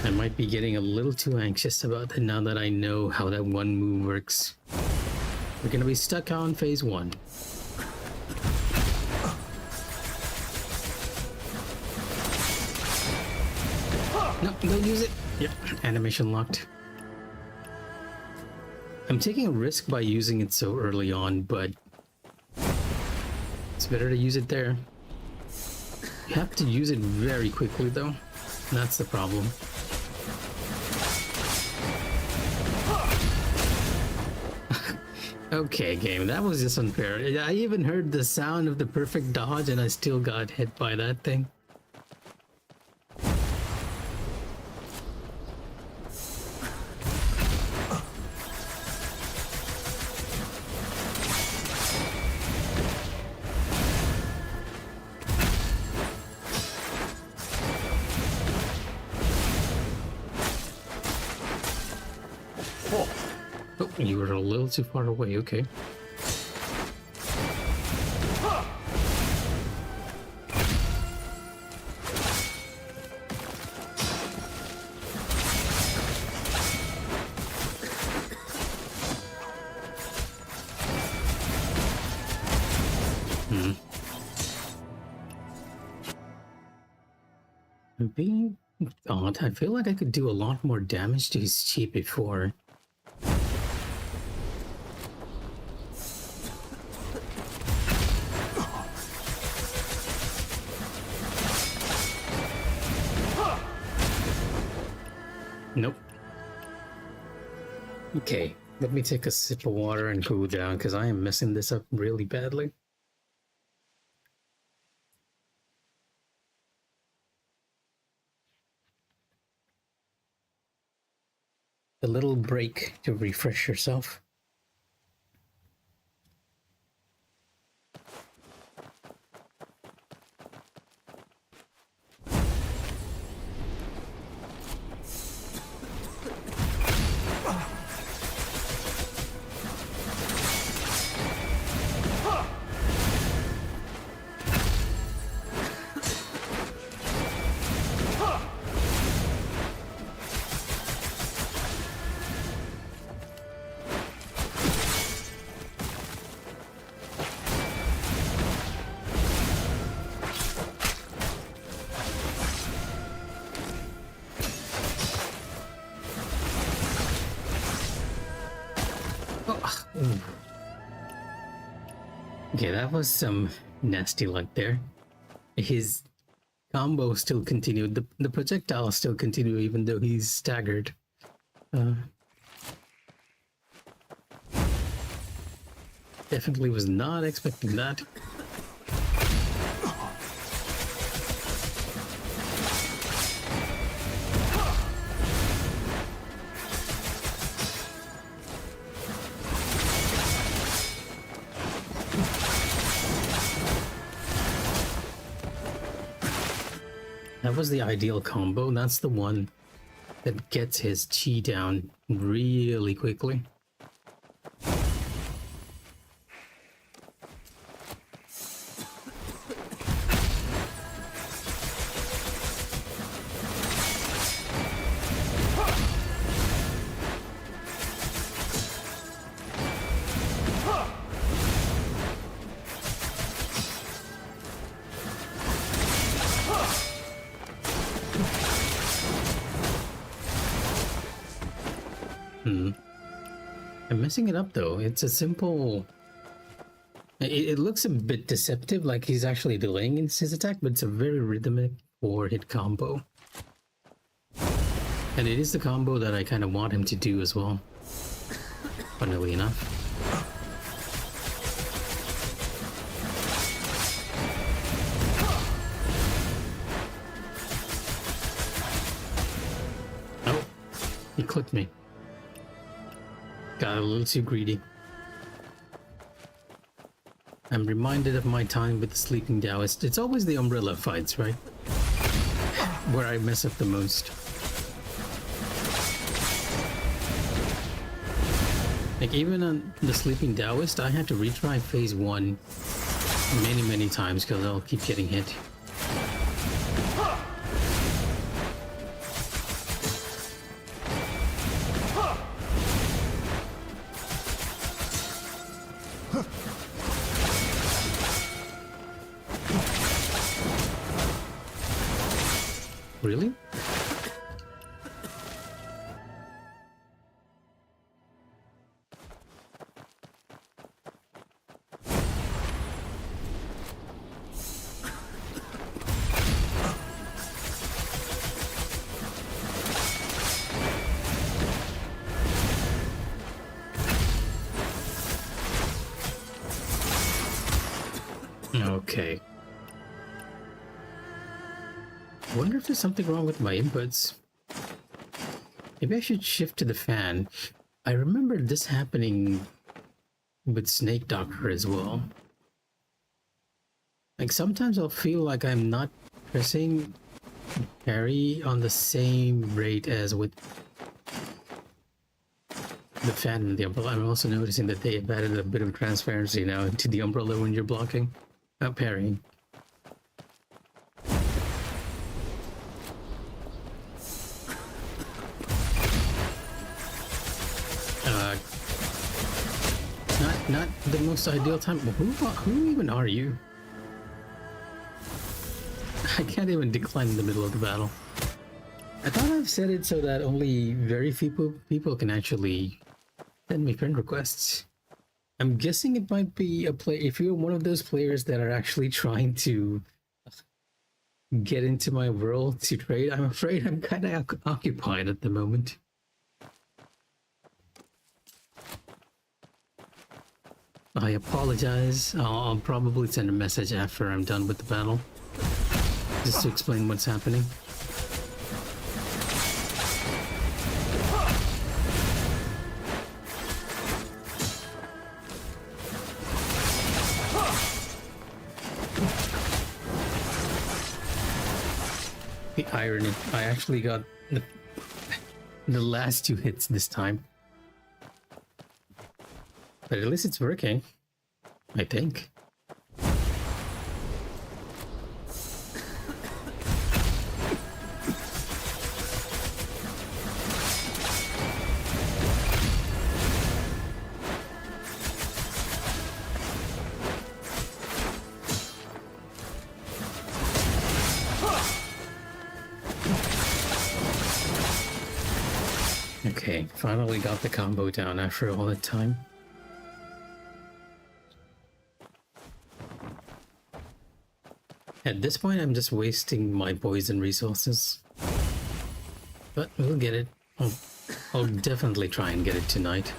I might be getting a little too anxious about it now that I know how that one move works. We're gonna be stuck on phase 1. No, don't use it. Yep, animation locked. I'm taking a risk by using it so early on, but it's better to use it there. You have to use it very quickly though. That's the problem. Okay, game, that was just unfair. I even heard the sound of the perfect dodge and I still got hit by that thing. Oh, you were a little too far away, okay. I'm being odd. I feel like I could do a lot more damage to his chi before. Nope. Okay, let me take a sip of water and cool down because I am messing this up really badly. A little break to refresh yourself. Okay, that was some nasty luck there. His combo still continued. The projectile still continued even though he's staggered. Definitely was not expecting that. That was the ideal combo. That's the one that gets his chi down really quickly. I'm messing it up though. It's a simple... It looks a bit deceptive, like he's actually delaying his attack, but it's a very rhythmic 4-hit combo. And it is the combo that I kind of want him to do as well, funnily enough. Oh, he clipped me. Got a little too greedy. I'm reminded of my time with the Sleeping Taoist. It's always the umbrella fights, right? Where I mess up the most. Like even on the Sleeping Taoist, I had to retry phase 1 many times because I'll keep getting hit. Really? Okay. I wonder if there's something wrong with my inputs. Maybe I should shift to the fan. I remember this happening with Snake Doctor as well. Like sometimes I'll feel like I'm not pressing parry on the same rate as with the fan and the umbrella. I'm also noticing that they have added a bit of transparency now into the umbrella when you're blocking, parrying. Not the most ideal time. Who even are you? I can't even decline in the middle of the battle. I thought I've set it so that only very few people can actually send me friend requests. I'm guessing it might be a play. If you're one of those players that are actually trying to get into my world to trade, I'm afraid I'm kind of occupied at the moment. I apologize. I'll probably send a message after I'm done with the battle, just to explain what's happening. The irony, I actually got the last 2 hits this time. But at least it's working, I think. Okay, finally got the combo down after all that time. At this point, I'm just wasting my poison resources. But we'll get it. I'll definitely try and get it tonight.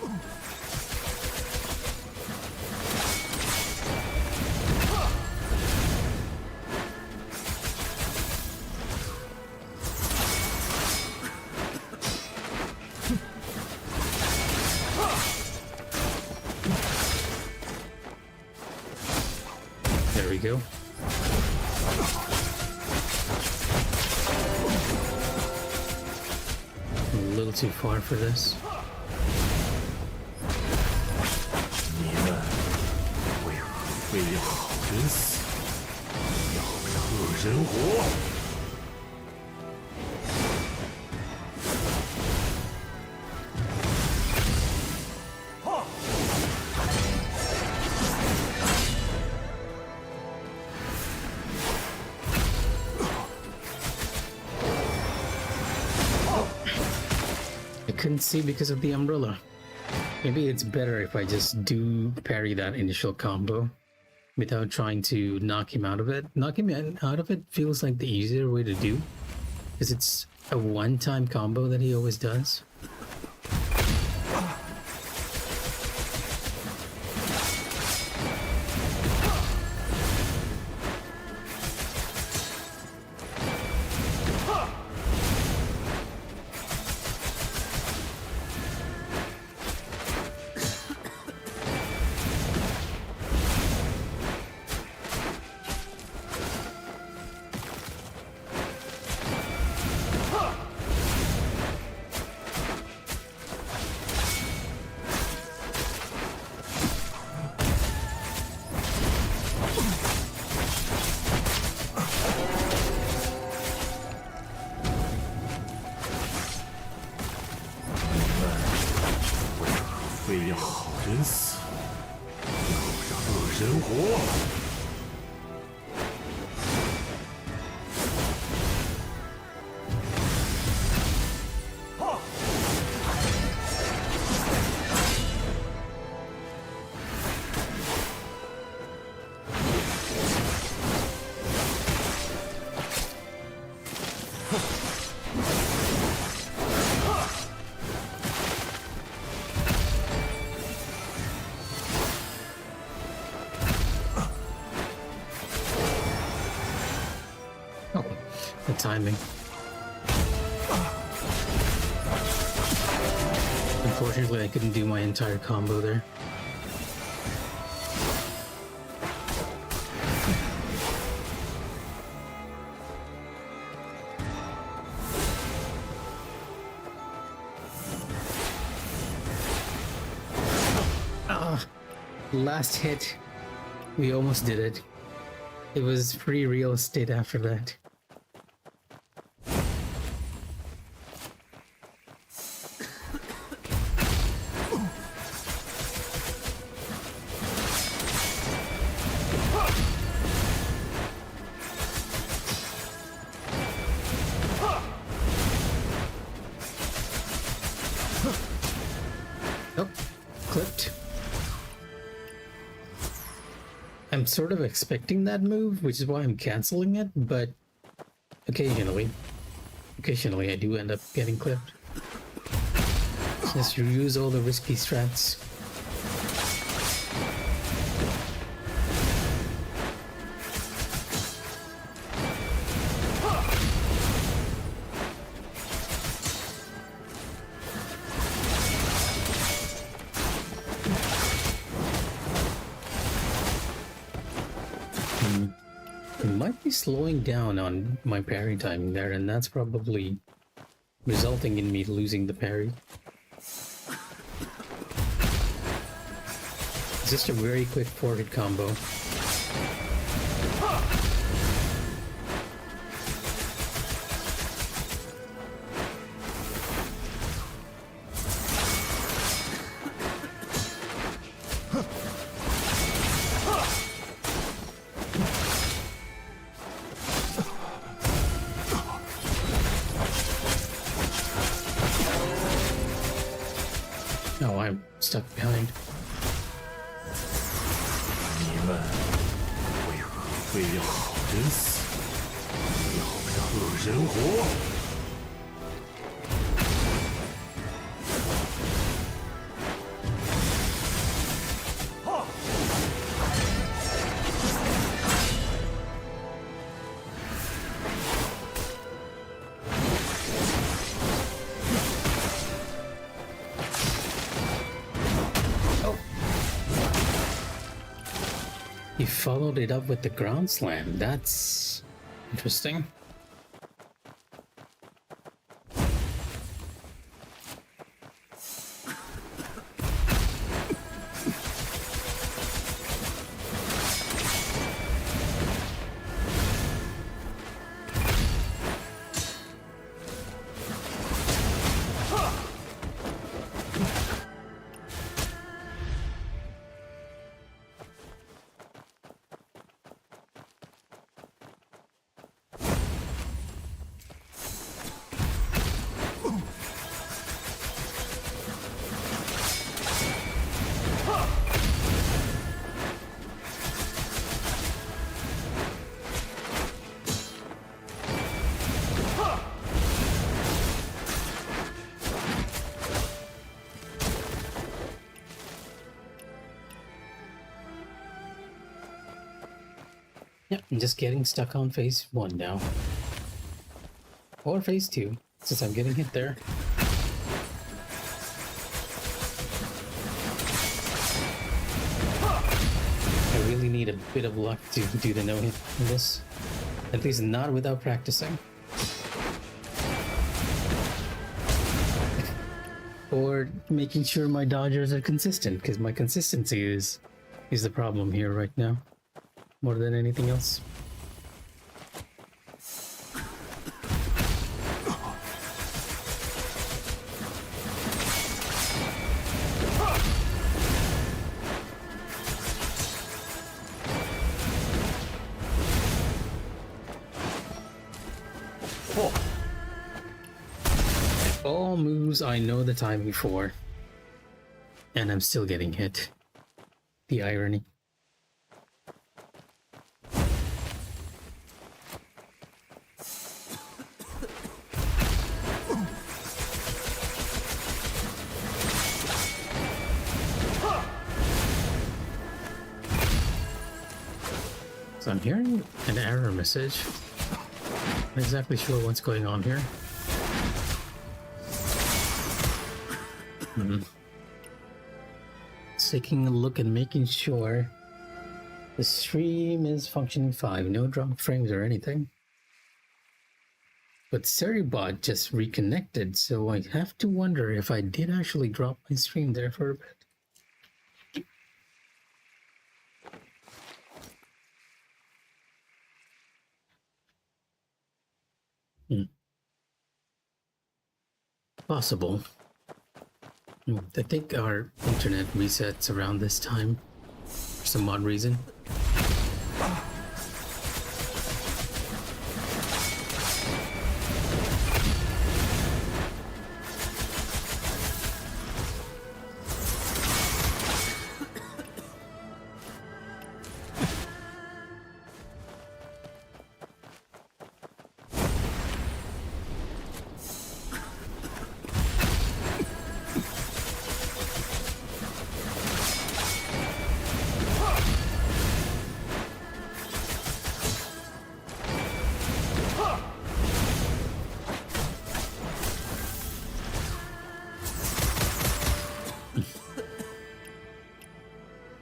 There we go. A little too far for this. 你们为何非要好人死，要恶人活？I couldn't see because of the umbrella. Maybe it's better if I just do parry that initial combo without trying to knock him out of it. Knock him out of it feels like the easier way to do, because it's a one-time combo that he always does. Oh, the timing. Unfortunately, I couldn't do my entire combo there. Last hit. We almost did it. It was free real estate after that. Nope. Clipped. I'm sort of expecting that move, which is why I'm canceling it, but occasionally I do end up getting clipped. Just use all the risky strats. It might be slowing down on my parry timing there, and that's probably resulting in me losing the parry. It's just a very quick forward combo. Oh, I'm stuck behind. 你们为何非要好人死，要特人活。He followed it up with the ground slam. That's interesting. Yep, I'm just getting stuck on phase 1 now. Or phase 2, since I'm getting hit there. I really need a bit of luck to do the no-hit in this. At least not without practicing. Or making sure my dodgers are consistent, because my consistency is the problem here right now. More than anything else. All moves I know the timing for, and I'm still getting hit. The irony. So I'm hearing an error message. Not exactly sure what's going on here. Taking a look and making sure the stream is functioning fine. No drop frames or anything. But Seribot just reconnected, so I have to wonder if I did actually drop my stream there for a bit. Possible. I think our internet resets around this time for some odd reason.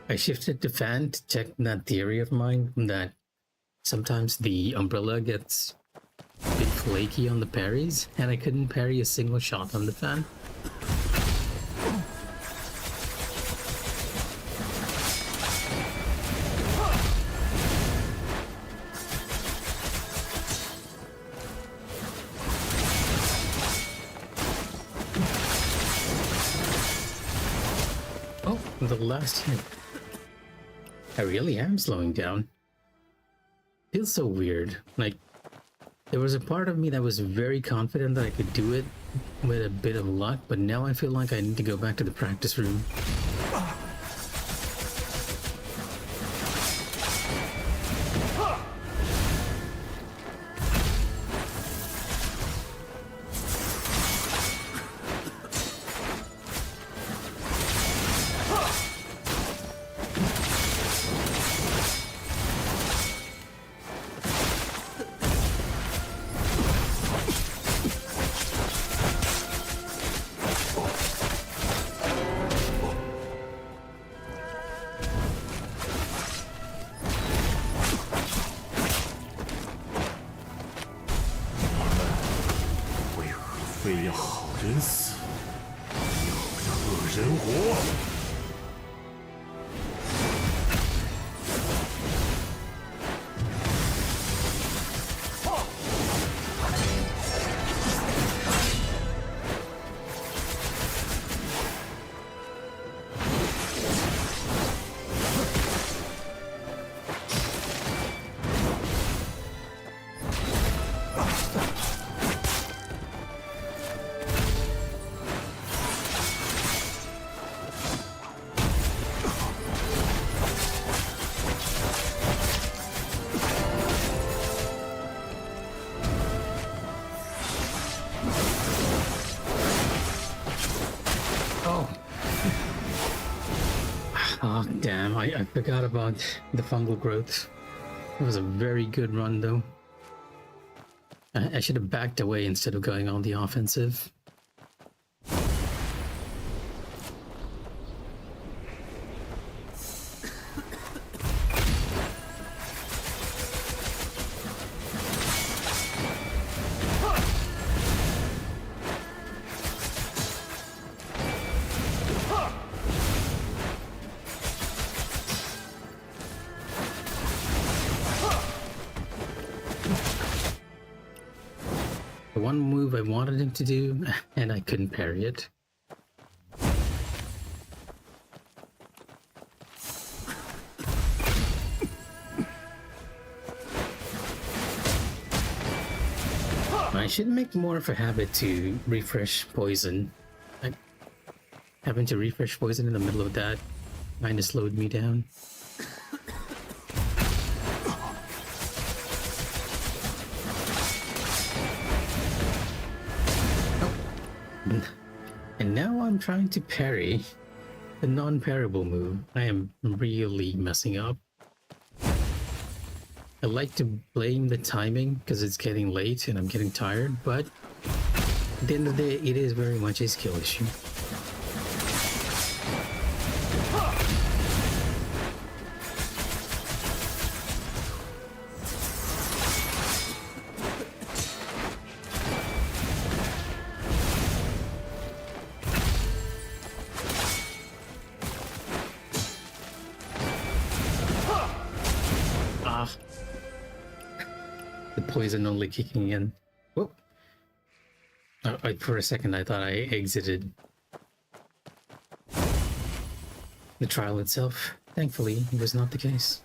I shifted to fan to check that theory of mine that sometimes the umbrella gets a bit flaky on the parries, and I couldn't parry a single shot on the fan. Oh, the last hit. I really am slowing down. Feels so weird. Like, there was a part of me that was very confident that I could do it with a bit of luck, but now I feel like I need to go back to the practice room. 非要好人死，要不得恶人活。Oh, damn, I forgot about the fungal growth. It was a very good run, though. I should have backed away instead of going on the offensive. The one move I wanted him to do, and I couldn't parry it. I should make more of a habit to refresh poison. Having to refresh poison in the middle of that kind of slowed me down. And now I'm trying to parry the non-parryable move. I am really messing up. I like to blame the timing because it's getting late and I'm getting tired, but at the end of the day, it is very much a skill issue. The poison only kicking in. Whoop. For a second I thought I exited the trial itself. Thankfully, it was not the case.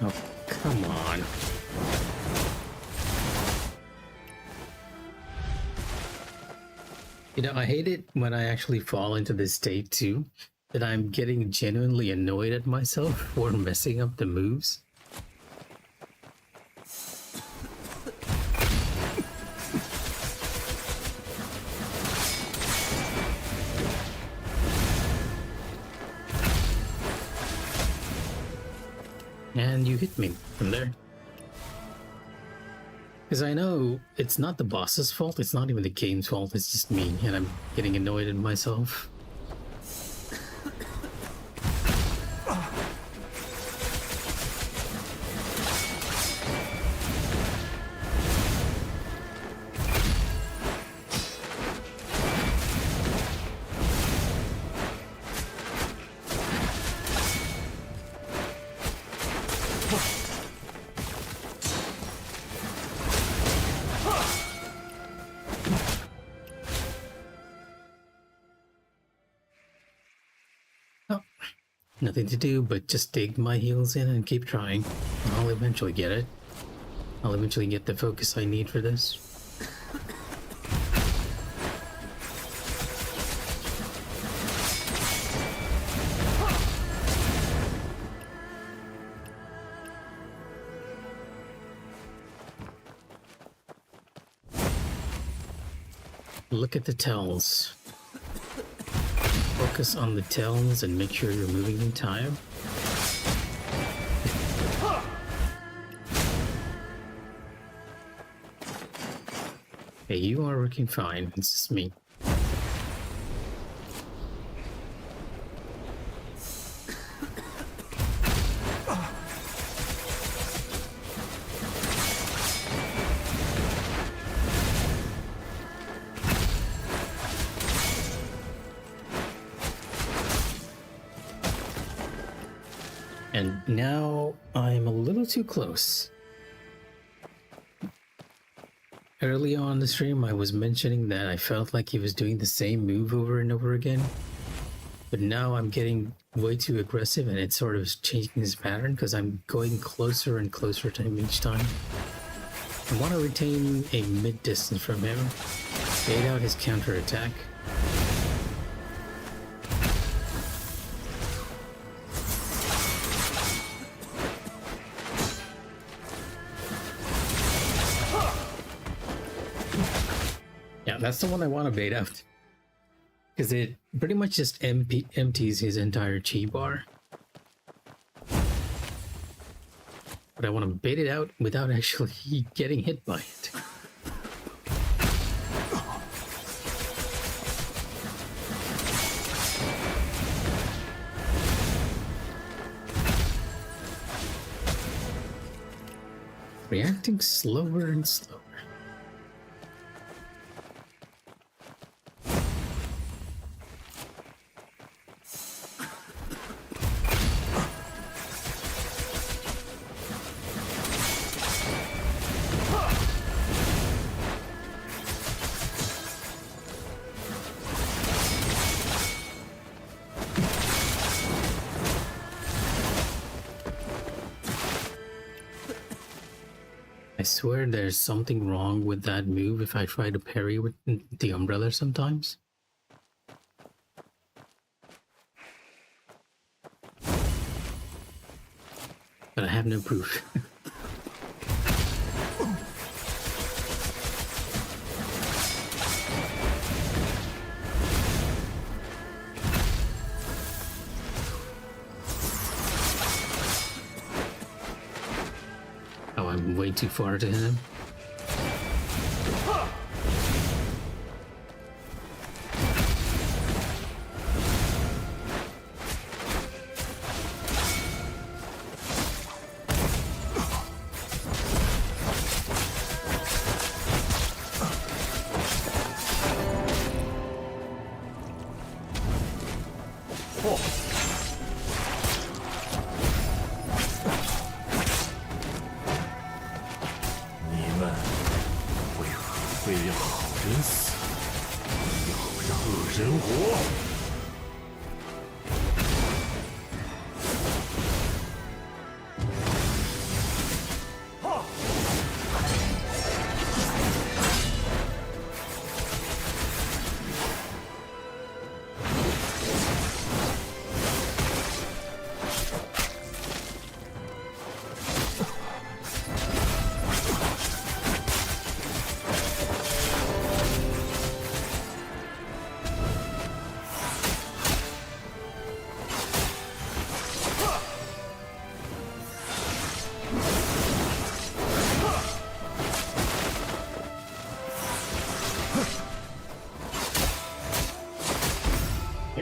Oh, come on. You know, I hate it when I actually fall into this state too, that I'm getting genuinely annoyed at myself for messing up the moves. And you hit me from there. Because I know it's not the boss's fault, it's not even the game's fault, it's just me, and I'm getting annoyed at myself. Nothing to do but just dig my heels in and keep trying. I'll eventually get it. I'll eventually get the focus I need for this. Look at the tells. Focus on the tells and make sure you're moving in time. Okay, you are working fine. It's just me. And now I'm a little too close. Early on the stream, I was mentioning that I felt like he was doing the same move over and over again. But now I'm getting way too aggressive and it's sort of changing his pattern because I'm going closer and closer to him each time. I want to retain a mid-distance from him, bait out his counter-attack. Yeah, that's the one I want to bait out. Because it pretty much just empties his entire chi bar. But I want to bait it out without actually getting hit by it. Reacting slower and slower. I swear there's something wrong with that move if I try to parry with the umbrella sometimes. But I have no proof. Oh, I'm way too far to him.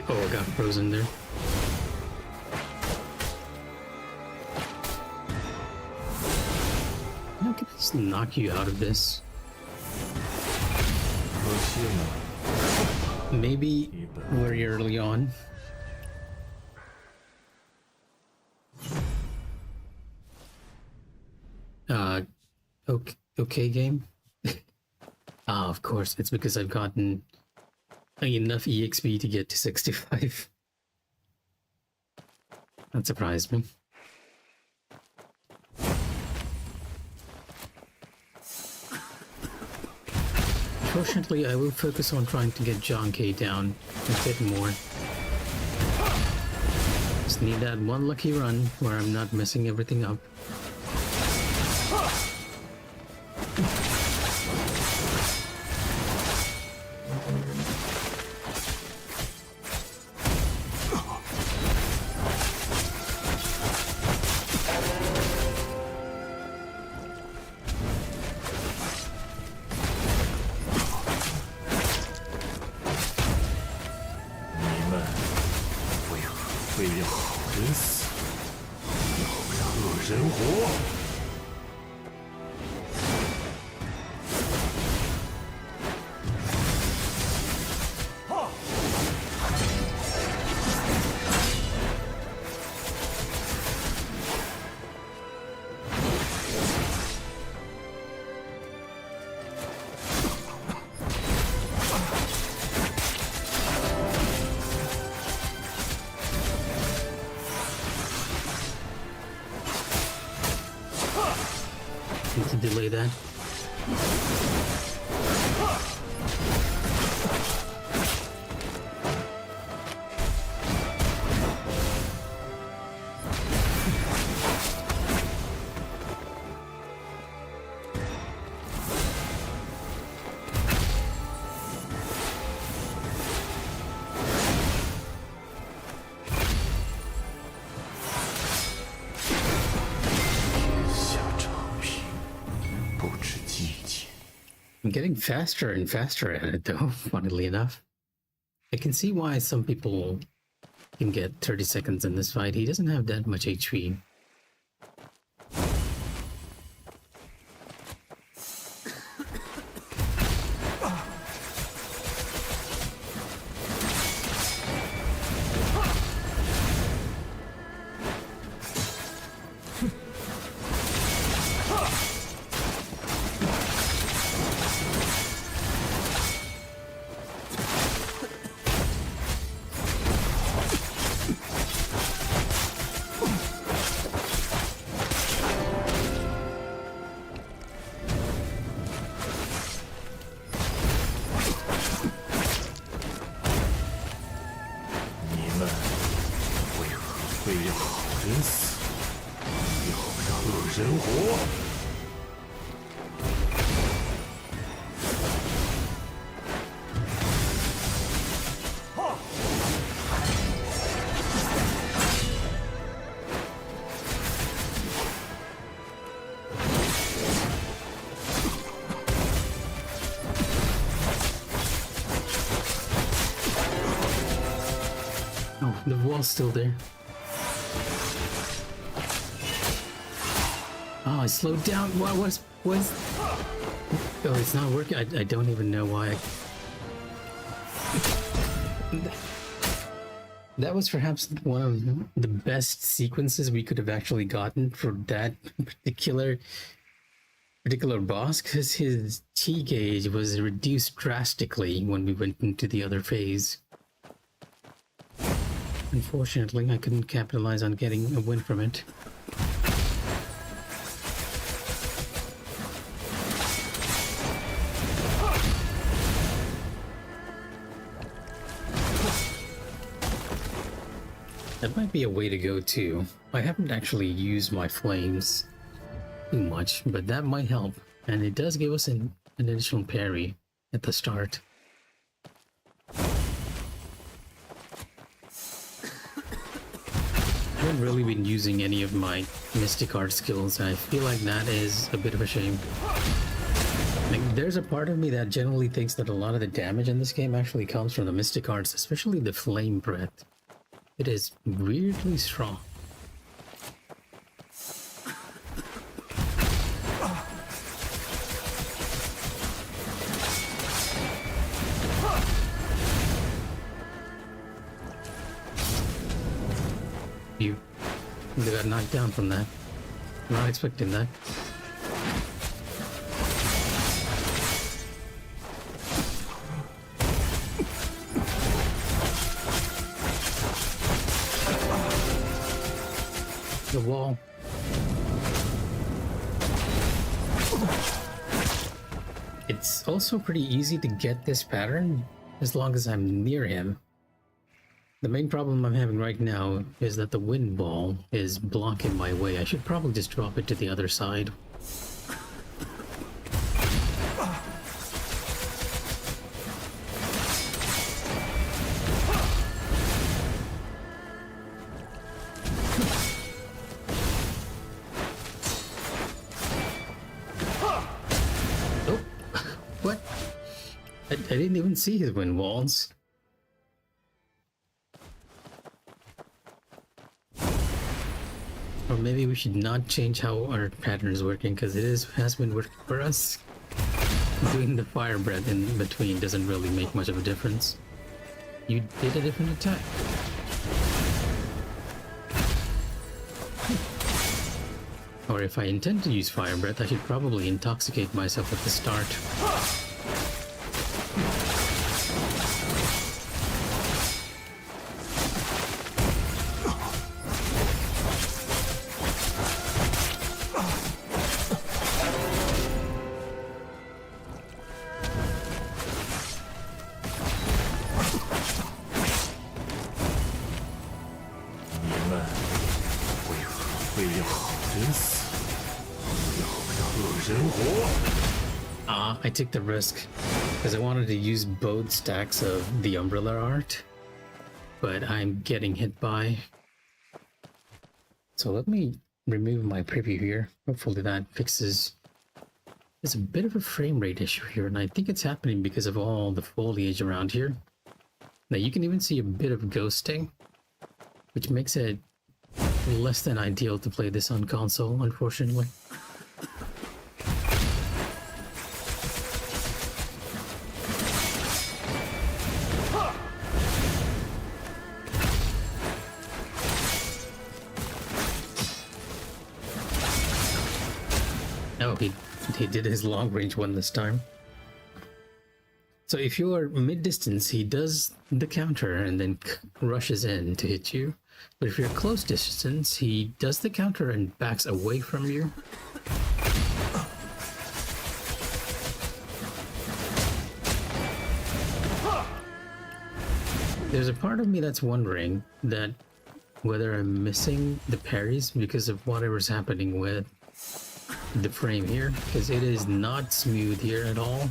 Oh, I got frozen there. How can I just knock you out of this? Maybe very early on. Okay game. Ah, of course, it's because I've gotten enough EXP to get to 65. That surprised me. Fortunately, I will focus on trying to get Zhange He down a bit more. Just need that one lucky run where I'm not messing everything up. 人活。Need to delay that. I'm getting faster and faster at it though, funnily enough. I can see why some people can get 30 seconds in this fight. He doesn't have that much HP. Oh, the wall's still there. Oh, I slowed down. What was? Oh, it's not working. I don't even know why. That was perhaps one of the best sequences we could have actually gotten for that particular boss, because his T gauge was reduced drastically when we went into the other phase. Unfortunately, I couldn't capitalize on getting a win from it. That might be a way to go too. I haven't actually used my flames too much, but that might help. And it does give us an additional parry at the start. I haven't really been using any of my Mystic Art skills, and I feel like that is a bit of a shame. Like, there's a part of me that generally thinks that a lot of the damage in this game actually comes from the Mystic Arts, especially the Flame Breath. It is weirdly strong. They got knocked down from that. Not expecting that. The wall. It's also pretty easy to get this pattern as long as I'm near him. The main problem I'm having right now is that the wind ball is blocking my way. I should probably just drop it to the other side. Oh, what? I didn't even see his wind walls. Or maybe we should not change how our pattern is working, because has been working for us. Doing the fire breath in between doesn't really make much of a difference. You did a different attack. Or if I intend to use fire breath, I should probably intoxicate myself at the start. I took the risk because I wanted to use both stacks of the umbrella art, but I'm getting hit by. So let me remove my preview here. Hopefully that fixes. There's a bit of a frame rate issue here, and I think it's happening because of all the foliage around here. Now you can even see a bit of ghosting, which makes it less than ideal to play this on console, unfortunately. Oh, he did his long range one this time. So if you're mid-distance, he does the counter and then rushes in to hit you. But if you're close distance, he does the counter and backs away from you. There's a part of me that's wondering that whether I'm missing the parries because of whatever's happening with the frame here, because it is not smooth here at all.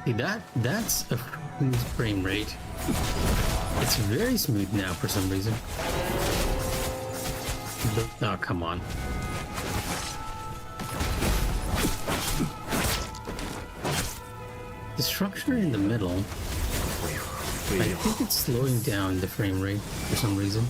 See, that's a smooth frame rate. It's very smooth now for some reason. Oh, come on. The structure in the middle, I think it's slowing down the frame rate for some reason.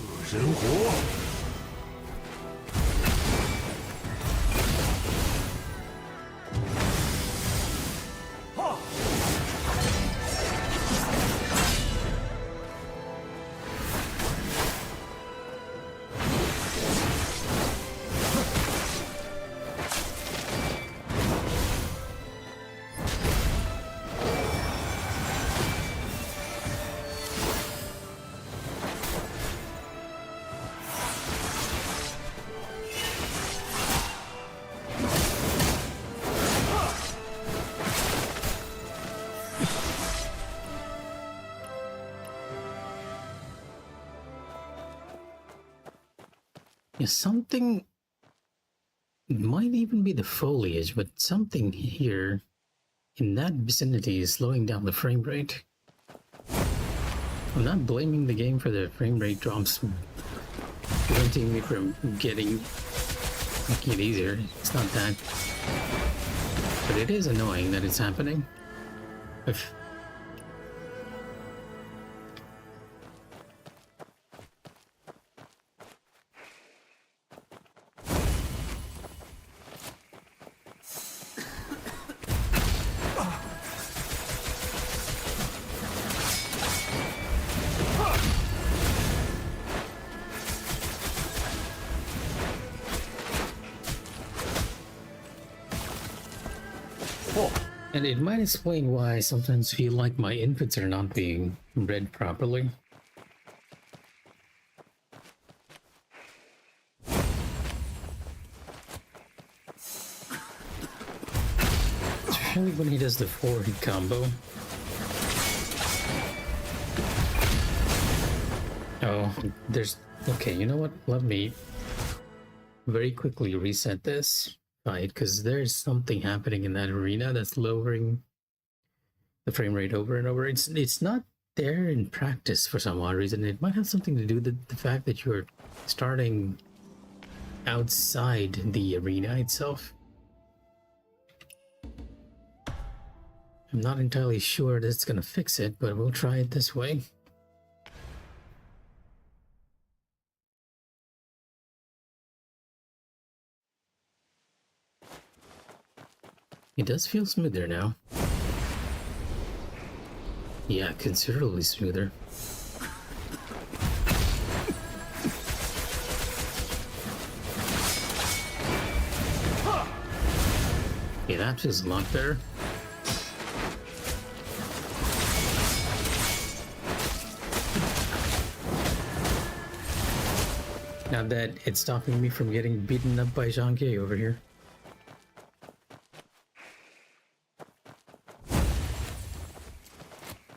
Yeah, something, it might even be the foliage, but something here in that vicinity is slowing down the frame rate. I'm not blaming the game for the frame rate drops preventing me from making it easier. It's not that. But it is annoying that it's happening. And it might explain why I sometimes feel like my inputs are not being read properly. Only when he does the 4-hit combo. Oh, there's... Okay, you know what? Let me very quickly reset this fight, because there's something happening in that arena that's lowering the frame rate over and over. It's not there in practice for some odd reason. It might have something to do with the fact that you're starting outside the arena itself. I'm not entirely sure that's gonna fix it, but we'll try it this way. It does feel smoother now. Yeah, considerably smoother. Yeah, that feels a lot better. Now that it's stopping me from getting beaten up by Zhange He over here.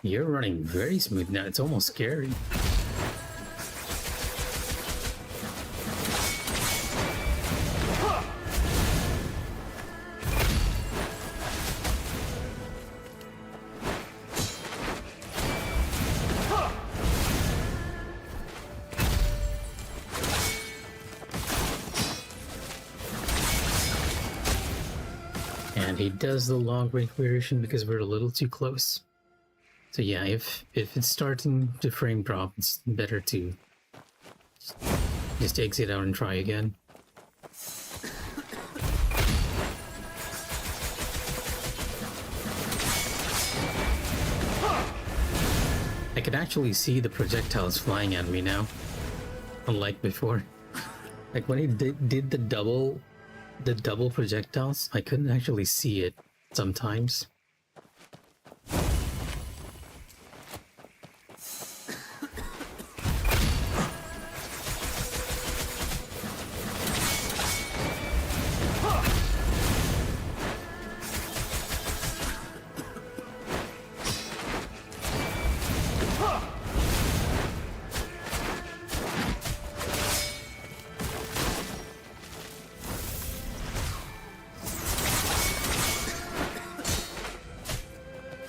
You're running very smooth now, it's almost scary. And he does the long range variation because we're a little too close. So yeah, if it's starting to frame drop, it's better to just exit out and try again. I can actually see the projectiles flying at me now, unlike before. Like when he did the double projectiles, I couldn't actually see it sometimes.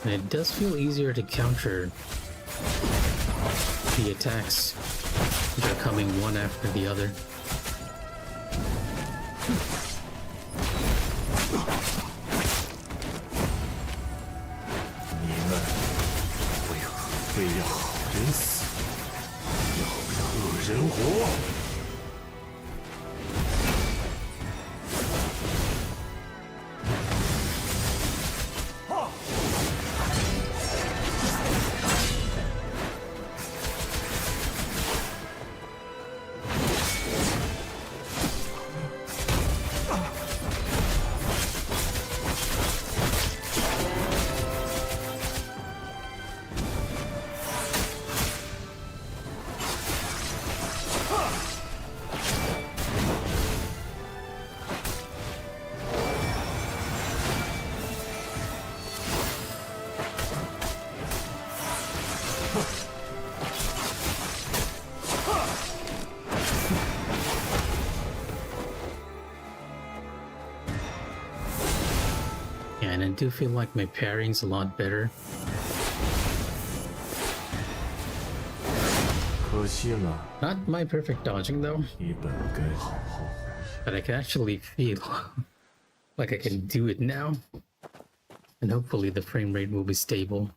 And it does feel easier to counter the attacks that are coming one after the other. And I do feel like my parrying's a lot better. Not my perfect dodging though, but I can actually feel like I can do it now. And hopefully the frame rate will be stable.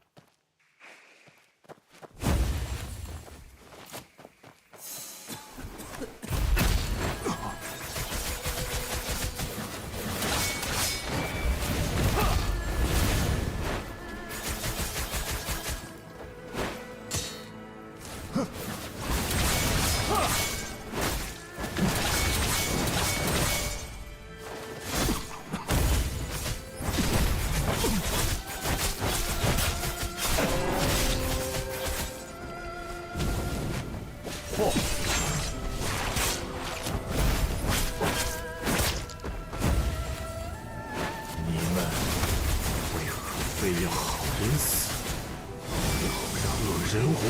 非要好人死，要被恶人活。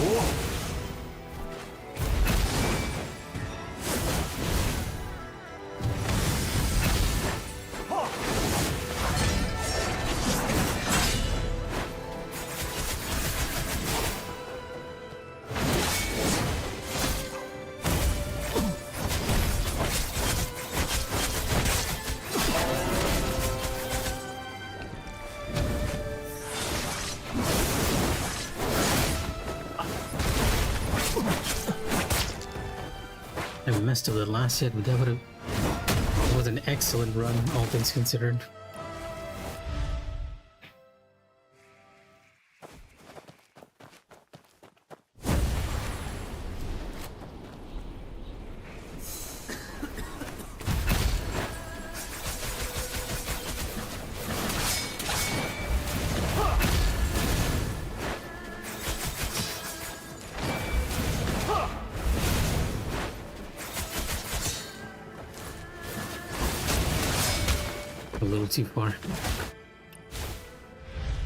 I messed up the last hit, but that was an excellent run, all things considered. A little too far.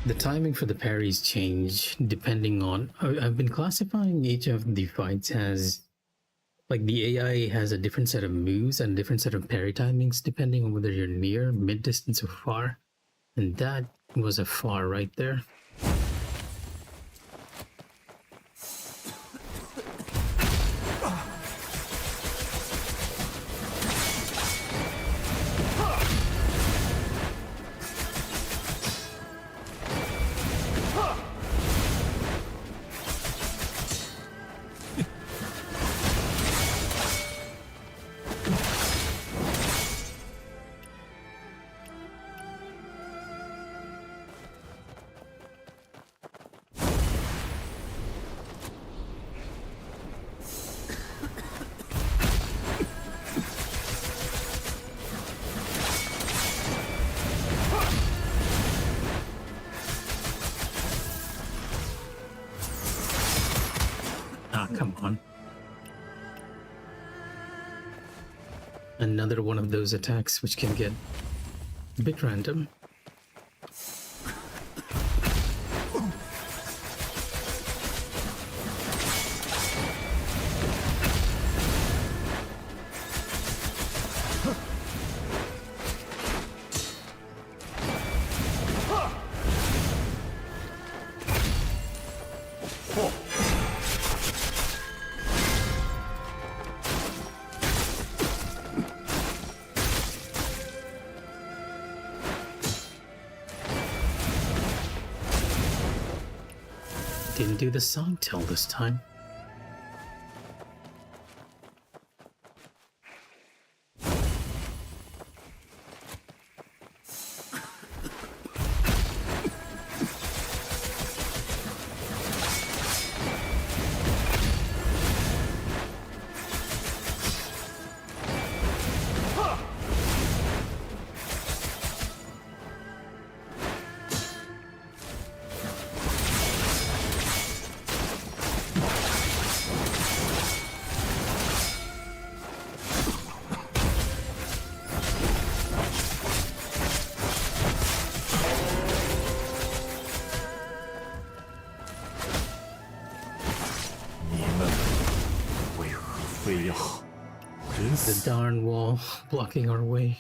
The timing for the parries change depending on... I've been classifying each of the fights as... Like, the AI has a different set of moves and a different set of parry timings depending on whether you're near, mid-distance, or far. And that was a far right there. Ah, come on. Another one of those attacks which can get a bit random. Didn't do the song tell this time. The darn wall blocking our way.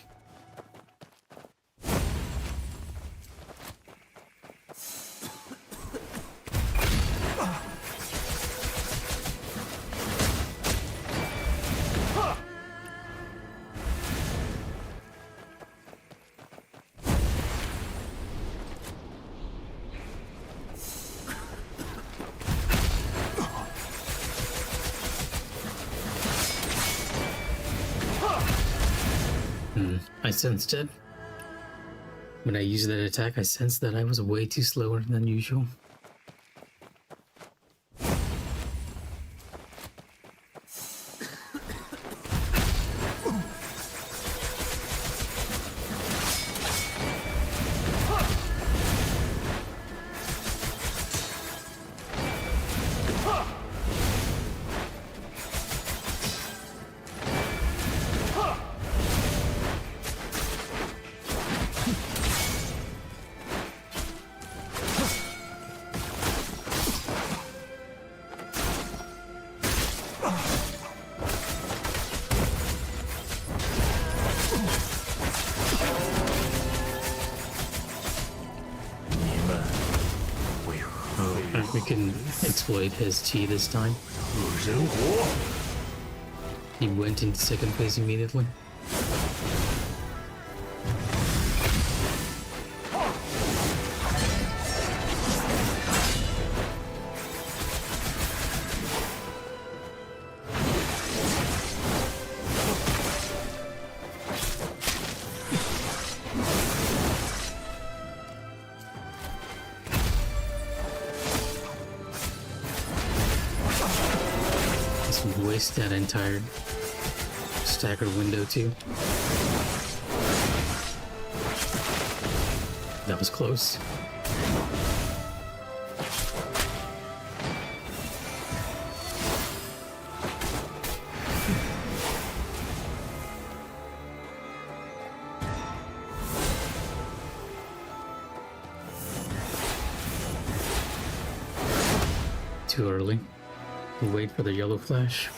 I sensed it. When I used that attack, I sensed that I was way too slower than usual. sure we can exploit his chi this time. 恶人火， He went into second place immediately. Just waste that entire stagger window too. That was close. Too early. Wait for the yellow flash.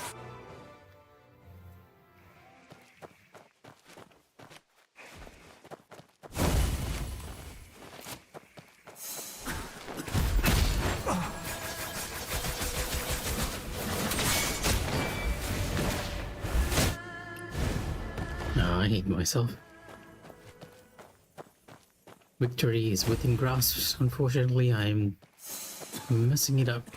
I hate myself. Victory is within grasp. Unfortunately, I'm messing it up.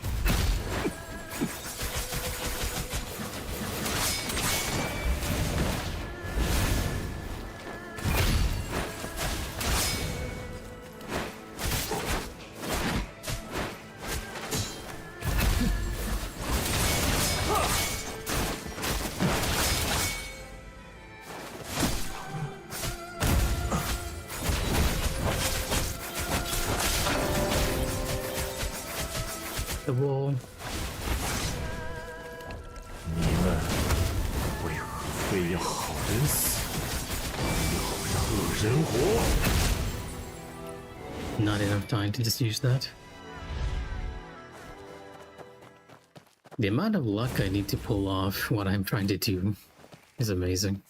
The wall. 你们为何非要好人死，要让恶人活？ Not enough time to just use that. The amount of luck I need to pull off what I'm trying to do is amazing.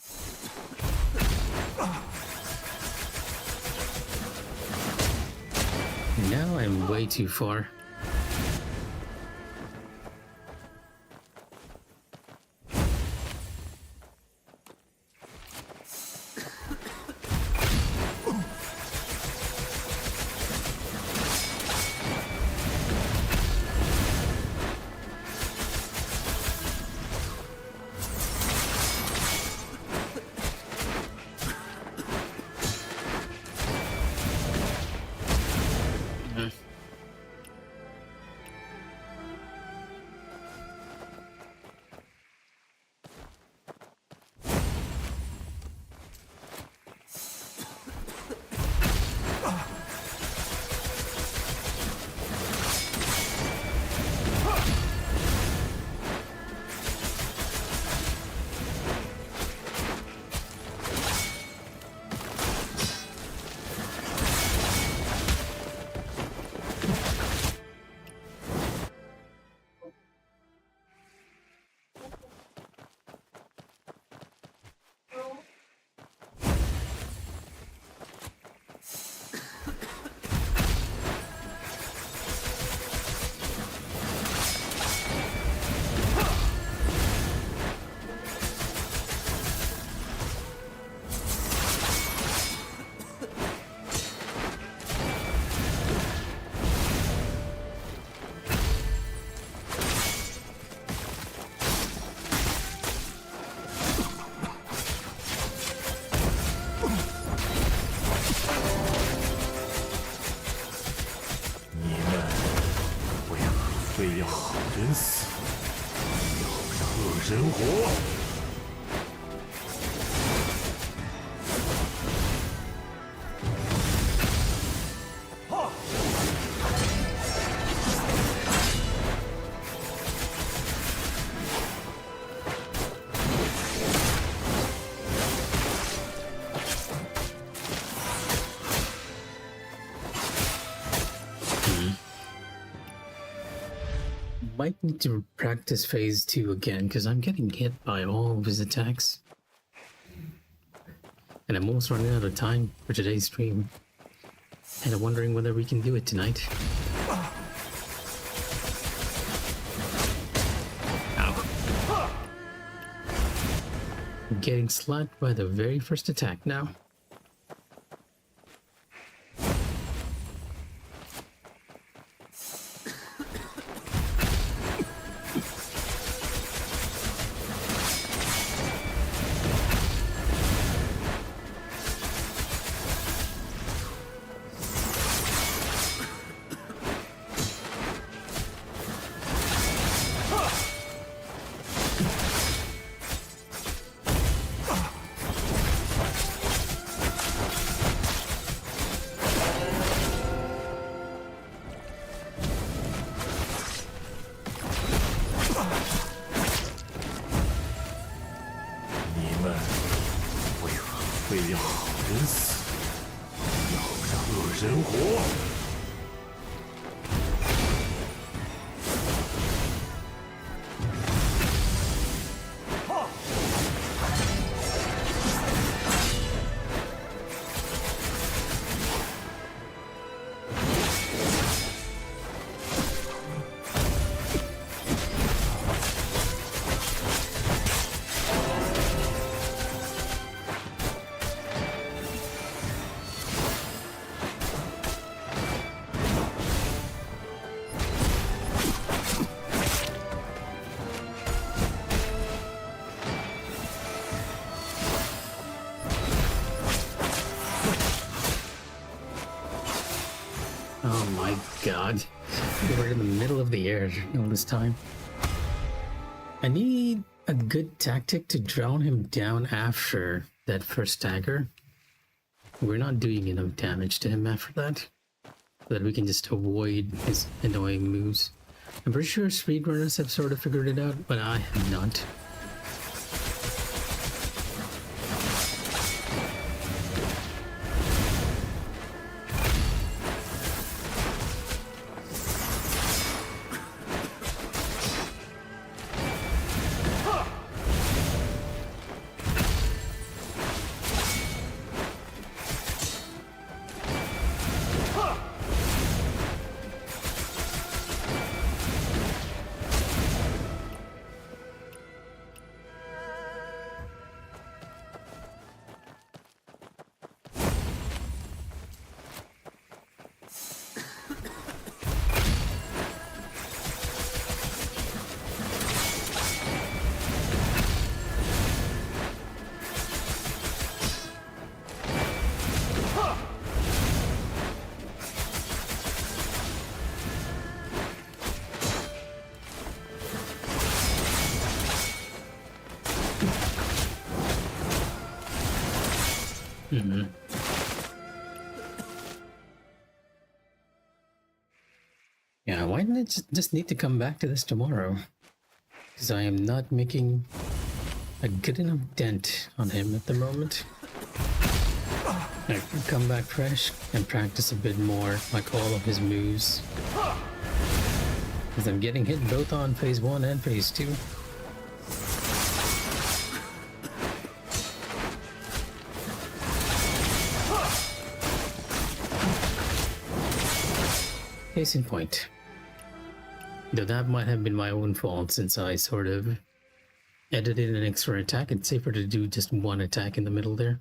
Now I'm way too far. Might need to practice phase 2 again because I'm getting hit by all of his attacks. And I'm almost running out of time for today's stream. And I'm wondering whether we can do it tonight. getting slapped by the very first attack now. Oh my god. We're in the middle of the air all this time. I need a good tactic to drown him down after that first stagger. We're not doing enough damage to him after that, so that we can just avoid his annoying moves. I'm pretty sure speedrunners have sort of figured it out, but I have not. Yeah, why didn't it just need to come back to this tomorrow? Because I am not making a good enough dent on him at the moment. I can come back fresh and practice a bit more, like all of his moves. Because I'm getting hit both on phase 1 and phase 2. Case in point. Though that might have been my own fault since I sort of edited an extra attack. It's safer to do just one attack in the middle there.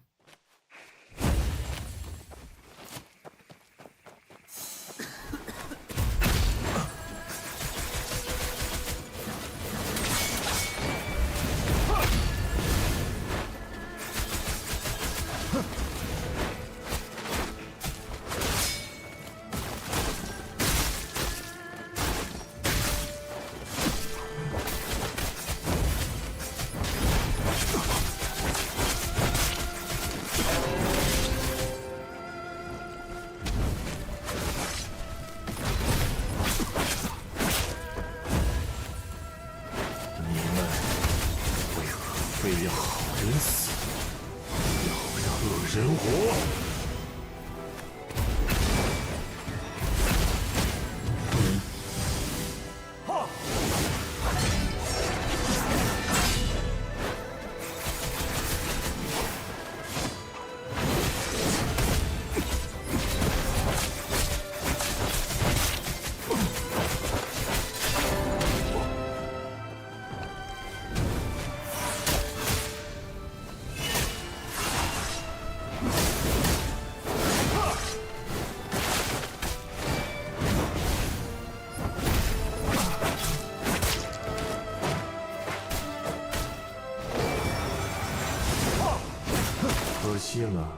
息了，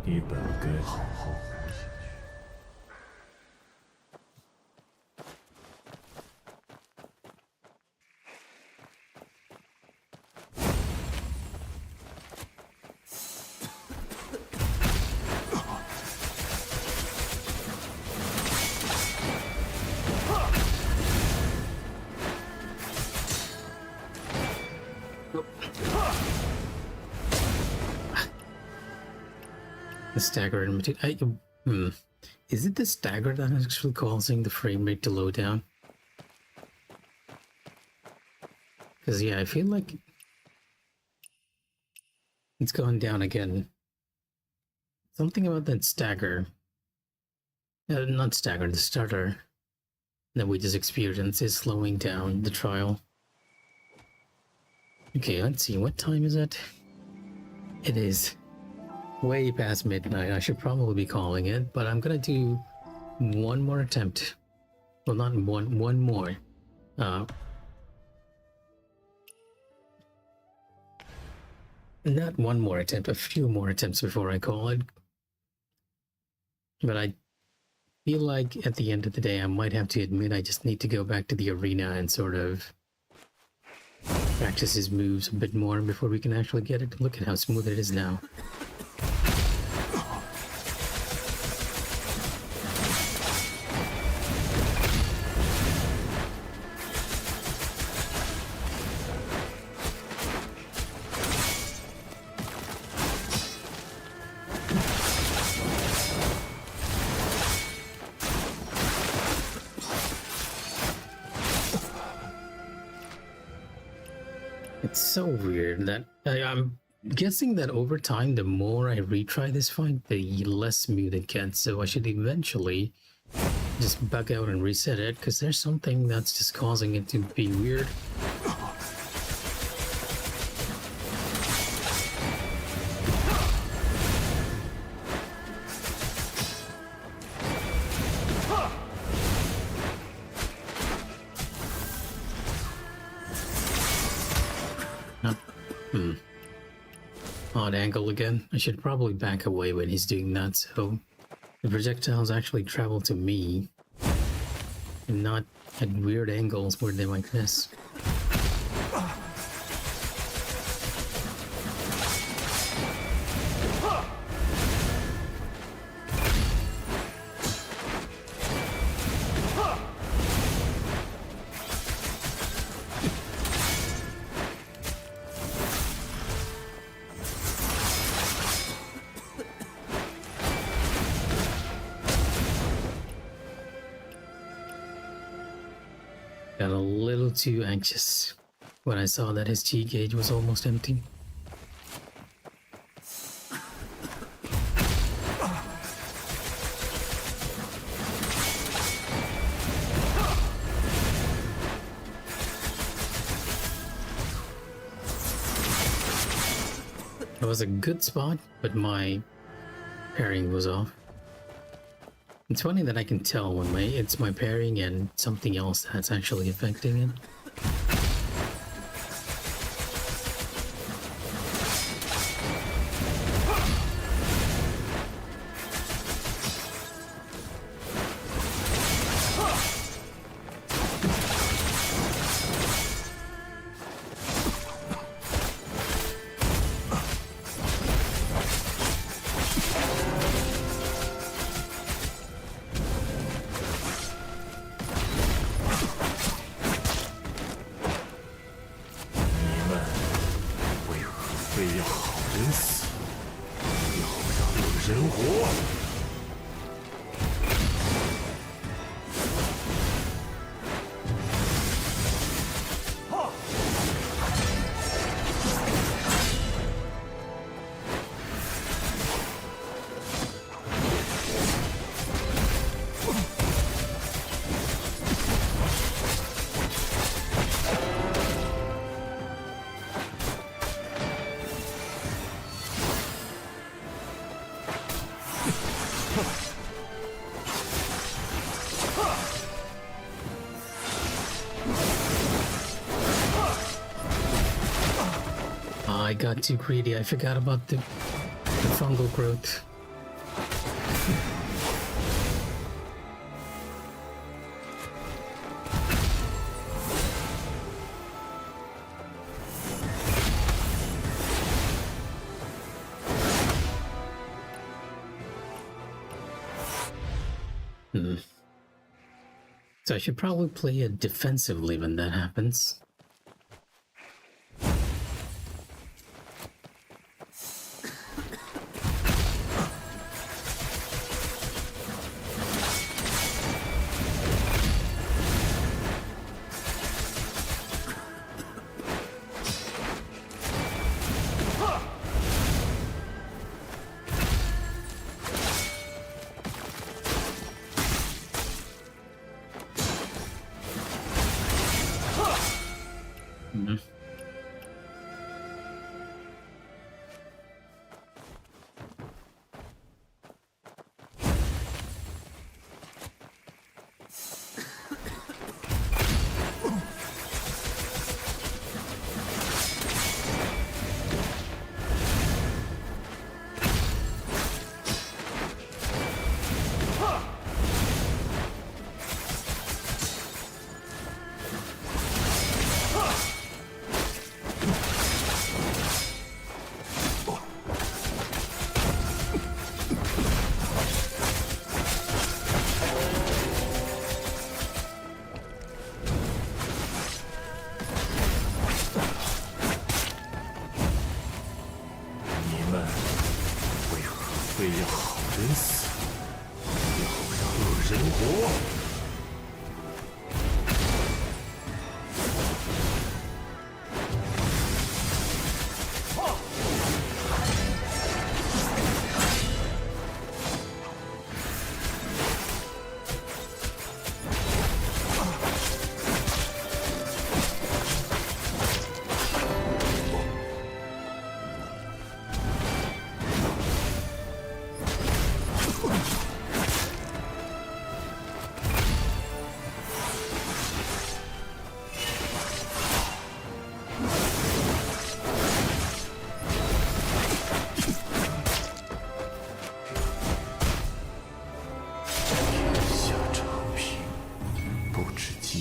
你本该好好呼吸。The stagger in between. Is it the stagger that is actually causing the frame rate to low down? Because yeah, I feel like it's gone down again. Something about that stagger. Not stagger, the stutter that we just experienced is slowing down the trial. Okay, let's see, what time is it? It is way past midnight. I should probably be calling it, but I'm gonna do one more attempt. Well, not one more. Not one more attempt, a few more attempts before I call it. But I feel like at the end of the day, I might have to admit I just need to go back to the arena and sort of practice his moves a bit more before we can actually get it. Look at how smooth it is now. It's so weird that I'm guessing that over time, the more I retry this fight, the less smooth it gets. So I should eventually just bug out and reset it, because there's something that's just causing it to be weird. Odd angle again. I should probably back away when he's doing that, so the projectiles actually travel to me and not at weird angles where they might miss. Got a little too anxious when I saw that his G gauge was almost empty. It was a good spot, but my parrying was off. It's funny that I can tell when it's my parrying and something else that's actually affecting it. got too greedy. I forgot about the fungal growth. So I should probably play it defensively when that happens.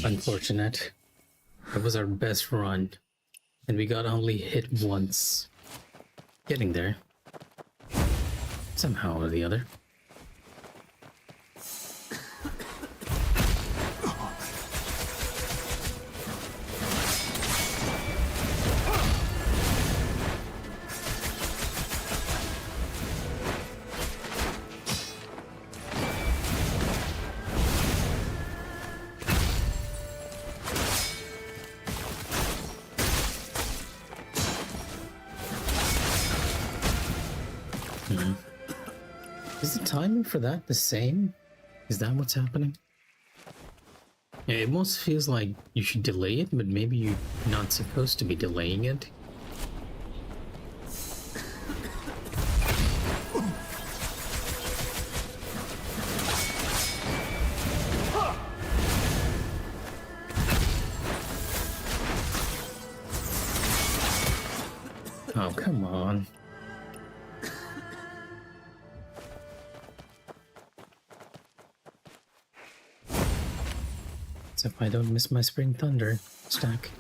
Unfortunate. That was our best run, and we got only hit once. Getting there. Somehow or the other. Is the timing for that the same? Is that what's happening? Yeah, it almost feels like you should delay it, but maybe you're not supposed to be delaying it. Oh, come on. If I don't miss my Spring Thunder stack.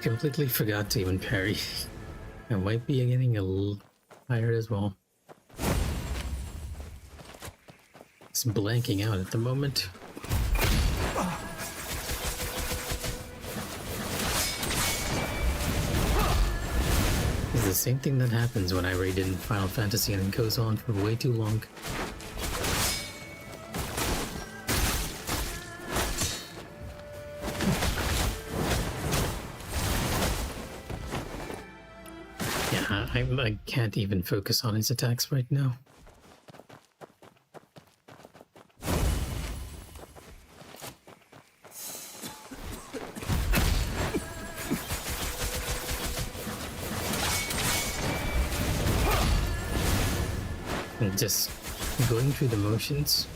Completely forgot to even parry. I might be getting a little tired as well. It's blanking out at the moment. It's the same thing that happens when I raid in Final Fantasy and it goes on for way too long. I can't even focus on his attacks right now. And just going through the motions.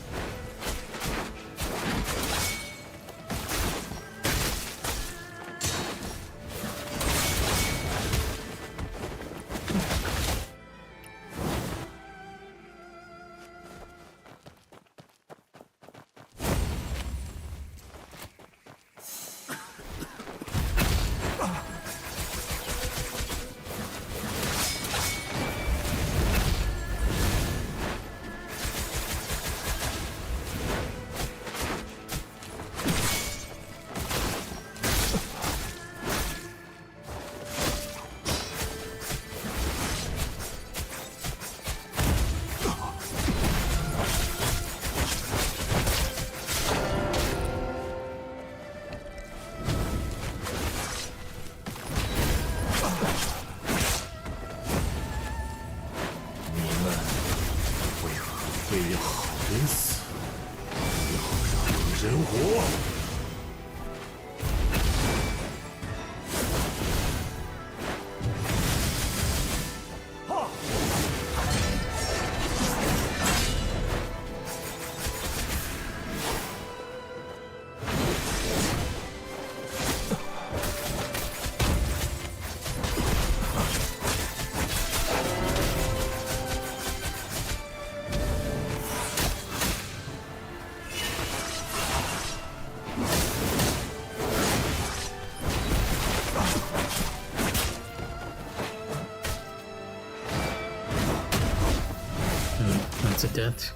That's a death.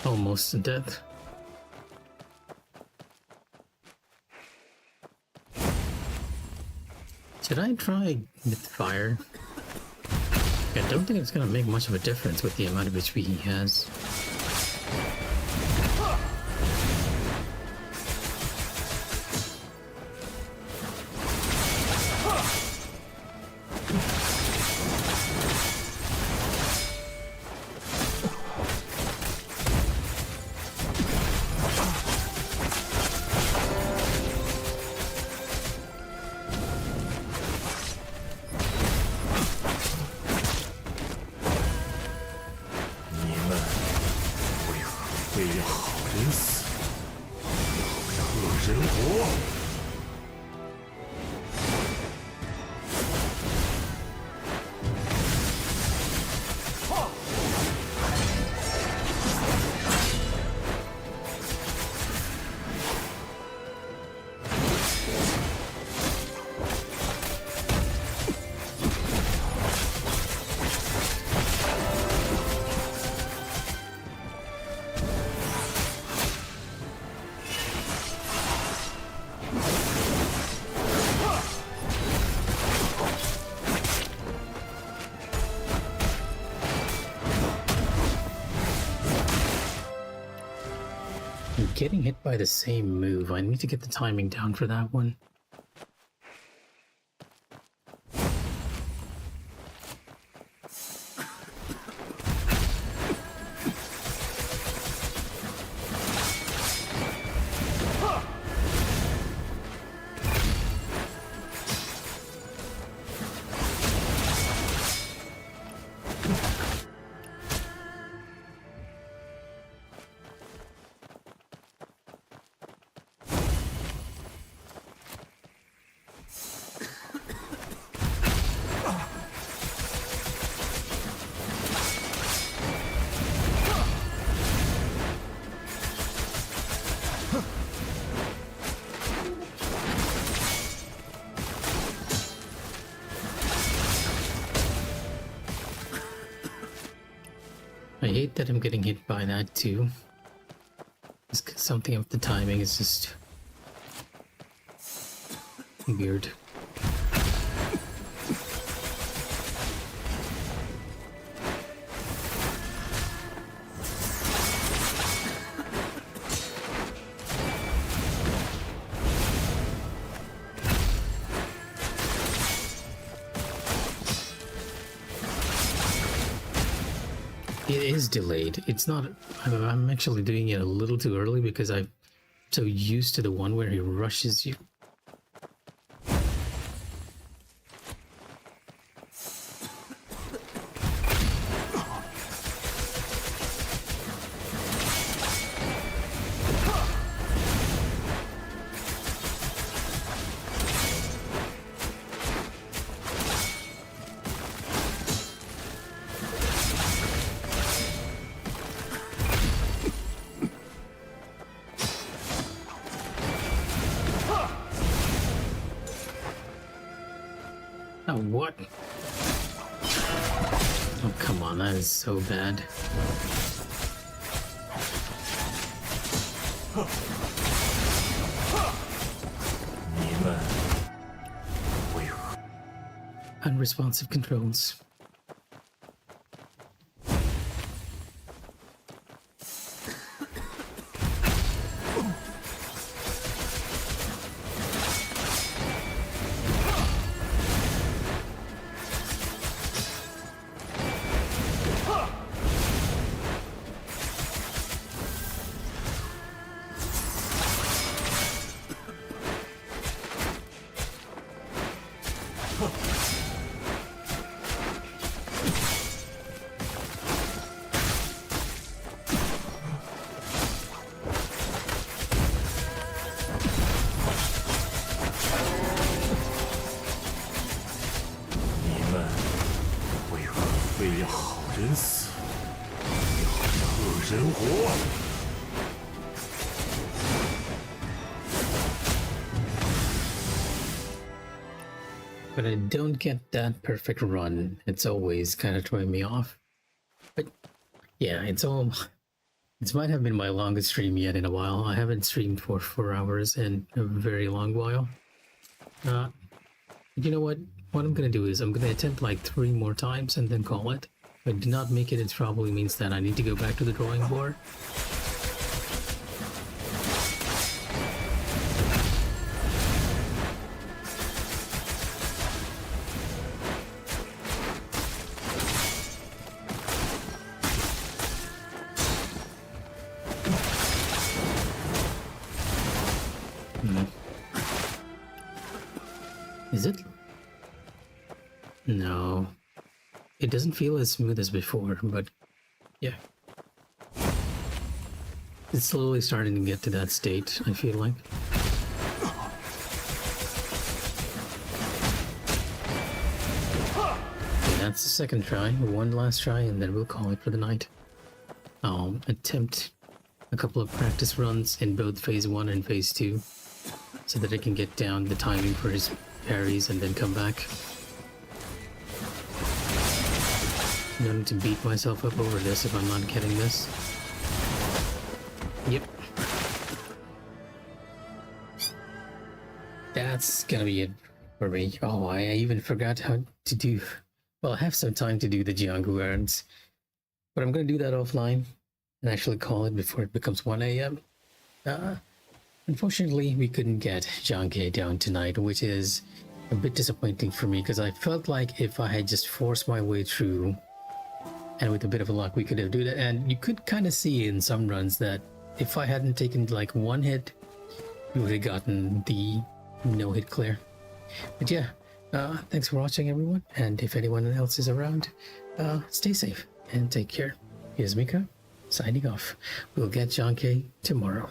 Almost a death. Should I try with fire? I don't think it's gonna make much of a difference with the amount of HP he has. Getting hit by the same move. I need to get the timing down for that one. I hate that I'm getting hit by that too. Something of the timing is just weird. it is delayed. It's not. I'm actually doing it a little too early because I'm so used to the one where he rushes you. Oh, what? Oh, come on, that is so bad. Unresponsive controls. But I don't get that perfect run. It's always kind of throwing me off. But yeah, it might have been my longest stream yet in a while. I haven't streamed for 4 hours in a very long while. You know what? What I'm gonna do is I'm gonna attempt like 3 more times and then call it. If I do not make it, it probably means that I need to go back to the drawing board. Is it? No. It doesn't feel as smooth as before, but yeah. It's slowly starting to get to that state, I feel like. Okay, that's the second try. One last try, and then we'll call it for the night. I'll attempt a couple of practice runs in both phase 1 and phase 2 so that I can get down the timing for his parries and then come back. No need to beat myself up over this if I'm not getting this. Yep. That's gonna be it for me. Oh, I even forgot how to do... Well, I have some time to do the Zhange He errands. But I'm gonna do that offline and actually call it before it becomes 1 a.m. Unfortunately, we couldn't get Zhange He down tonight, which is a bit disappointing for me because I felt like if I had just forced my way through, and with a bit of luck, we could have done that. And you could kind of see in some runs that if I hadn't taken like 1 hit, we would have gotten the no hit clear. But yeah, thanks for watching, everyone. And if anyone else is around, stay safe and take care. Here's Mikha signing off. We'll get Zhange He tomorrow.